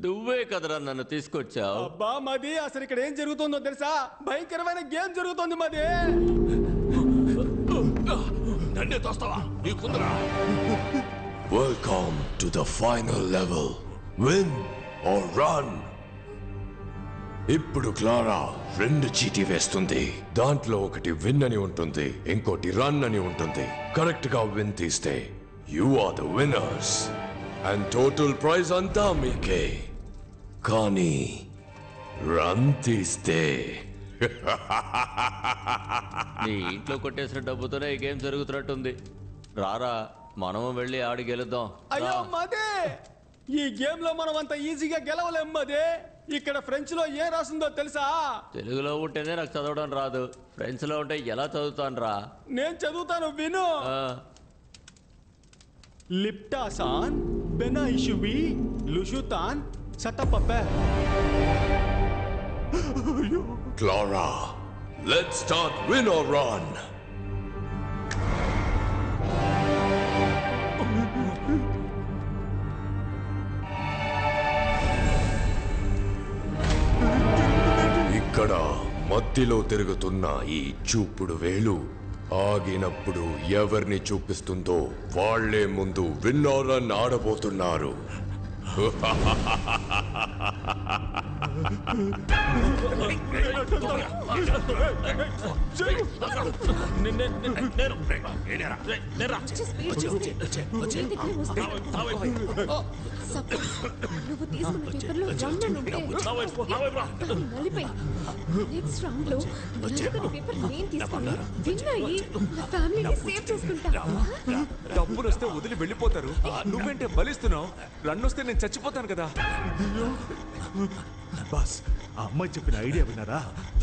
[SPEAKER 9] నువ్వే కదరా నన్ను తీసుకొచ్చావు.
[SPEAKER 21] అబ్బా మది, అసలు ఇక్కడ ఏం జరుగుతుందో తెలుసా? భయంకరమైన గేమ్ జరుగుతుంది మదే.
[SPEAKER 10] నన్నే తోస్తావా? నీకుందరా?
[SPEAKER 2] Welcome to the final level. Win or run. ఇప్పుడు క్లారా 2 చీటీ వేస్తుంది. దాంట్లో ఒకటి విన్ అని ఉంటుంది, ఇంకోటి రన్ అని ఉంటుంది. కరెక్ట్ గా విన్ తీస్తే you are the winners and total prize అంతా మీకే. కానీ రన్ తీస్తే
[SPEAKER 9] నీ ఇంట్లో కొట్టేసిన డబ్బుతోనే ఈ గేమ్ జరుగుతున్నట్టుంది. రారా మనము వెళ్ళి ఆడి గెలుద్దాం.
[SPEAKER 11] అయ్యో మదే, ఈ గేమ్ లో మనం అంత ఈజీగా గెలవలేం మదే. ఇక్కడ ఫ్రెంచ్ లో ఏం రాసిందో తెలుసా?
[SPEAKER 9] తెలుగులో ఉంటేనే నాకు చదవడం రాదు, ఫ్రెంచ్ లో ఉంటే ఎలా చదువుతాను రా?
[SPEAKER 11] నేను చదువుతాను విను. లిప్టాసాన్ బెనాయిషువి లుషుతాన్ సతపపే.
[SPEAKER 2] Clara, let's start win or run. ఇక్కడ మధ్యలో తిరుగుతున్న ఈ చూపుడు వేలు ఆగినప్పుడు ఎవరిని చూపిస్తుందో వాళ్లే ముందు విన్ ఆర్ రన్ ఆడబోతున్నారు.
[SPEAKER 3] నువ్వు తీసుకున్న పేపర్లో రన్ ఉంటే నలిపై నెక్స్ట్ రౌండ్ లో నలుగురి పేపర్ నేను తీసుకుని విన్ అయ్యి నా ఫ్యామిలీని సేవ్ చేసుకుంటా.
[SPEAKER 15] డబ్బులు వస్తే వదిలి వెళ్ళిపోతారు, నువ్వేంటే బలిస్తున్నావు? రన్ వస్తే నేను చచ్చిపోతాను కదా.
[SPEAKER 8] బాస్, ఆ అమ్మాయి చెప్పిన ఐడియా విన్నారా?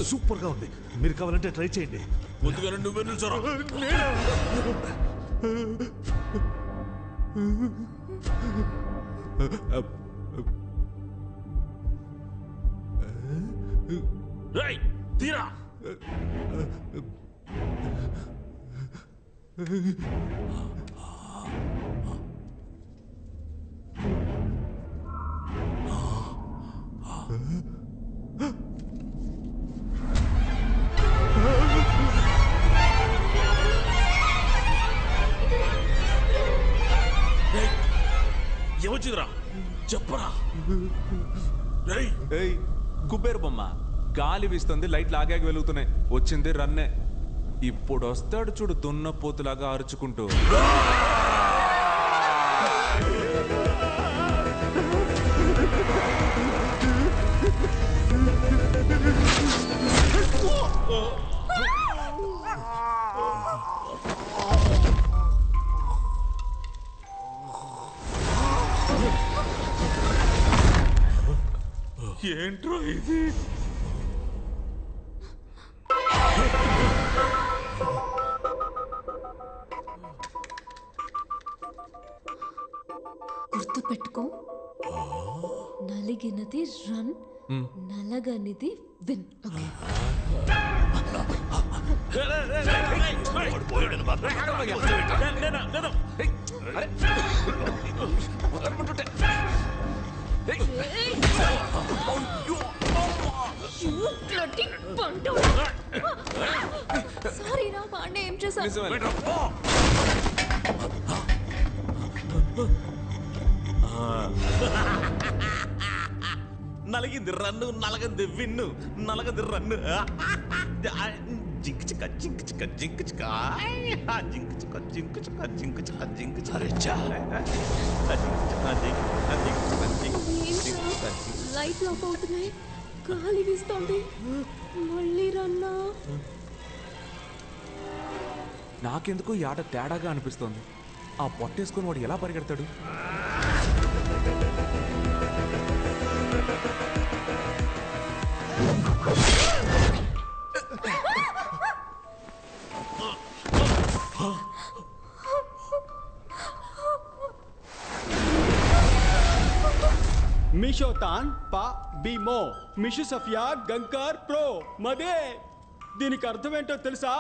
[SPEAKER 8] సూపర్ గా ఉంది. మీరు కావాలంటే ట్రై చేయండి.
[SPEAKER 10] ముందుగా నువ్వే నిల్చోరా. రేయ్ తీరా. ఏమొచ్చిందిరా చెప్పరా?
[SPEAKER 15] కుబేర్ బొమ్మ గాలి వీస్తుంది, లైట్లు ఆగాగి వెలుగుతున్నాయి. వచ్చింది రన్నే. ఇప్పుడు వస్తాడు చూడు దున్నపోతులాగా అరుచుకుంటూ.
[SPEAKER 10] ఏంట్రో ఇది?
[SPEAKER 3] గుర్తు పెట్టుకో, నలిగినది రన్, నలగనిది విన్. ఓకే? సారీ రా పాండే, ఏం చేశాను?
[SPEAKER 10] నలిగింది రన్ను, నలగంది విన్ను, నలగది రన్ను. జింక్ చిక్క జింక్ చిక్క జింక్ చిక్క జింక్ చిక్క జింక్ చిక్క జింక్ చిక్క జింక్ చిక్క.
[SPEAKER 3] లైట్ ఆఫ్ అవుతున్నాయి, గాలి వీస్తోంది, మళ్ళీ రన్నా.
[SPEAKER 15] నాకెందుకు ఈ ఆట తేడాగా అనిపిస్తోంది. ఆ పొట్టేసుకొని వాడు ఎలా పరిగెడతాడు?
[SPEAKER 11] మిషోతాన్ పా బీమో మిషు సఫియా గంకార్ ప్రో మదే. దీనికి అర్థం ఏంటో తెలుసా?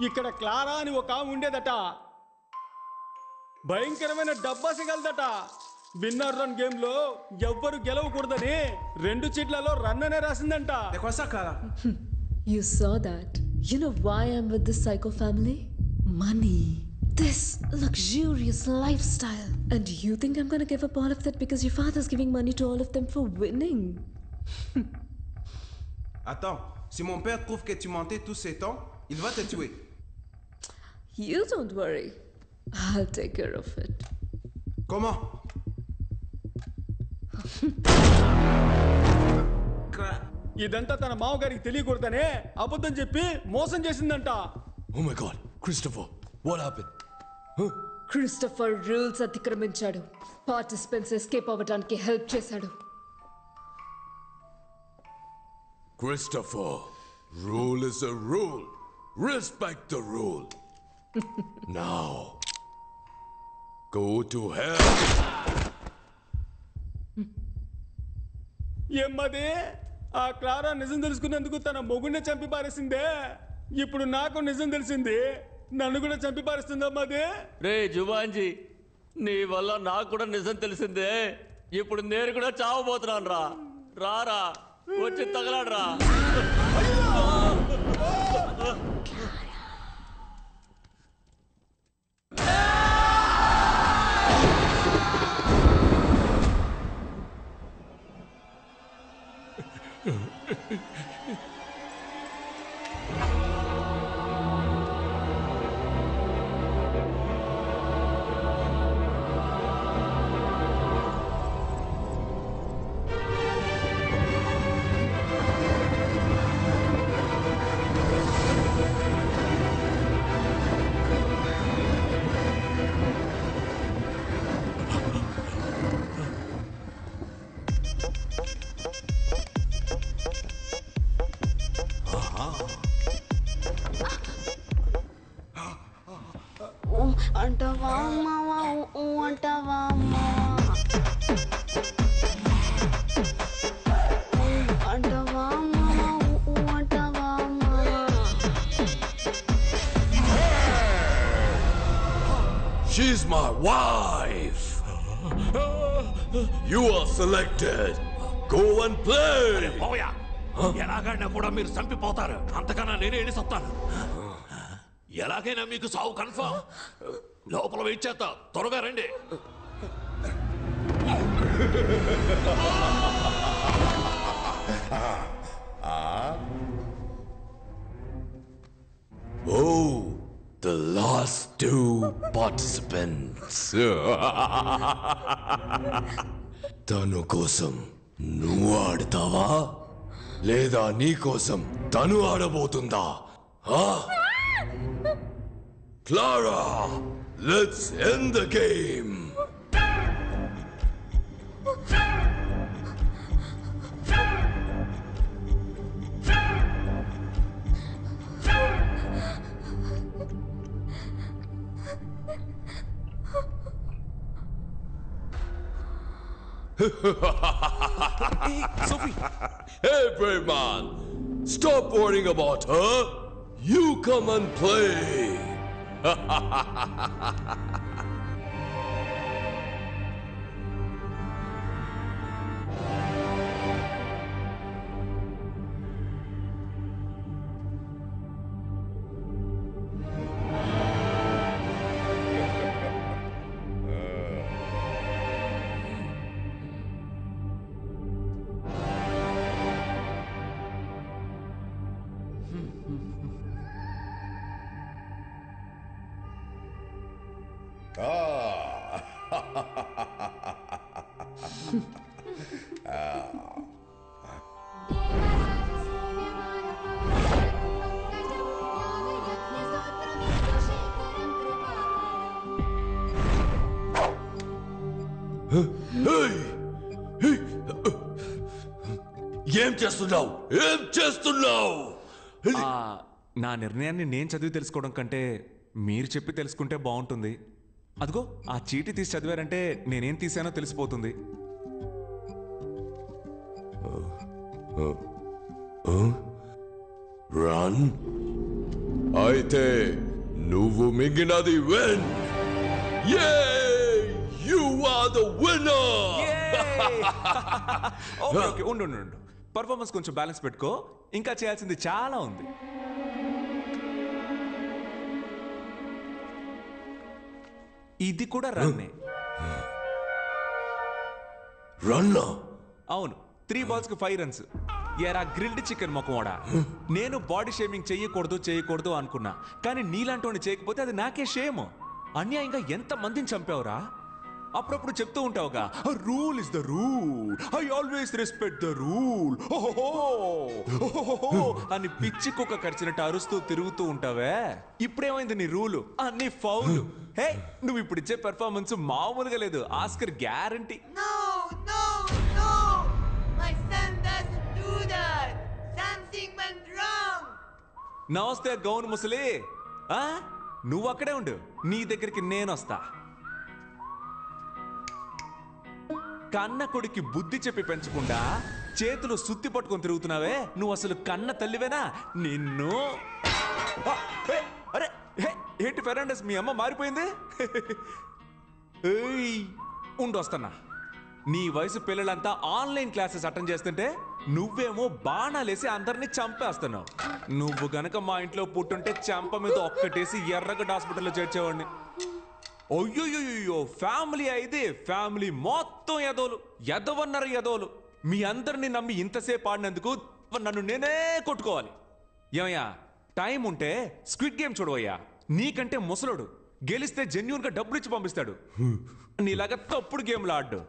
[SPEAKER 11] ఇక్కడ క్లారా అని ఒక ఉండేదట, భయంకరమైన డబ్బా సిగలదట. విన్నర్ రన్ గేమ్ లో ఎవ్వరు గెలవకూడదని 2 చీట్లలో రన్ అనే రాసిందంట.
[SPEAKER 3] You saw that. You know why I'm with this psycho family? Money. This luxurious lifestyle. And you think I'm gonna give up all of that because your father's giving money to all of them for winning?
[SPEAKER 16] Attends, si mon père trouve que tu mentais tous ces temps, il va te tuer.
[SPEAKER 3] You don't worry. I'll take care of it.
[SPEAKER 16] Comment?
[SPEAKER 11] ఇదంతా తన మామగారికి తెలియకూడదనే అబద్ధం చెప్పి మోసం చేసిందంట.
[SPEAKER 2] Oh my God, Christopher, what happened? Huh?
[SPEAKER 3] Christopher rules అతిక్రమించాడు. Participants escape అవ్వడానికి help చేశాడు.
[SPEAKER 2] Christopher, rule is a rule. Respect the rule. Now, go to hell.
[SPEAKER 11] ఏమ్మది ఆ క్లారా నిజం తెలుసుకున్నందుకు తన మొగుడిని చంపి పారేసిందే. ఇప్పుడు నాకు నిజం తెలిసింది, నన్ను కూడా చంపి పారేస్తుందమ్మది.
[SPEAKER 9] రే జువాంజీ, నీ వల్ల నాకు కూడా నిజం తెలిసిందే. ఇప్పుడు నేను కూడా చావబోతున్నాను రా. రారా వచ్చి తగలాడరా.
[SPEAKER 14] అంటవా మావా అంటవా మావా అంటవా మావా అంటవా మావా.
[SPEAKER 2] She's my wife. You are selected. Go and play.
[SPEAKER 10] ఎలాగైనా కూడా మీరు చంపిపోతారు. అంతకన్నా నేనే వెళ్ళి చెప్తాను. ఎలాగైనా మీకు సావు కన్ఫర్మ్. లోపల వెయిట్ చేస్తా, త్వరగా రండి.
[SPEAKER 2] Oh, the last two participants. తను కోసం నువ్వు ఆడతావా లేదా నీ కోసం తను ఆడబోతుందా? Clara, let's end the game.
[SPEAKER 10] Sophie.
[SPEAKER 2] Hey, brave man, stop worrying about her. You come and play. ఏం చేస్తున్నావు? ఏం చేస్తున్నావు?
[SPEAKER 15] నా నిర్ణయాన్ని నేను చదివి తెలుసుకోవడం కంటే మీరు చెప్పి తెలుసుకుంటే బాగుంటుంది. అదిగో ఆ చీటీ తీసి చదివారంటే నేనేం తీసానో తెలిసిపోతుంది.
[SPEAKER 2] రన్. అయితే నువ్వు మింగినది win. You are the winner.
[SPEAKER 15] Okay ఉండు పర్ఫార్మెన్స్ కొంచెం బ్యాలెన్స్ పెట్టుకో, ఇంకా చేయాల్సింది చాలా ఉంది. ఇది కూడా రన్నే.
[SPEAKER 2] రన్నా?
[SPEAKER 15] అవును, 3 balls కి 5 runs. ఎరా గ్రిల్డ్ చికెన్ మొక్కవాడా, నేను బాడీ షేమింగ్ చేయకూడదు అనుకున్నా, కానీ నీలాంటి చేయకపోతే అది నాకే షేమ్. అన్యాయంగా ఎంత మందిని చంపావురా? అప్పుడప్పుడు చెప్తూ ఉంటావుగా rule is the rule, I always respect the rule అని పిచ్చి కుక్క కరిచినట్టు అరుస్తూ తిరుగుతూ ఉంటావే. ఇప్పుడేమైంది నీ రూలు? అన్ని ఫౌల్. హే, నువ్వు ఇప్పుడు ఇచ్చే పెర్ఫార్మెన్స్ మామూలుగా లేదు, ఆస్కర్ గ్యారంటీ. నమస్తే గౌన్ ముసలి, నువ్వు అక్కడే ఉండు, నీ దగ్గరికి నేను వస్తా. కన్న కొడుకి బుద్ధి చెప్పి పెంచకుండా చేతులు సుత్తి పట్టుకొని తిరుగుతున్నావే, నువ్వు అసలు కన్న తల్లివేనా? నిన్ను అరే ఏంటి ఫెర్నాండెస్, మీ అమ్మ మారిపోయింది? ఉండు వస్తున్నా. నీ వయసు పిల్లలంతా ఆన్లైన్ క్లాసెస్ అటెండ్ చేస్తుంటే నువ్వేమో బాణాలేసి అందరినీ చంపేస్తున్నావు. నువ్వు గనక మా ఇంట్లో పుట్టుంటే చంప మీద ఒక్కటేసి ఎర్రగడ్డ హాస్పిటల్లో చేర్చేవాడిని. అయ్యో, ఫ్యామిలీ అయితే ఫ్యామిలీ మొత్తం ఎదవన్నారు ఎదవలు. మీ అందరినీ నమ్మి ఇంతసేపు ఆడినందుకు నన్ను నేనే కొట్టుకోవాలి. ఏమయ్యా, టైం ఉంటే స్క్విడ్ గేమ్ చూడవయ్యా. నీకంటే ముసలోడు, గెలిస్తే జెన్యూన్ గా డబ్బులు ఇచ్చి పంపిస్తాడు. నీలాగా తప్పుడు గేమ్లు ఆడు.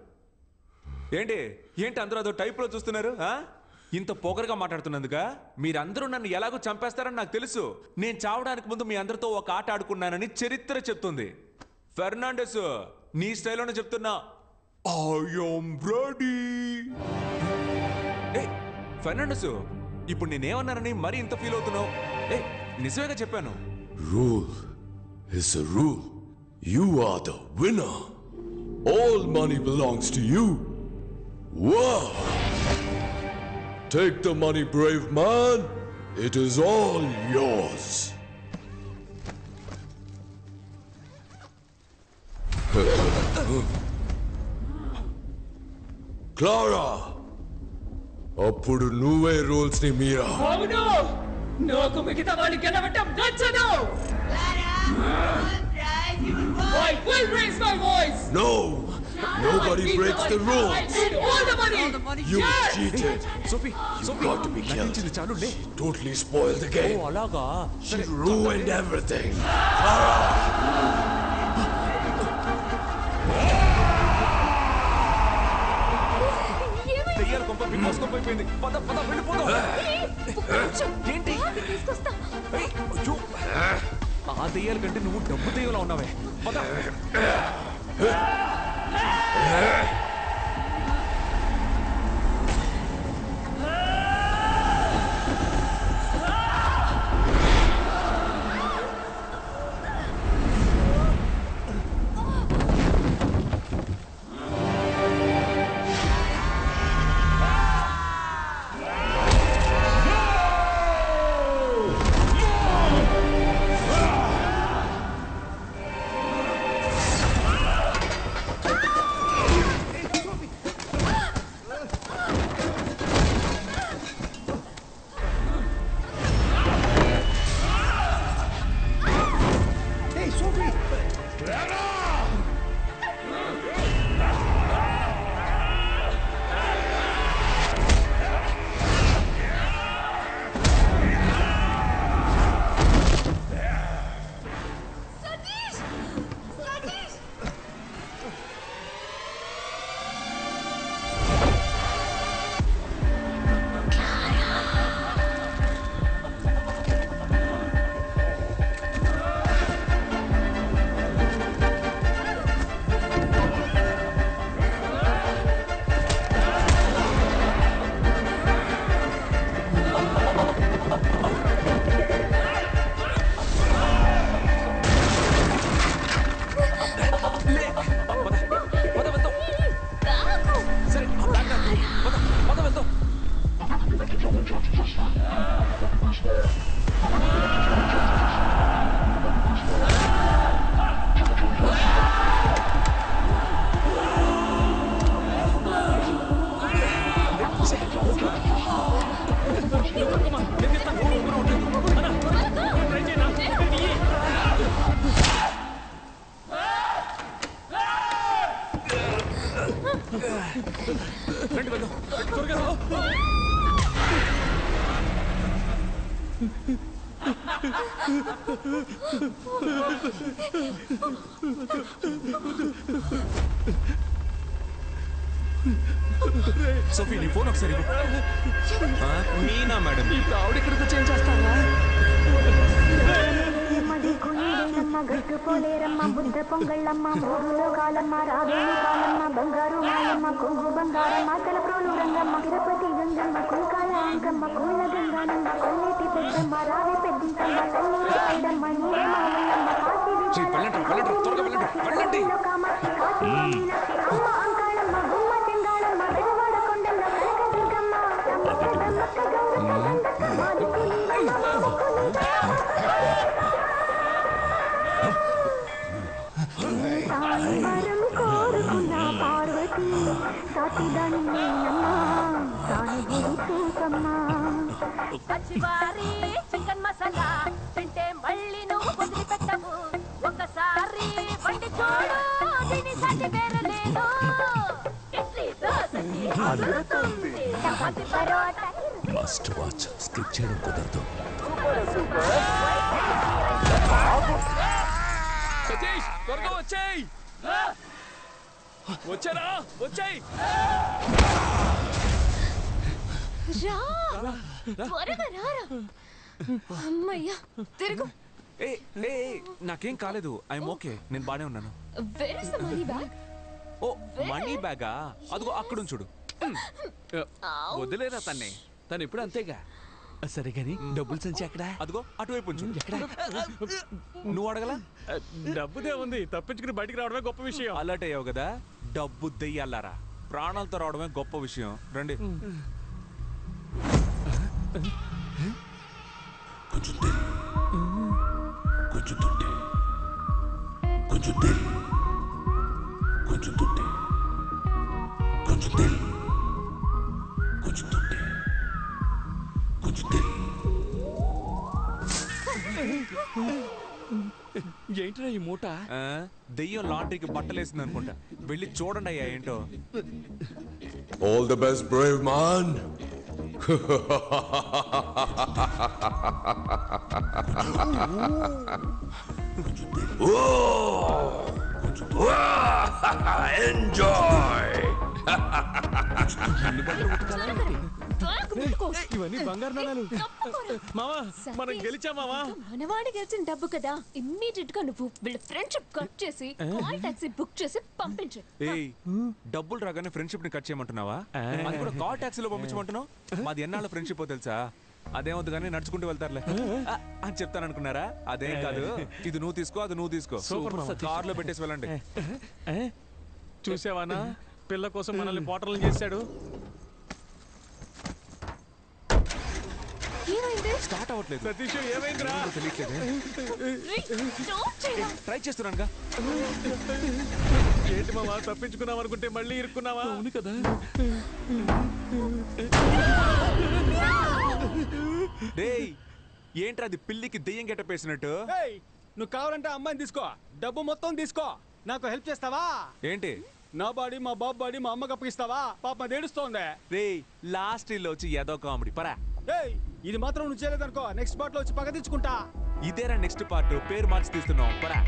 [SPEAKER 15] ఏంటి అందరూ అదో టైప్ లో చూస్తున్నారు? ఇంత పొగరుగా మాట్లాడుతున్నందుక? మీరందరూ నన్ను ఎలాగో చంపేస్తారని నాకు తెలుసు. నేను చావడానికి ముందు మీ అందరితో ఒక ఆట ఆడుకున్నానని చరిత్ర చెప్తుంది. ఫెర్నాండెస్, నీ స్టైల్లోనే చెప్తున్నా, ఐ యామ్ రెడీ. ఫెర్నాండెస్, ఇప్పుడు నేనేమన్నానని మరి ఇంత ఫీల్ అవుతున్నావు? నిజమేగా చెప్పాను.
[SPEAKER 2] Rule is a rule. You are the winner. All money belongs to you. Wow! Take the money, brave man. It is all yours. Clara! అప్పుడు నువ్వే రూల్స్ ని మీరా.
[SPEAKER 20] అవును, నాకు మిగతా వాళ్ళు గెలవటం నచ్చదు. I will raise my voice.
[SPEAKER 2] No! Nobody breaks the rules.
[SPEAKER 20] I need all the money.
[SPEAKER 2] You
[SPEAKER 20] yes!
[SPEAKER 2] cheated.
[SPEAKER 15] Sophie,
[SPEAKER 2] You got to be killed. She totally spoiled the game.
[SPEAKER 15] Oh, alaga.
[SPEAKER 2] She ruined everything.
[SPEAKER 15] దెయ్యాల కొంప big boss కొంప అయిపోయింది. పద వెళ్ళిపోదాం. ఏంటి? అయ్యో, ఆ దెయ్యాల కంటే నువ్వు డబ్బు దెయ్యంలా ఉన్నావే. పద. సోఫీ నీ ఫోన్ ఒకసారి మీనా మేడం
[SPEAKER 21] ఇప్పుడు ఆవిడ ఇక్కడికి వచ్చి ఏం చేస్తావా
[SPEAKER 14] గట్టు పోలేరమ్మ బుద్ధ పొంగళ్ళమ్మ మూడులో కాలమ్మ రావేణి కాలమ్మ బంగారు మాయమ్మ కొంగు బంగారమ్మ తలప్రోలు రంగమ్మ తిరుపతి గంగమ్మ కుంకాల అంకమ్మ కూల గంగానమ్మ కొల్లేటి పెద్దమ్మ రావి పెద్దింకమ్మ తల్లూరు ఐడమ్మ నీరే మామయ్యమ్మ కామాక్షి కాశీ మీనాక్షి అమ్మ అంకాళమ్మ గుమ్మ చెంగాళమ్మ పెదవాడ కొండమ్మ కనకదుర్గమ్మ కోరుకున్న పార్వతి సాటిదాని
[SPEAKER 6] పచ్చివారి చికెన్ మసాలా తింటే మళ్ళీ నువ్వు వదిలిపెట్టవు ఒకసారి వండి చూడు దీని సాటి వేరే లేదు ఇడ్లీ దోసకి అదురుతుంది chapati parota
[SPEAKER 10] must watch skip చేయడం కుదరదు
[SPEAKER 21] సతీష్ త్వరగా వచ్చేయ్ వచ్చారా వచ్చేయ్
[SPEAKER 3] త్వరగా రారా అమ్మయ్యా తిరుగు
[SPEAKER 15] నాకేం కాలేదు ఐఎమ్ ఓకే నేను బానే ఉన్నాను
[SPEAKER 3] where is the money bag
[SPEAKER 15] ఓ మనీ బ్యాగా అదిగో అక్కడ చూడు
[SPEAKER 5] వదిలేరా తన్నే తను ఇప్పుడు అంతేగా సరే గాని డబ్బులు సంచి ఎక్కడా
[SPEAKER 15] అదిగో అటువైపు ఉంచు ఎక్కడ నువ్వు అడగలా
[SPEAKER 4] డబ్బుదే ఉంది తప్పించుకుని బయటికి రావడమే గొప్ప విషయం
[SPEAKER 15] అలర్ట్ అయ్యావు కదా డబ్బు దెయ్యాలారా ప్రాణాలతో రావడమే గొప్ప విషయం రండి
[SPEAKER 10] కొంచెం తెల్ కొంచెం తుంటే కొంచెం తెల్ కొంచెం తుంటే కొంచెం తెల్ కొంచెం తుంటే కొంచెం తెల్
[SPEAKER 5] ఏంట్రా ఈ మూట
[SPEAKER 15] దెయ్యం లాండ్రీకి బట్టలేసింది అనుకుంటా వెళ్ళి చూడండి అయ్యా ఏంటో
[SPEAKER 2] All the best, brave man.
[SPEAKER 10] Enjoy.
[SPEAKER 4] ఇవన్నీ బంగారు నాణాలు మావా మనం గెలిచా మావా
[SPEAKER 3] మనవాడి గెలిచిన డబ్బు కదా ఇమ్మీడియట్ గా నువ్వు వీళ్ళ ఫ్రెండ్షిప్ కట్ చేసి కాల్ టాక్సీ బుక్ చేసి పంపించు
[SPEAKER 15] ఏయ్ డబ్బులు రాగానే ఫ్రెండ్షిప్ ని కట్ చేయమంటున్నావా అది కూడా కాల్ టాక్సీలో పంపించమంటున్నావు మాది ఎన్నాళ్ళ ఫ్రెండ్షిప్ తెలుసా అదేమవుతుంది కానీ నడుచుకుంటూ వెళ్తారులే అని చెప్తాను అనుకున్నారా అదేం కాదు ఇది నువ్వు తీసుకో అది నువ్వు తీసుకో కార్ లో పెట్టేసి వెళ్ళండి
[SPEAKER 4] చూసావానా పిల్ల కోసం మనల్ని పోటర్లు చేశాడు
[SPEAKER 15] స్టార్ట్ అవ్వట్లేదు
[SPEAKER 4] సతీష్ ఏమైందిరా
[SPEAKER 15] ట్రై చేస్తున్నానుగా
[SPEAKER 4] ఏంటి మావా తప్పించుకున్నావు అనుకుంటే మళ్ళీ ఇరుక్కున్నావా
[SPEAKER 5] అవును కదా
[SPEAKER 15] డేయ్ ఏంట్రా అది పిల్లికి దెయ్యం గెట్టపేసినట్టు
[SPEAKER 11] నువ్వు కావాలంటే అమ్మాయిని తీసుకో డబ్బు మొత్తం తీసుకో నాకు హెల్ప్ చేస్తావా
[SPEAKER 15] ఏంటి
[SPEAKER 11] నా బాడీ మా బాబు బాడీ మా అమ్మకి అప్పగిస్తావా పాప ఏడుస్తోంది
[SPEAKER 15] రేయ్ లాస్ట్ ఇల్లు వచ్చి ఏదో కామెడీ పరా
[SPEAKER 11] ఇది మాత్రం నువ్వు చేయలేదనుకో నెక్స్ట్ పార్ట్ లో వచ్చి పగ తెచ్చుకుంటా
[SPEAKER 15] ఇదేరా నెక్స్ట్ పార్ట్ పేరు మార్చి తీస్తున్నావు పరా